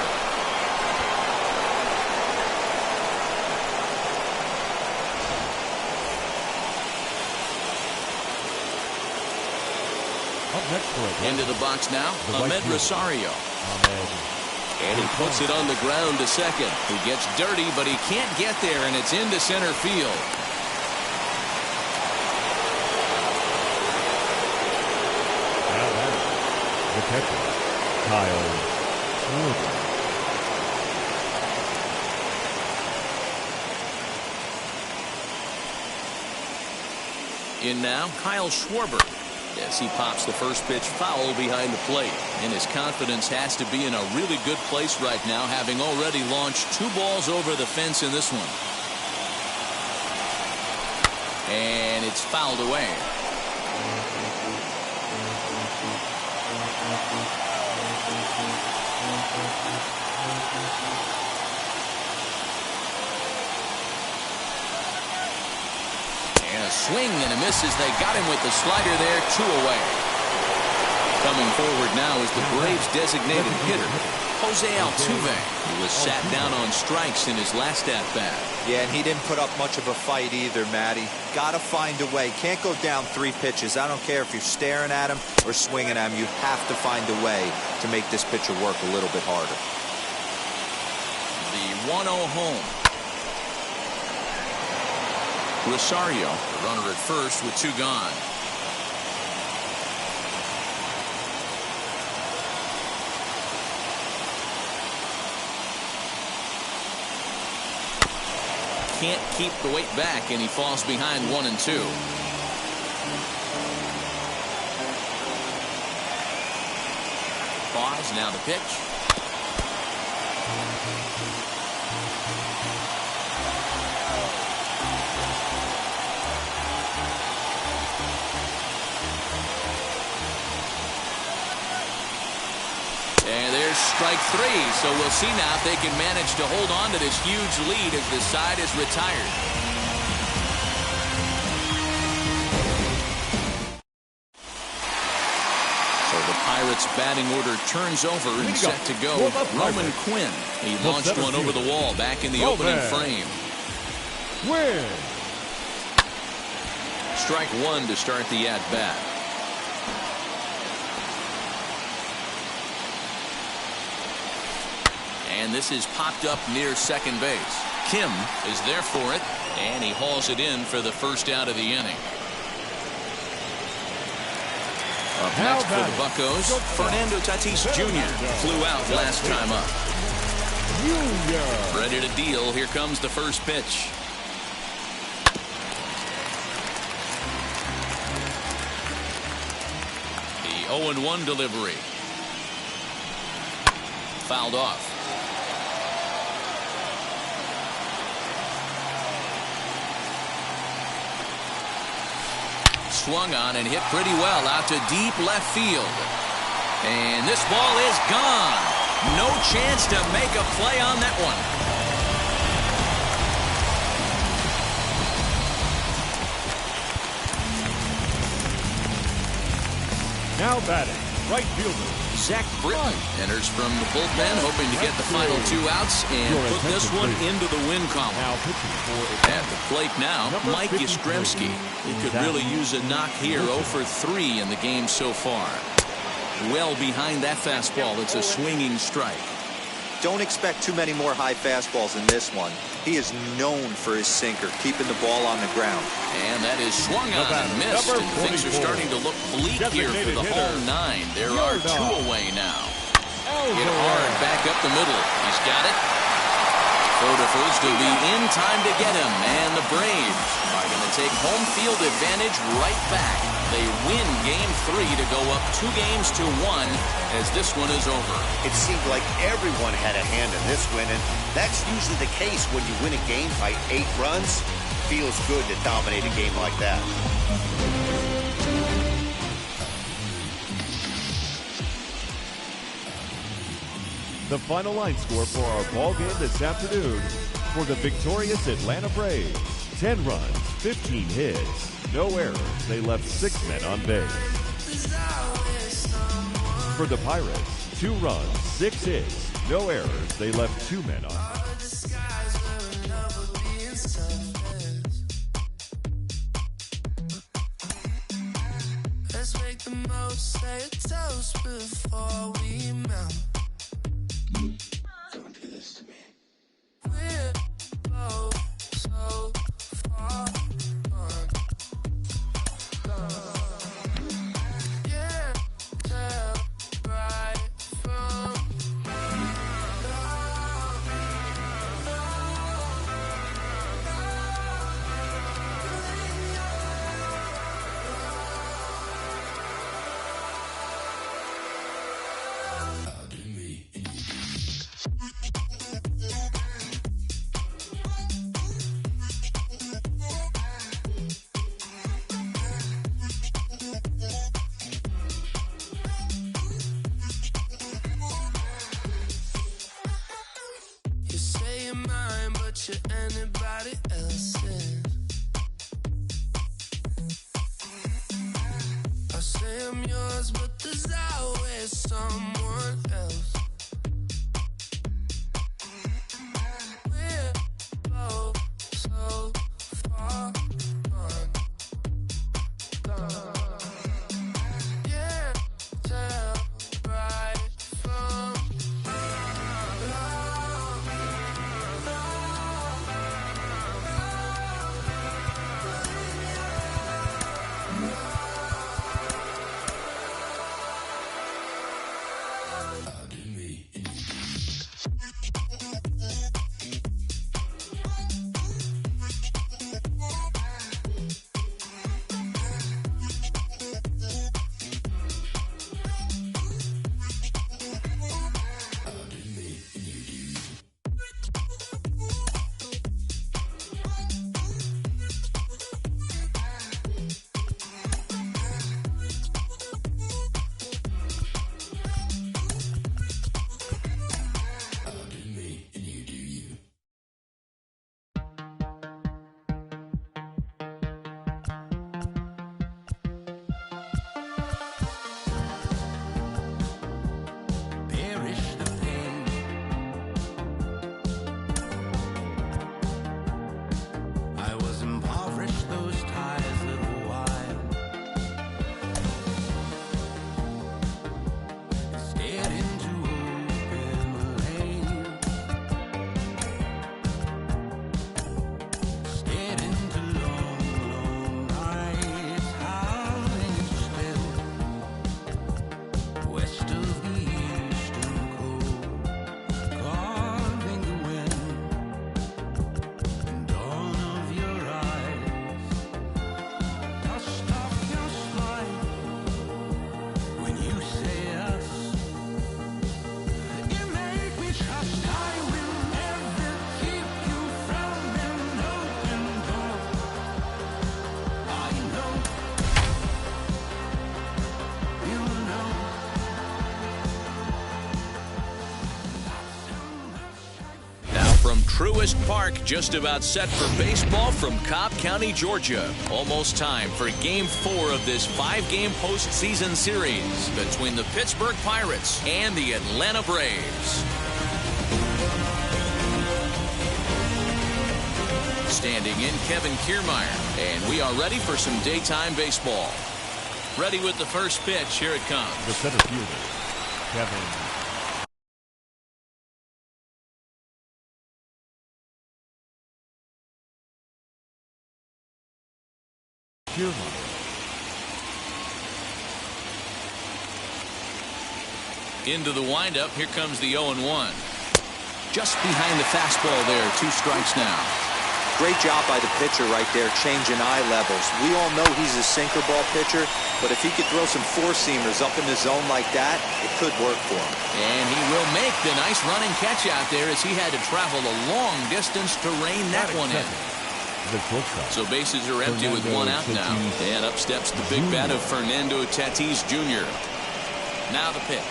Up next for it. Into the box now, Ahmed Rosario. And he puts it on the ground to second. He gets dirty, but he can't get there, and it's into center field. Now that is the catcher, Kyle Schwarber. In now, Kyle Schwarber. As he pops the first pitch foul behind the plate. And his confidence has to be in a really good place right now, having already launched 2 balls over the fence in this one. And it's fouled away. swing and a miss as they got him with the slider there, 2 away. Coming forward now is the Braves' designated hitter, Jose Altuve, who was sat down on strikes in his last at-bat. Yeah, and he didn't put up much of a fight either, Matty. Got to find a way. Can't go down 3 pitches. I don't care if you're staring at him or swinging at him. You have to find a way to make this pitcher work a little bit harder. The 1-0 home. Rosario, the runner at first with 2 gone. Can't keep the weight back, and he falls behind 1-2. Pause, now the pitch. And there's strike 3, so we'll see now if they can manage to hold on to this huge lead as the side is retired. So the Pirates' batting order turns over and set to go. Roman Quinn, he launched one over the wall back in the opening frame. Win. Strike 1 to start the at-bat. And this is popped up near second base. Kim is there for it, and he hauls it in for the first out of the inning. Up next for the Buccos, Fernando Tatis Jr. flew out last time up. Ready to deal. Here comes the first pitch. The 0-1 delivery. Fouled off. Swung on and hit pretty well out to deep left field. And this ball is gone. No chance to make a play on that one. Now batting, right fielder Zach Britton enters from the bullpen, hoping to get the final 2 outs and put this one into the win column. At the plate now, Mike Yastrzemski. He could really use a knock here. 0 for 3 in the game so far. Well behind that fastball. It's a swinging strike. Don't expect too many more high fastballs in this one. He is known for his sinker, keeping the ball on the ground. And that is swung on and missed. And things are starting to look bleak here for the home 9. There are 2 away now. Hit hard back up the middle. He's got it. Throw to first will be in time to get him. And the Braves are going to take home field advantage right back. They win game 3 to go up 2-1 as this one is over. It seemed like everyone had a hand in this win, and that's usually the case when you win a game by 8 runs. Feels good to dominate a game like that. The final line score for our ball game this afternoon for the victorious Atlanta Braves. 10 runs, 15 hits, no errors. They left 6 men on base. For the Pirates, 2 runs, 6 hits, no errors. They left 2 men on base. Let's make the most, say a toast before we melt. Don't do this to me. We're both so far gone. Yeah, tell right from you say you're mine, but you're anybody else's. someone else. We're both so far gone. Yeah, tell right from perish the pain. I was impoverished those ties little while. Stared into open lane. Stared into long, long nights, howling still. West of the eastern coast, carving the wind. Dawn of your eyes, dust off your slide. When you say us, you make me trust. I will never keep you from an open door. I know, you know. Now from Truist Park, just about set for baseball from Cobb County, Georgia. Almost time for Game 4 of this 5-game postseason series between the Pittsburgh Pirates and the Atlanta Braves. Standing in, Kevin Kiermaier, and we are ready for some daytime baseball. Ready with the first pitch. Here it comes. The center fielder, Kevin Kiermaier. Into the windup. Here comes the 0-1. Just behind the fastball there. 2 strikes now. Great job by the pitcher right there, changing eye levels. We all know he's a sinker ball pitcher, but if he could throw some four-seamers up in the zone like that, it could work for him. And he will make the nice running catch out there as he had to travel a long distance to rein that one in. So bases are empty with 1 out now. And up steps the big bat of Fernando Tatis Jr. Now the pitch.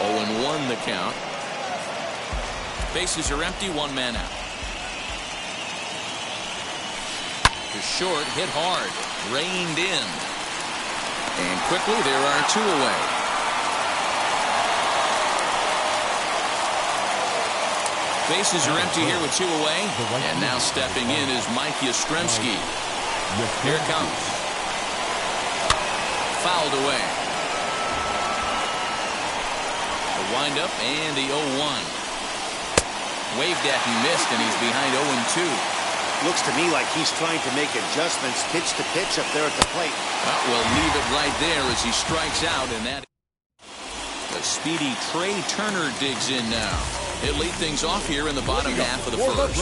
0-1 the count. Bases are empty, 1 man out. The short hit hard, reined in. And quickly there are 2 away. Bases are empty here with 2 away. And now stepping in is Mike Yastrzemski. Here it comes. Fouled away. The windup and the 0-1. Waved at and missed, and he's behind 0-2. Looks to me like he's trying to make adjustments pitch to pitch up there at the plate. Well, we'll leave it right there as he strikes out, and that. The speedy Trey Turner digs in now. He'll lead things off here in the bottom half of the first.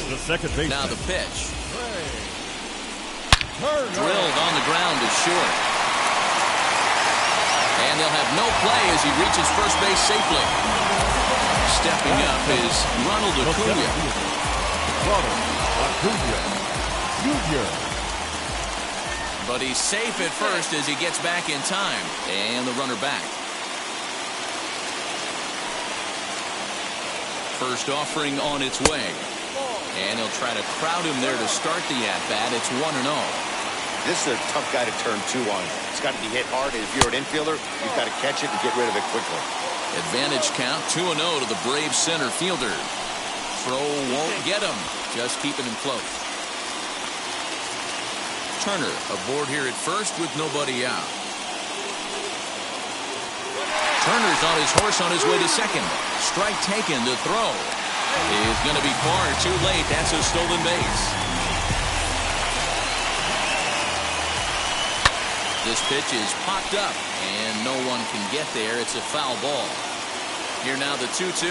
The second base. Now the pitch. Drilled on the ground is short. And they'll have no play as he reaches first base safely. Stepping up is Ronald Acuna. But he's safe at first as he gets back in time. And the runner back. First offering on its way. And he'll try to crowd him there to start the at-bat. It's 1-0. This is a tough guy to turn 2 on. It's got to be hit hard, and if you're an infielder, you've got to catch it and get rid of it quickly. Advantage count 2-0 to the Braves center fielder. Throw won't get him. Just keeping him close. Turner aboard here at first with nobody out. Turner's on his horse on his way to second. Strike taken. The throw is going to be far too late. That's a stolen base. This pitch is popped up, and no one can get there. It's a foul ball. Here now the 2-2.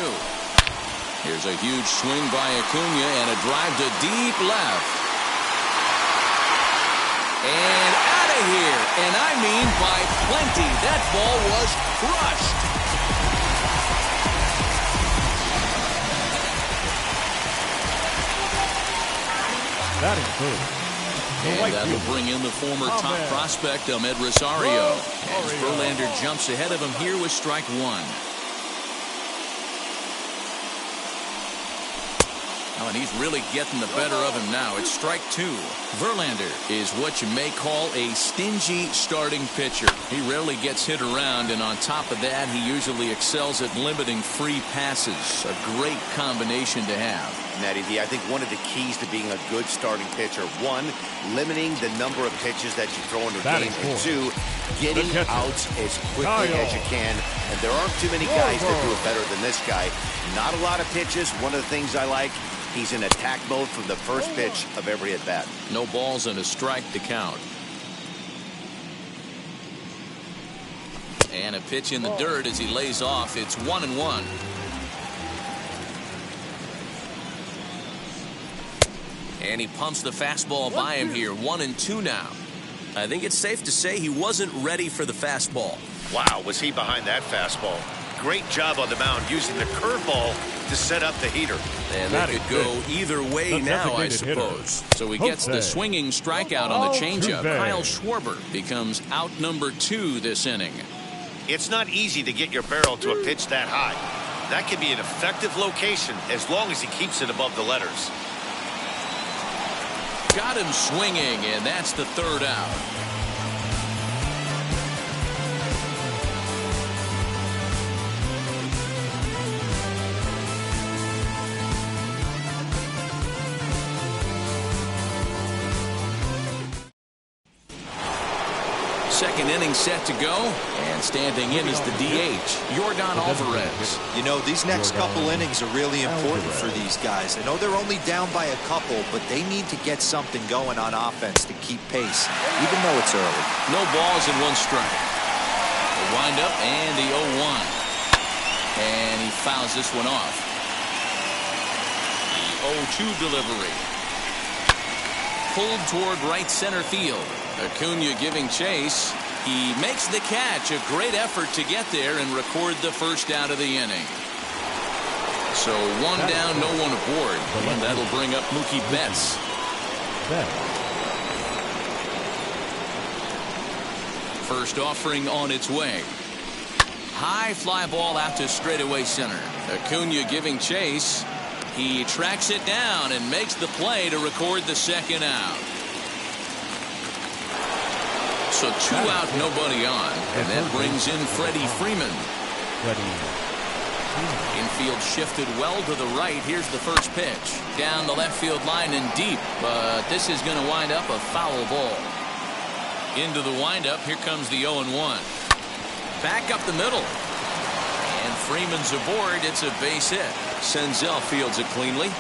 Here's a huge swing by Acuna and a drive to deep left. And out of here. And I mean by plenty. That ball was crushed. That includes. And that'll bring in the former top prospect, Ahmed Rosario. As Verlander jumps ahead of him here with strike one. Oh, and he's really getting the better of him now. It's strike two. Verlander is what you may call a stingy starting pitcher. He rarely gets hit around, and on top of that, he usually excels at limiting free passes. A great combination to have. Natty D, I think one of the keys to being a good starting pitcher, one, limiting the number of pitches that you throw into a game, and two, getting outs as quickly as you can. And there aren't too many guys that do it better than this guy. Not a lot of pitches. One of the things I like, he's in attack mode from the first pitch of every at-bat. No balls and a strike to count. And a pitch in the dirt as he lays off. It's 1-1. And he pumps the fastball by him here. 1-2 now. I think it's safe to say he wasn't ready for the fastball. Wow, was he behind that fastball. Great job on the mound using the curveball to set up the heater. And that could go either way now, I suppose. So he gets the swinging strikeout on the changeup. Kyle Schwarber becomes out number 2 this inning. It's not easy to get your barrel to a pitch that high. That can be an effective location as long as he keeps it above the letters. Got him swinging, and that's the third out. Second inning set to go, and standing in is the DH, Yordan Alvarez. You know, these next couple innings are really important for these guys. I know they're only down by a couple, but they need to get something going on offense to keep pace, even though it's early. No balls and 1 strike. The windup and the 0-1. And he fouls this one off. The 0-2 delivery. Pulled toward right center field. Acuna giving chase. He makes the catch. A great effort to get there and record the first out of the inning. So 1 down, no one aboard. And that'll bring up Mookie Betts. First offering on its way. High fly ball out to straightaway center. Acuna giving chase. He tracks it down and makes the play to record the second out. So 2 out, nobody on. And that brings in Freddie Freeman. Infield shifted well to the right. Here's the first pitch. Down the left field line and deep. But this is going to wind up a foul ball. Into the windup. Here comes the 0-1. Back up the middle. And Freeman's aboard. It's a base hit. Senzel fields it cleanly.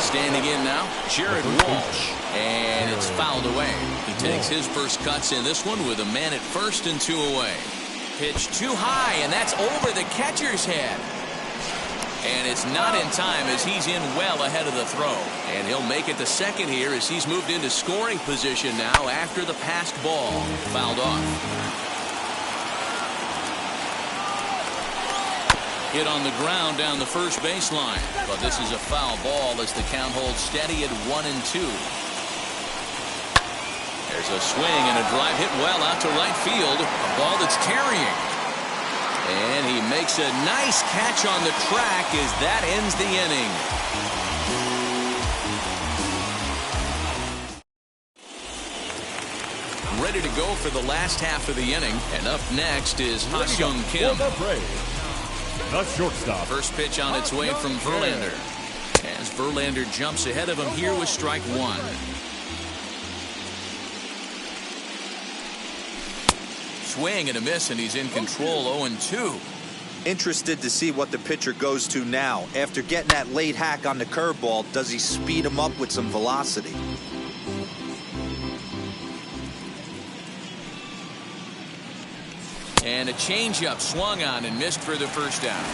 Standing in now, Jared Walsh. And it's fouled away. He takes his first cuts in this one with a man at first and 2 away. Pitch too high, and that's over the catcher's head. And it's not in time as he's in well ahead of the throw. And he'll make it to second here as he's moved into scoring position now after the passed ball. Fouled off. Hit on the ground down the first baseline. But this is a foul ball as the count holds steady at 1-2. There's a swing and a drive hit well out to right field. A ball that's carrying. And he makes a nice catch on the track as that ends the inning. ready to go for the last half of the inning. And up next is Ha-Seong Kim. For the Braves, the shortstop. First pitch on its way from Verlander. As Verlander jumps ahead of him here with strike one. Swing and a miss, and he's in control. 0-2. Interested to see what the pitcher goes to now. After getting that late hack on the curveball, does he speed him up with some velocity? And a changeup swung on and missed for the first out.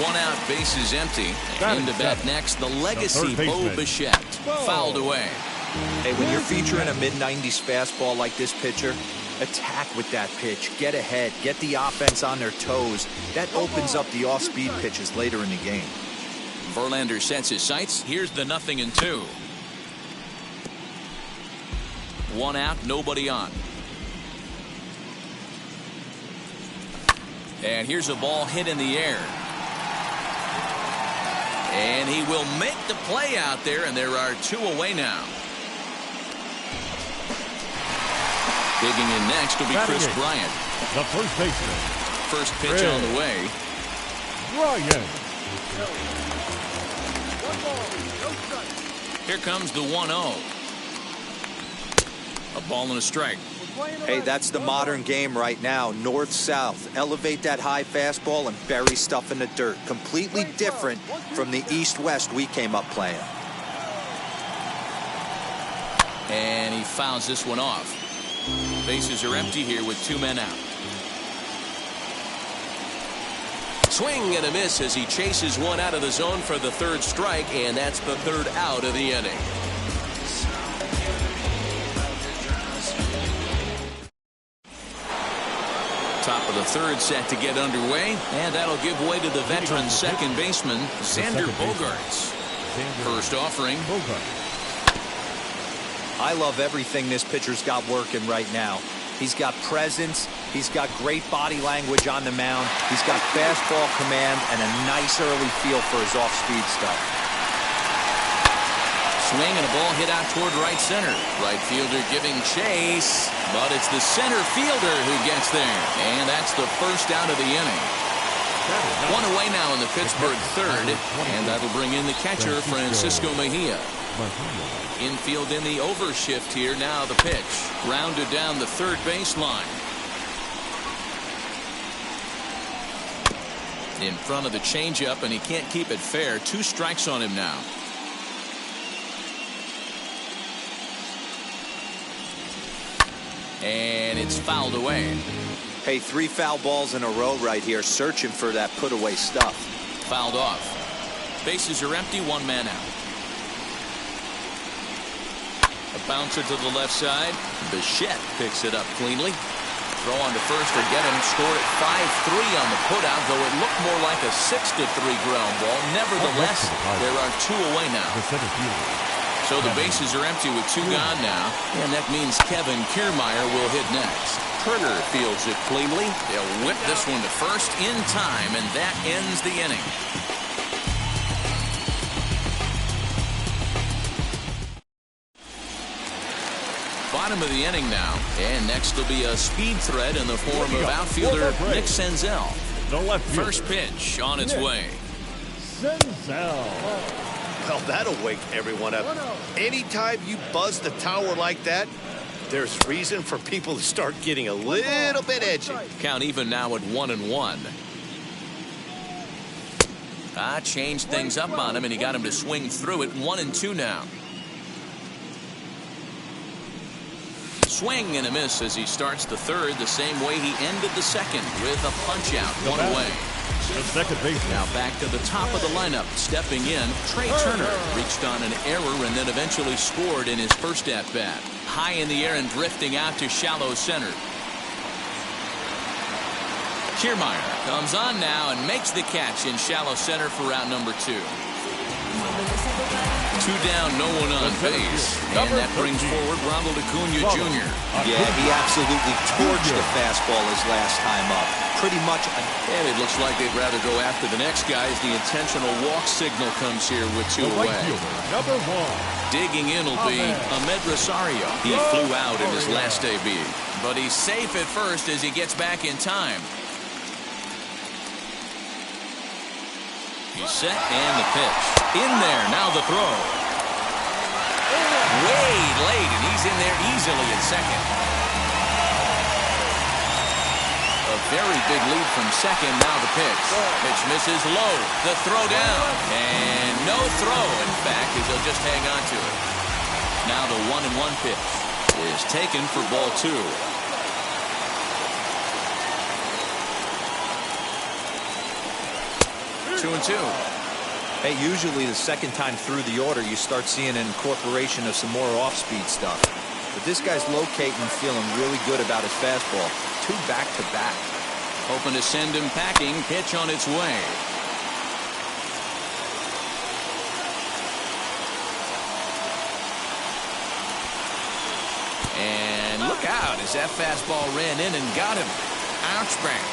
One out, bases empty. And in to bat next, the legacy Bo Bichette. Fouled away. Hey, when you're featuring a mid-90s fastball like this pitcher, attack with that pitch. Get ahead. Get the offense on their toes. That opens up the off-speed pitches later in the game. Verlander sets his sights. Here's the 0-2. One out, nobody on. And here's a ball hit in the air. And he will make the play out there, and there are two away now. Digging in next will be Chris Bryant. The first baseman. First pitch on the way. Bryant. Here comes the 1-0. A ball and a strike. Hey, that's the modern game right now. North-south. Elevate that high fastball and bury stuff in the dirt. Completely different from the east-west we came up playing. And he fouls this one off. Bases are empty here with two men out. Swing and a miss as he chases one out of the zone for the third strike, and that's the third out of the inning. Top of the third set to get underway, and that'll give way to the veteran second baseman, Xander Bogaerts. First offering. I love everything this pitcher's got working right now. He's got presence. He's got great body language on the mound. He's got fastball command and a nice early feel for his off-speed stuff. Swing and a ball hit out toward right center. Right fielder giving chase, but it's the center fielder who gets there. And that's the first out of the inning. One away now in the Pittsburgh third, and that'll bring in the catcher, Francisco Mejia. Infield in the overshift here. Now the pitch. Rounded down the third baseline. In front of the changeup, and he can't keep it fair. Two strikes on him now. And it's fouled away. Hey, 3 foul balls in a row right here, searching for that put-away stuff. Fouled off. Bases are empty, one man out. A bouncer to the left side. Bichette picks it up cleanly. Throw on to first to get him. Scored at 5-3 on the putout, though it looked more like a 6-3 ground ball. Nevertheless, there are two away now. So the bases are empty with two gone now, and that means Kevin Kiermaier will hit next. Turner fields it cleanly. They'll whip this one to first in time, and that ends the inning. Bottom of the inning now, and next will be a speed threat in the form of outfielder Nick Senzel. First pitch on its way. Senzel. Well, that'll wake everyone up. Anytime you buzz the tower like that, there's reason for people to start getting a little bit edgy. Count even now at 1-1. Changed things up on him, and he got him to swing through it. 1-2 now. Swing and a miss as he starts the third the same way he ended the second with a punch out. One away. The second baseman. Now back to the top of the lineup. Stepping in, Trey Turner reached on an error and then eventually scored in his first at-bat. High in the air and drifting out to shallow center. Kiermaier comes on now and makes the catch in shallow center for out number 2. 2 down, no one on base. And that brings forward Ronald Acuna Jr. Yeah, he absolutely torched the fastball his last time up. Pretty much. And it looks like they'd rather go after the next guy as the intentional walk signal comes here with 2 away. Number 1. Digging in will be Ahmed Rosario. He flew out in his last debut, but he's safe at first as he gets back in time. He's set and the pitch. In there, now the throw. Way late, and he's in there easily at second. A very big lead from second, now the pitch. Pitch misses low, the throw down. And no throw, in fact, as he'll just hang on to it. Now the 1-1 pitch is taken for ball 2. 2-2. Hey, usually the second time through the order, you start seeing an incorporation of some more off-speed stuff. But this guy's locating and feeling really good about his fastball. 2 back-to-back. Hoping to send him packing. Pitch on its way. And look out as that fastball ran in and got him. Ouch bang.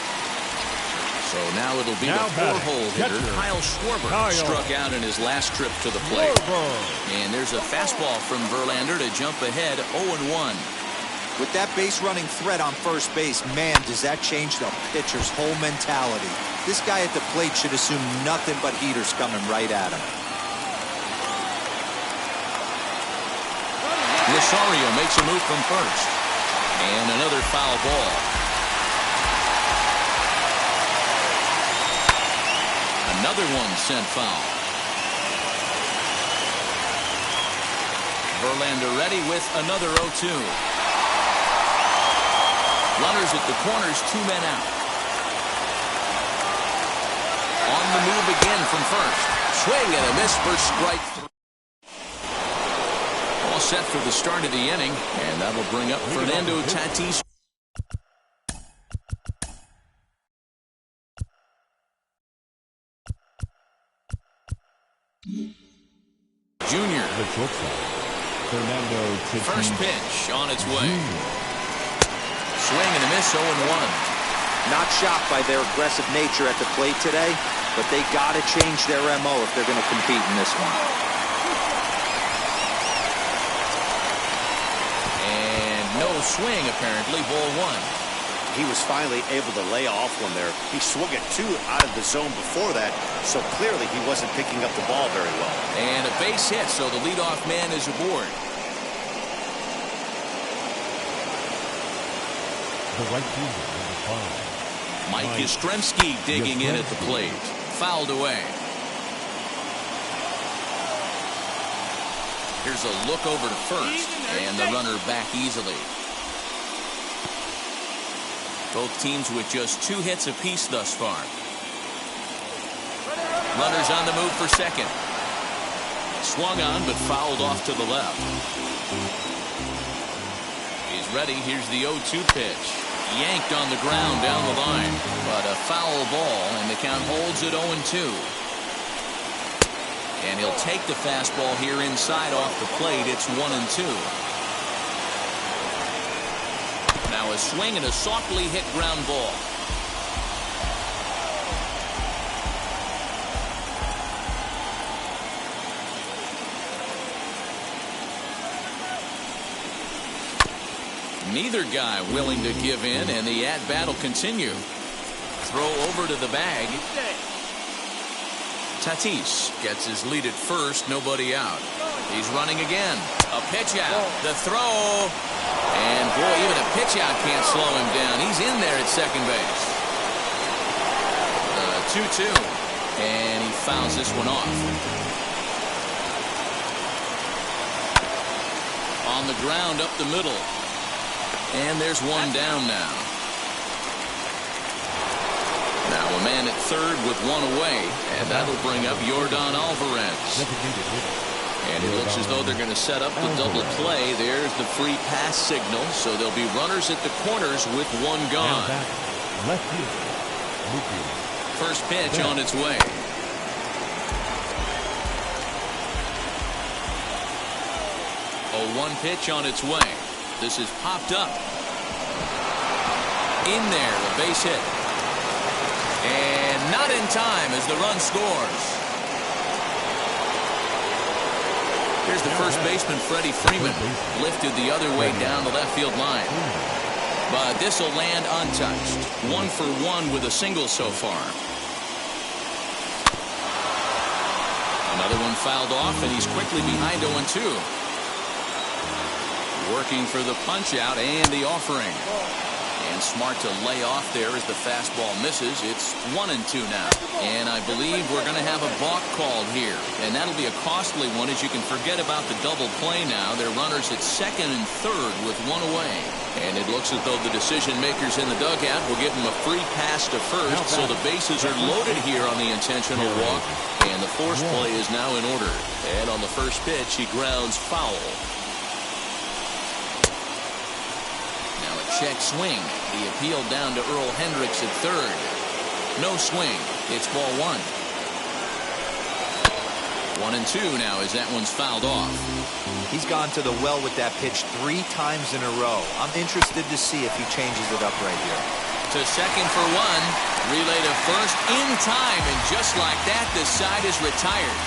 So now it'll be the 4-hole hitter, Kyle Schwarber, struck out in his last trip to the plate. And there's a fastball from Verlander to jump ahead 0-1. With that base-running threat on first base, man, does that change the pitcher's whole mentality. This guy at the plate should assume nothing but heaters coming right at him. Rosario makes a move from first. And another foul ball. Another one sent foul. Verlander ready with another 0-2. Runners at the corners, 2 men out. On the move again from first. Swing and a miss for strike 3. All set for the start of the inning, and that'll bring up Fernando Tatis. Junior. The shortstop, Fernando Tatis. First pitch on its way. Swing and a miss, 0-1. Not shocked by their aggressive nature at the plate today, but they got to change their MO if they're going to compete in this one. And no swing, apparently, ball 1. He was finally able to lay off one there. He swung at 2 out of the zone before that, so clearly he wasn't picking up the ball very well. And a base hit, so the leadoff man is aboard. The right fielder, number 5. Mike Yastrzemski digging in at the plate. Fouled away. Here's a look over to first, and the runner back easily. Both teams with just 2 hits apiece thus far. Runners on the move for second. Swung on, but fouled off to the left. He's ready. Here's the 0-2 pitch. Yanked on the ground down the line. But a foul ball, and the count holds at 0-2. And he'll take the fastball here inside off the plate. It's 1-2. Now a swing and a softly hit ground ball. Neither guy willing to give in, and the at-bat will continue. Throw over to the bag. Tatis gets his lead at first, nobody out. He's running again. A pitch out. The throw. And boy, even a pitch out can't slow him down. He's in there at second base. 2-2. And he fouls this one off. On the ground up the middle. And there's one down now. Now a man at third with 1 away. And that'll bring up Yordan Alvarez. And it looks as though they're going to set up the double play. There's the free pass signal. So there'll be runners at the corners with 1 gone. Left field. First pitch on its way. 0-1 pitch on its way. This is popped up. In there, a base hit. And not in time as the run scores. Here's the first baseman, Freddie Freeman, lifted the other way down the left field line. But this will land untouched. 1 for 1 with a single so far. Another one fouled off, and he's quickly behind 0-2. Working for the punch out and the offering. And smart to lay off there as the fastball misses. It's 1-2 now. And I believe we're going to have a balk called here. And that'll be a costly one, as you can forget about the double play now. They're runners at second and third with 1 away. And it looks as though the decision makers in the dugout will give him a free pass to first. So the bases are loaded here on the intentional walk. And the force play is now in order. And on the first pitch, he grounds foul. Check swing. The appeal down to Earl Hendricks at third. No swing. It's ball 1. 1-2 now as that one's fouled off. He's gone to the well with that pitch 3 times in a row. I'm interested to see if he changes it up right here. To second for 1. Relay to first in time, and just like that, the side is retired.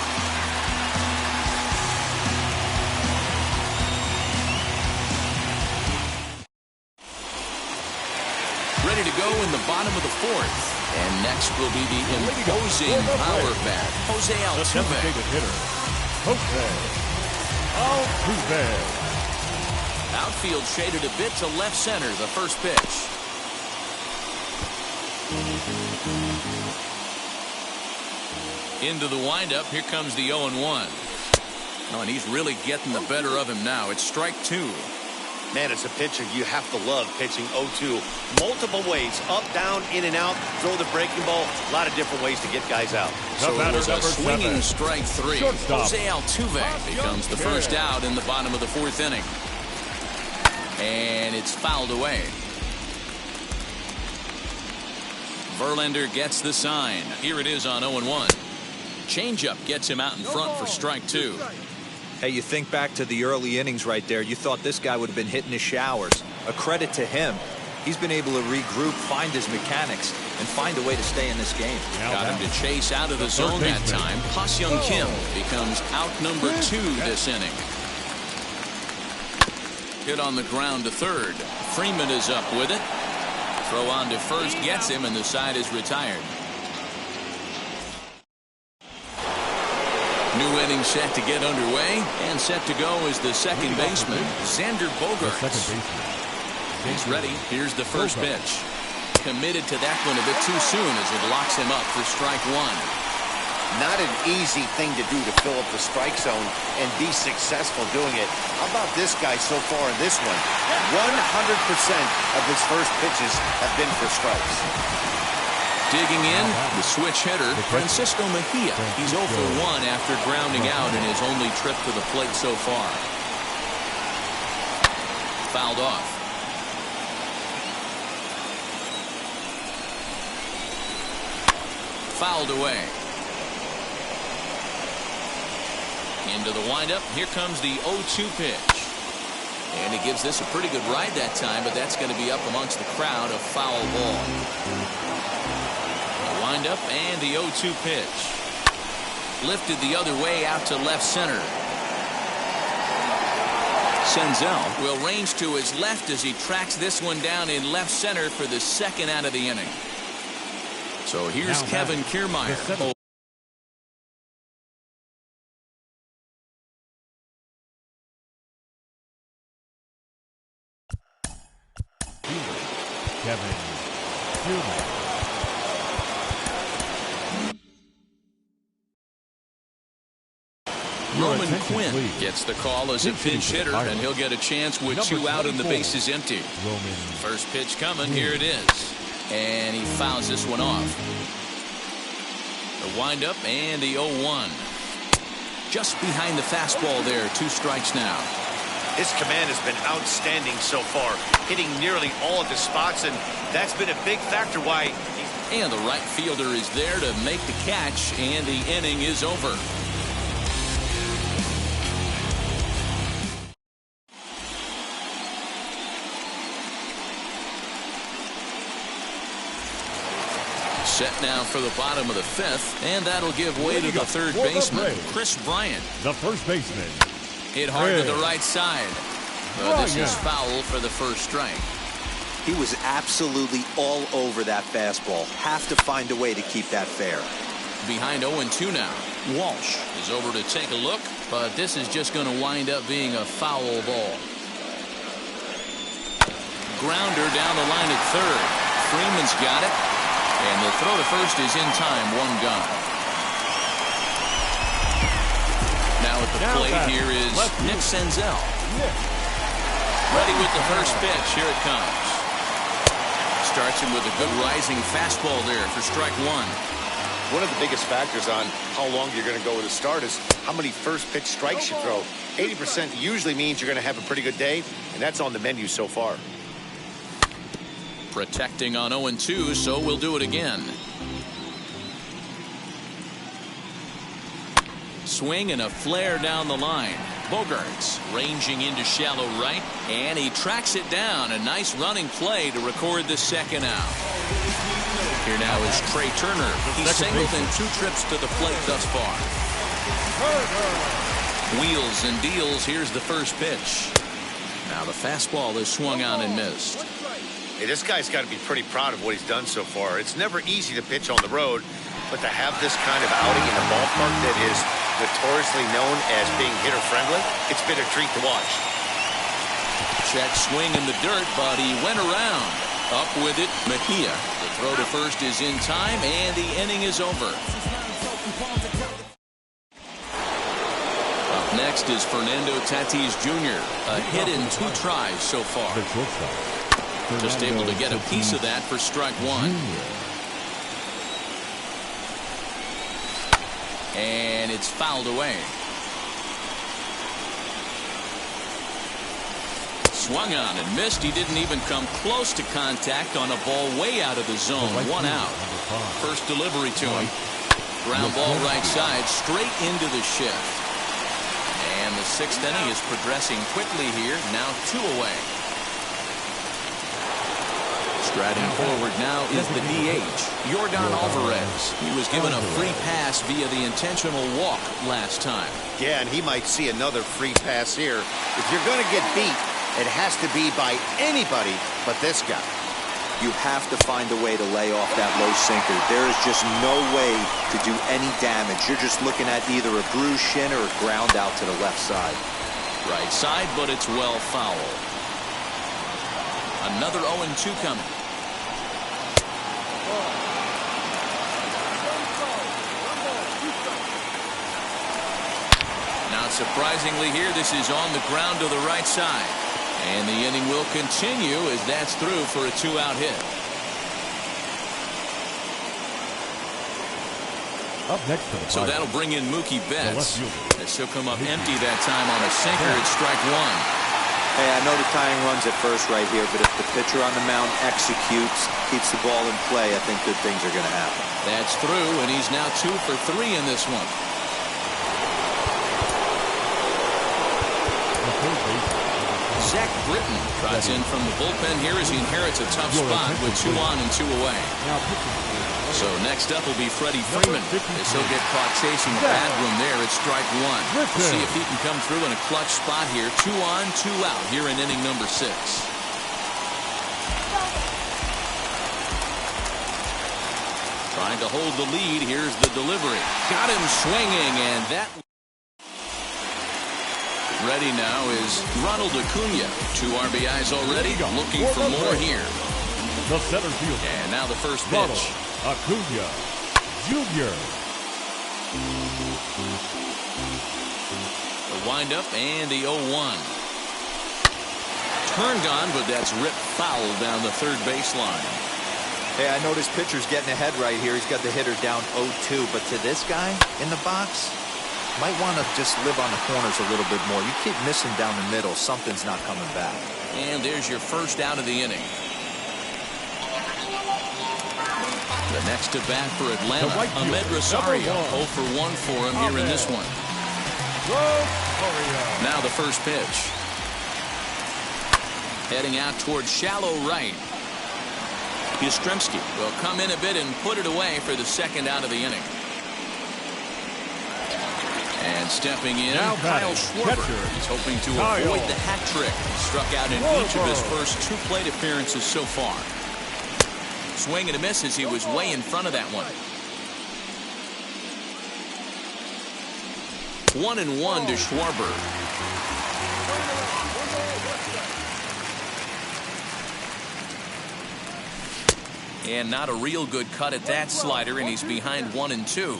Ready to go in the bottom of the 4th. And next will be the imposing power bat, Jose The Altuve. designated hitter, Jose Altuve. Outfield shaded a bit to left center, the first pitch. Into the windup, here comes the 0-1. Oh, and he's really getting the better of him now. It's strike 2. Man, as a pitcher, you have to love pitching 0-2 multiple ways, up, down, in and out, throw the breaking ball, a lot of different ways to get guys out. So it was a number swinging 7. strike 3. Shortstop. Jose Altuve becomes the first out in the bottom of the 4th inning. And it's fouled away. Verlander gets the sign. Here it is on 0-1. Changeup gets him out in front for strike 2. Hey, you think back to the early innings right there. You thought this guy would have been hitting his showers. A credit to him. He's been able to regroup, find his mechanics, and find a way to stay in this game. Got him to chase out of the zone that time. Ha-Seong Kim becomes out number 2 this inning. Hit on the ground to third. Freeman is up with it. Throw on to first gets him, and the side is retired. New inning set to get underway, and set to go is the second baseman, Xander Bogaerts. He's ready. Here's the first pitch. Committed to that one a bit too soon as it locks him up for strike 1. Not an easy thing to do to fill up the strike zone and be successful doing it. How about this guy so far in this one? 100% of his first pitches have been for strikes. Digging in, the switch hitter, Francisco Mejia. He's 0 for 1 after grounding out in his only trip to the plate so far. Fouled off. Fouled away. Into the windup. Here comes the 0-2 pitch. And he gives this a pretty good ride that time, but that's going to be up amongst the crowd, a foul ball. The windup and the 0-2 pitch. Lifted the other way out to left center. Senzel will range to his left as he tracks this one down in left center for the second out of the inning. So here's Kevin Kiermaier. Kevin Kiermaier. Roman Quinn gets the call as a pinch hitter, and he'll get a chance with 2 out and the bases empty. First pitch coming. Here it is. And he fouls this one off. The windup and the 0-1. Just behind the fastball there. 2 strikes now. His command has been outstanding so far, hitting nearly all of his spots, and that's been a big factor why. And the right fielder is there to make the catch, and the inning is over. Set now for the bottom of the fifth, and that'll give way to the third baseman, Chris Bryant. The first baseman. Hit hard to the right side. This is foul for the first strike. He was absolutely all over that fastball. Have to find a way to keep that fair. Behind 0-2 now. Walsh is over to take a look, but this is just going to wind up being a foul ball. Grounder down the line at third. Freeman's got it, and the throw to first is in time. One gone. Now at the plate here is Nick Senzel. Ready with the first pitch. Here it comes. Starts him with a good rising fastball there for strike one. One of the biggest factors on how long you're going to go with a start is how many first pitch strikes you throw. 80% usually means you're going to have a pretty good day, and that's on the menu so far. Protecting on 0-2, so we'll do it again. Swing and a flare down the line. Bogarts ranging into shallow right, and he tracks it down. A nice running play to record the second out. Here now is Trey Turner. He's singled in 2 trips to the plate thus far. Wheels and deals. Here's the first pitch. Now the fastball is swung on and missed. Hey, this guy's got to be pretty proud of what he's done so far. It's never easy to pitch on the road, but to have this kind of outing in a ballpark that is notoriously known as being hitter-friendly, it's been a treat to watch. Check swing in the dirt, but he went around. Up with it, Mejia. The throw to first is in time, and the inning is over. Up next is Fernando Tatis Jr. A hit in 2 tries so far. Just able to get a piece of that for strike one. And it's fouled away. Swung on and missed. He didn't even come close to contact on a ball way out of the zone. 1 out. First delivery to him. Ground ball right side, straight into the shift. And the 6th inning is progressing quickly here. Now 2 away. Striding forward now is the DH, Yordan Alvarez. He was given a free pass via the intentional walk last time. Yeah, and he might see another free pass here. If you're going to get beat, it has to be by anybody but this guy. You have to find a way to lay off that low sinker. There is just no way to do any damage. You're just looking at either a bruised shin or a ground out to the left side. Right side, but it's well foul. Another 0-2 coming. Not surprisingly here, this is on the ground to the right side. And the inning will continue as that's through for a 2-out hit. Up next to the So that'll bring in Mookie Betts. As he'll come up empty that time on a sinker at strike one. Hey, I know the tying runs at first right here, but if the pitcher on the mound executes, keeps the ball in play, I think good things are going to happen. That's through, and he's now 2 for 3 in this one. Zach Britton trots in from the bullpen here as he inherits a tough spot with 2 on and 2 away. So next up will be Freddie Freeman as he'll get caught chasing a bad one there at strike one. We'll see if he can come through in a clutch spot here. 2 on, 2 out here in inning number 6. Trying to hold the lead. Here's the delivery. Got him swinging, and that... Ready now is Ronald Acuna. 2 RBIs already. Looking for more here. The center field. And now the first pitch. Acuna Jr. The windup and the 0-1. Turned on, but that's ripped foul down the third baseline. Hey, I know this pitcher's getting ahead right here. He's got the hitter down 0-2, but to this guy in the box, might want to just live on the corners a little bit more. You keep missing down the middle, something's not coming back. And there's your first out of the inning. The next to bat for Atlanta, Ahmed Rosario. 0 for 1 for him here in this one. Now the first pitch. Heading out towards shallow right. Yastrzemski will come in a bit and put it away for the second out of the inning. And stepping in, Kyle Schwarber. He's hoping to avoid the hat trick. He struck out in each of his first 2 plate appearances so far. Swing and a miss as he was way in front of that one. 1-1 to Schwarber. And not a real good cut at that slider, and he's behind 1-2.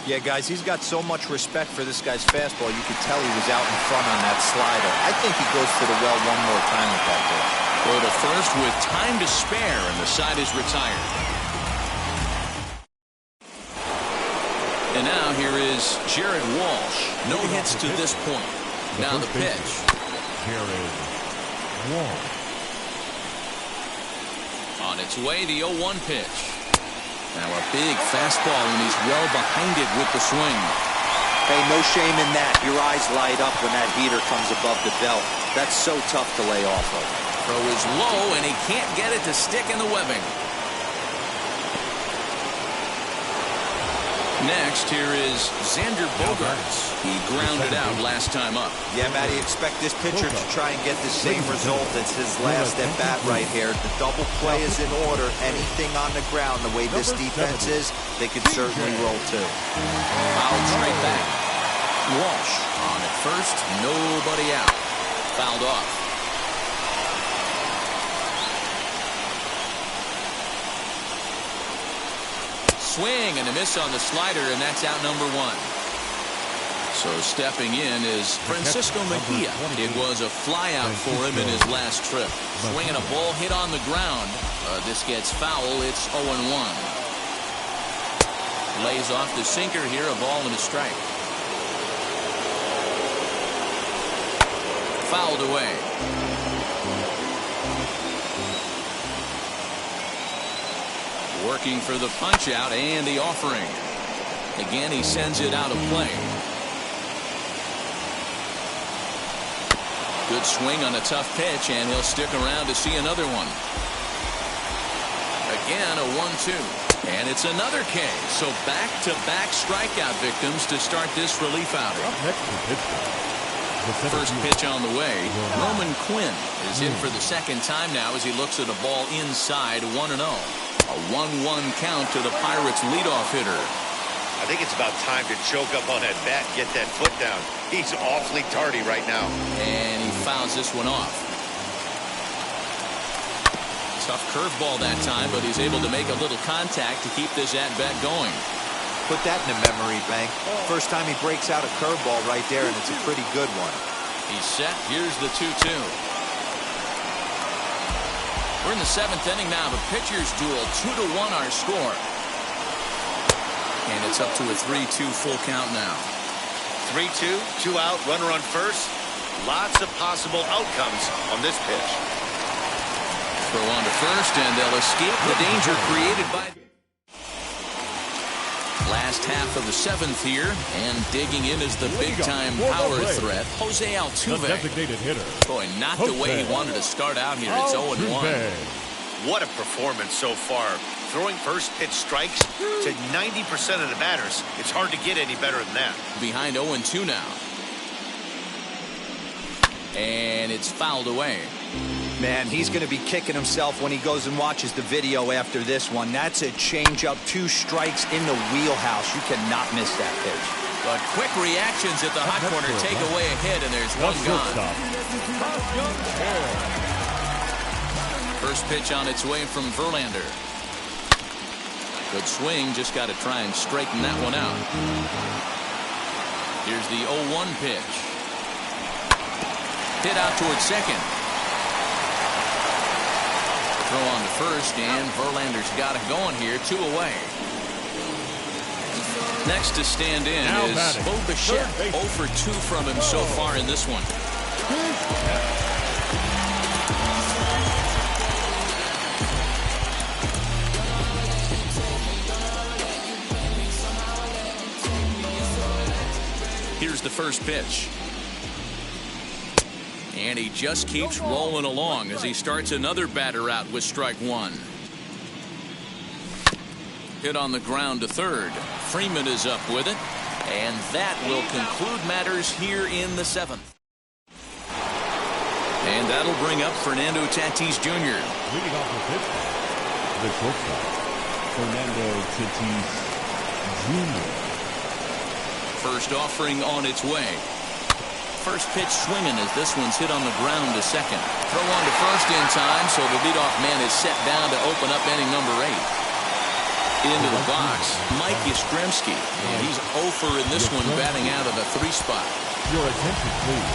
Yeah, guys, he's got so much respect for this guy's fastball. You could tell he was out in front on that slider. I think he goes to the well one more time with that pitch. Throw to first with time to spare, and the side is retired. And now here is Jared Walsh. No hits to this point. Now the pitch. Jared Walsh. On its way, the 0-1 pitch. Now a big fastball, and he's well behind it with the swing. Hey, no shame in that. Your eyes light up when that heater comes above the belt. That's so tough to lay off of. Throw is low, and he can't get it to stick in the webbing. Next, here is Xander Bogaerts. He grounded out last time up. Yeah, Matty, expect this pitcher to try and get the same result as his last at-bat right here. The double play is in order. Anything on the ground, the way this defense is, they could certainly roll too. Fouled straight back. Walsh on at first, nobody out. Fouled off. Swing and a miss on the slider, and that's out number 1. So stepping in is Francisco Mejia. It was a flyout for him in his last trip. Swinging a ball hit on the ground. This gets foul. It's 0-1. Lays off the sinker here, a ball and a strike. Fouled away. Working for the punch out and the offering. Again, he sends it out of play. Good swing on a tough pitch, and he'll stick around to see another one. Again, a 1-2. And it's another K. So back-to-back strikeout victims to start this relief outing. First pitch on the way. Roman Quinn is in for the second time now as he looks at a ball inside 1-0. A 1-1 count to the Pirates' leadoff hitter. I think it's about time to choke up on that bat and get that foot down. He's awfully tardy right now. And he fouls this one off. Tough curveball that time, but he's able to make a little contact to keep this at-bat going. Put that in the memory bank. First time he breaks out a curveball right there, and it's a pretty good one. He's set. Here's the 2-2. We're in the 7th inning now. The pitchers duel. 2-1 our score. And it's up to a 3-2 full count now. 3-2, 2 out, runner on first. Lots of possible outcomes on this pitch. Throw on to first, and they'll escape the danger created by... Last half of the 7th here, and digging in is the big-time power threat, Jose Altuve. The designated hitter. Boy, not the way he wanted to start out here. It's 0-1. What a performance so far. Throwing first pitch strikes to 90% of the batters. It's hard to get any better than that. Behind 0-2 now. And it's fouled away. Man, he's going to be kicking himself when he goes and watches the video after this one. That's a changeup, 2 strikes in the wheelhouse. You cannot miss that pitch. But quick reactions at the hot corner take away a hit, and there's one gone. First pitch on its way from Verlander. Good swing, just got to try and straighten that one out. Here's the 0-1 pitch. Hit out towards second. Throw on to first, and Verlander's got it going here. 2 away. Next to stand in is Bo Bichette. 0 for 2 from him so far in this one. Here's the first pitch. And he just keeps rolling along as he starts another batter out with strike 1. Hit on the ground to third. Freeman is up with it. And that will conclude matters here in the 7th. And that'll bring up Fernando Tatis Jr. Leading off the pitch, the shortstop, Fernando Tatis Jr. First offering on its way. First pitch swinging as this one's hit on the ground to second. Throw on to first in time, so the leadoff man is set down to open up inning number 8. Into the box, Mike Yastrzemski. And he's 0 in this one, batting out of the 3 spot. Your attention, please.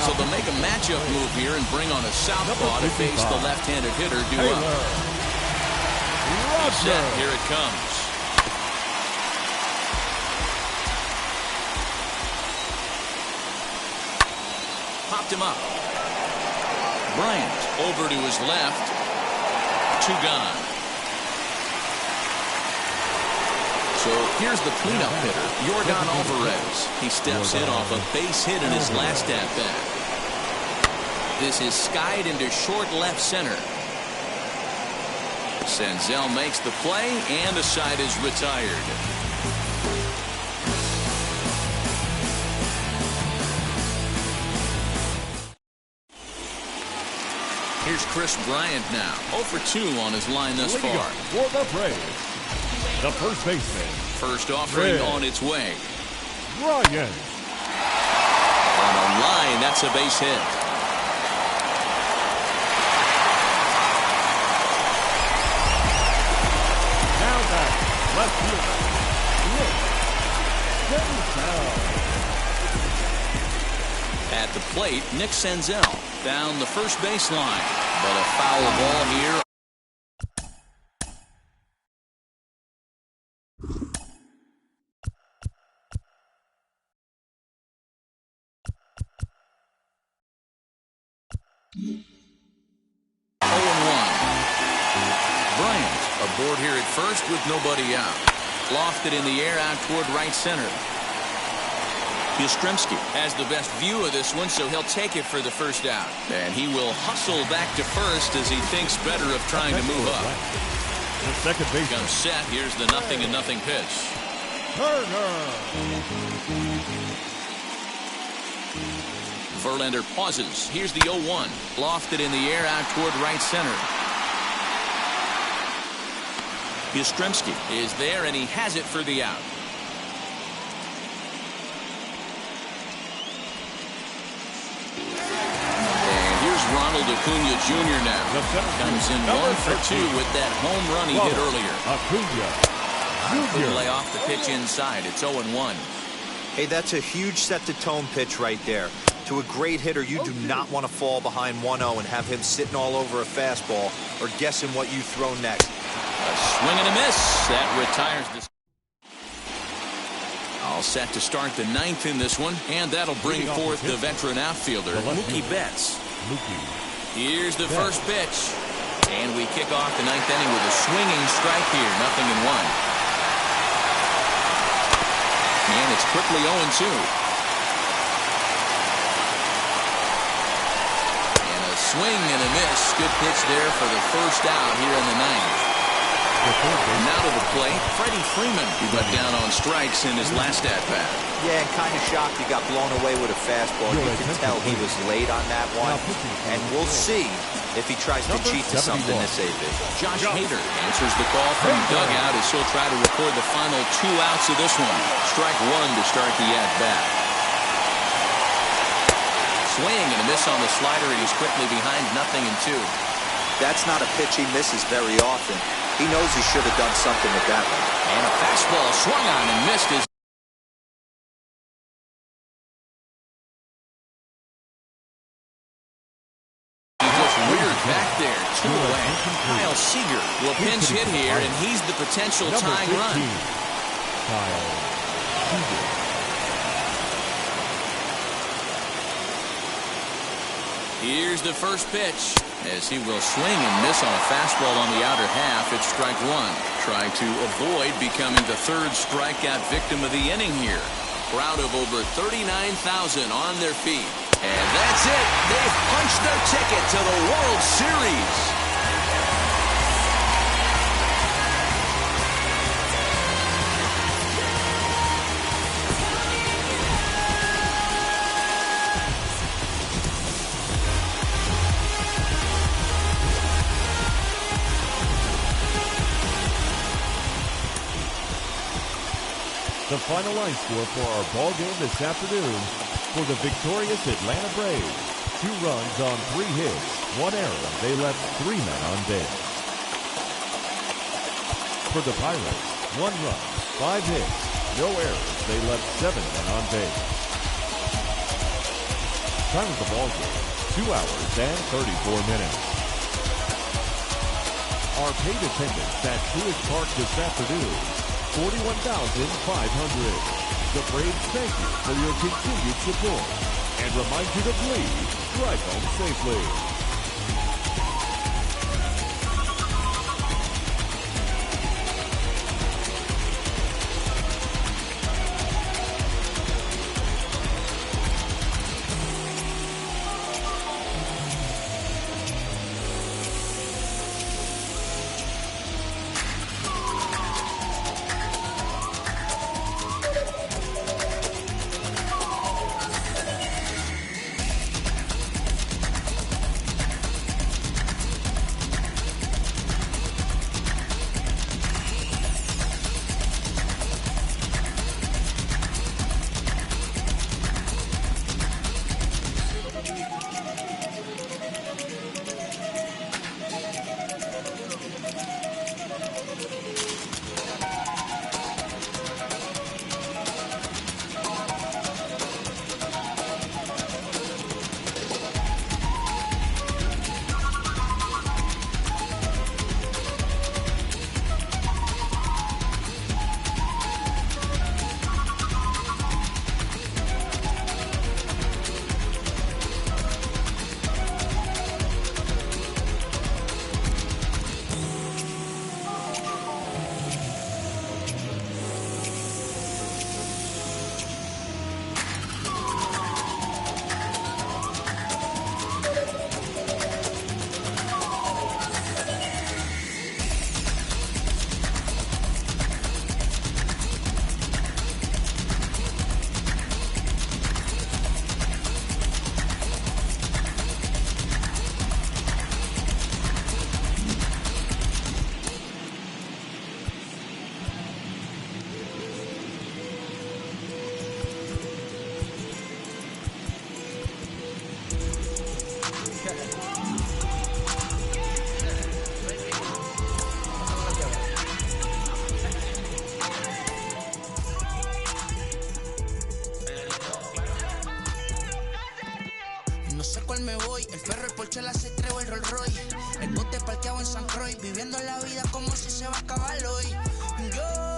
So they'll make a matchup move here and bring on a southpaw to face the left-handed hitter due up. Set, here it comes. Popped him up. Bryant over to his left. 2 gone. So here's the cleanup hitter, Yordan Alvarez. He steps in off a base hit in his last at-bat. This is skied into short left center. Senzel makes the play, and the side is retired. Here's Chris Bryant now. 0 for 2 on his line thus far. For the Braves, the first baseman. First offering on its way. Bryant. On a line, that's a base hit. Now back, left fielder. At the plate, Nick Senzel down the first baseline. But a foul ball here. Aboard here at first with nobody out. Lofted in the air out toward right center. Yastrzemski has the best view of this one, so he'll take it for the first out. And he will hustle back to first as he thinks better of trying to move up. The second base comes set. Here's the 0-0 pitch. Turner. Verlander pauses. Here's the 0-1. Lofted in the air out toward right center. Yastrzemski is there, and he has it for the out. And here's Ronald Acuna Jr. now. Comes in 1 for 2 with that home run he hit earlier. Couldn't lay off the pitch inside. It's 0-1. Hey, that's a huge set-the-tone pitch right there. To a great hitter, you do not want to fall behind 1-0 and have him sitting all over a fastball or guessing what you throw next. A swing and a miss. That retires this. All set to start the 9th in this one, and that'll bring forth the veteran outfielder, Mookie Betts. Here's the first pitch. And we kick off the 9th inning with a swinging strike here. 0-1. And it's quickly 0-2. And a swing and a miss. Good pitch there for the first out here in the 9th. And now to the plate, Freddie Freeman. He went down on strikes in his last at-bat. Yeah, and kind of shocked he got blown away with a fastball. You can tell he was late on that one. And we'll see if he tries to cheat to something to save it. Josh Hader answers the call from dugout as he'll try to record the final 2 outs of this one. Strike 1 to start the at-bat. Swing and a miss on the slider, and he's quickly behind 0-2. That's not a pitch he misses very often. He knows he should have done something with that one. And a fastball swung on and missed his. He just reared back there, 2 away. Kyle Seager will pinch hit here, and he's the potential tying run. Kyle Seager. Here's the first pitch, as he will swing and miss on a fastball on the outer half. It's strike 1. Trying to avoid becoming the 3rd strikeout victim of the inning here. Crowd of over 39,000 on their feet. And that's it. They've punched their ticket to the World Series. The final line score for our ball game this afternoon for the victorious Atlanta Braves. 2 runs on 3 hits, 1 error. They left 3 men on base. For the Pirates, 1 run, 5 hits, no errors. They left 7 men on base. Time of the ball game, 2 hours and 34 minutes. Our paid attendance at Truist Park this afternoon, 41,500. The Braves thank you for your continued support and remind you to please drive home safely. No sé cuál me voy, el perro, el Porsche, la C3 o el Rolls Royce. El bote parqueado en San Croix, viviendo la vida como si se va a acabar hoy. Yo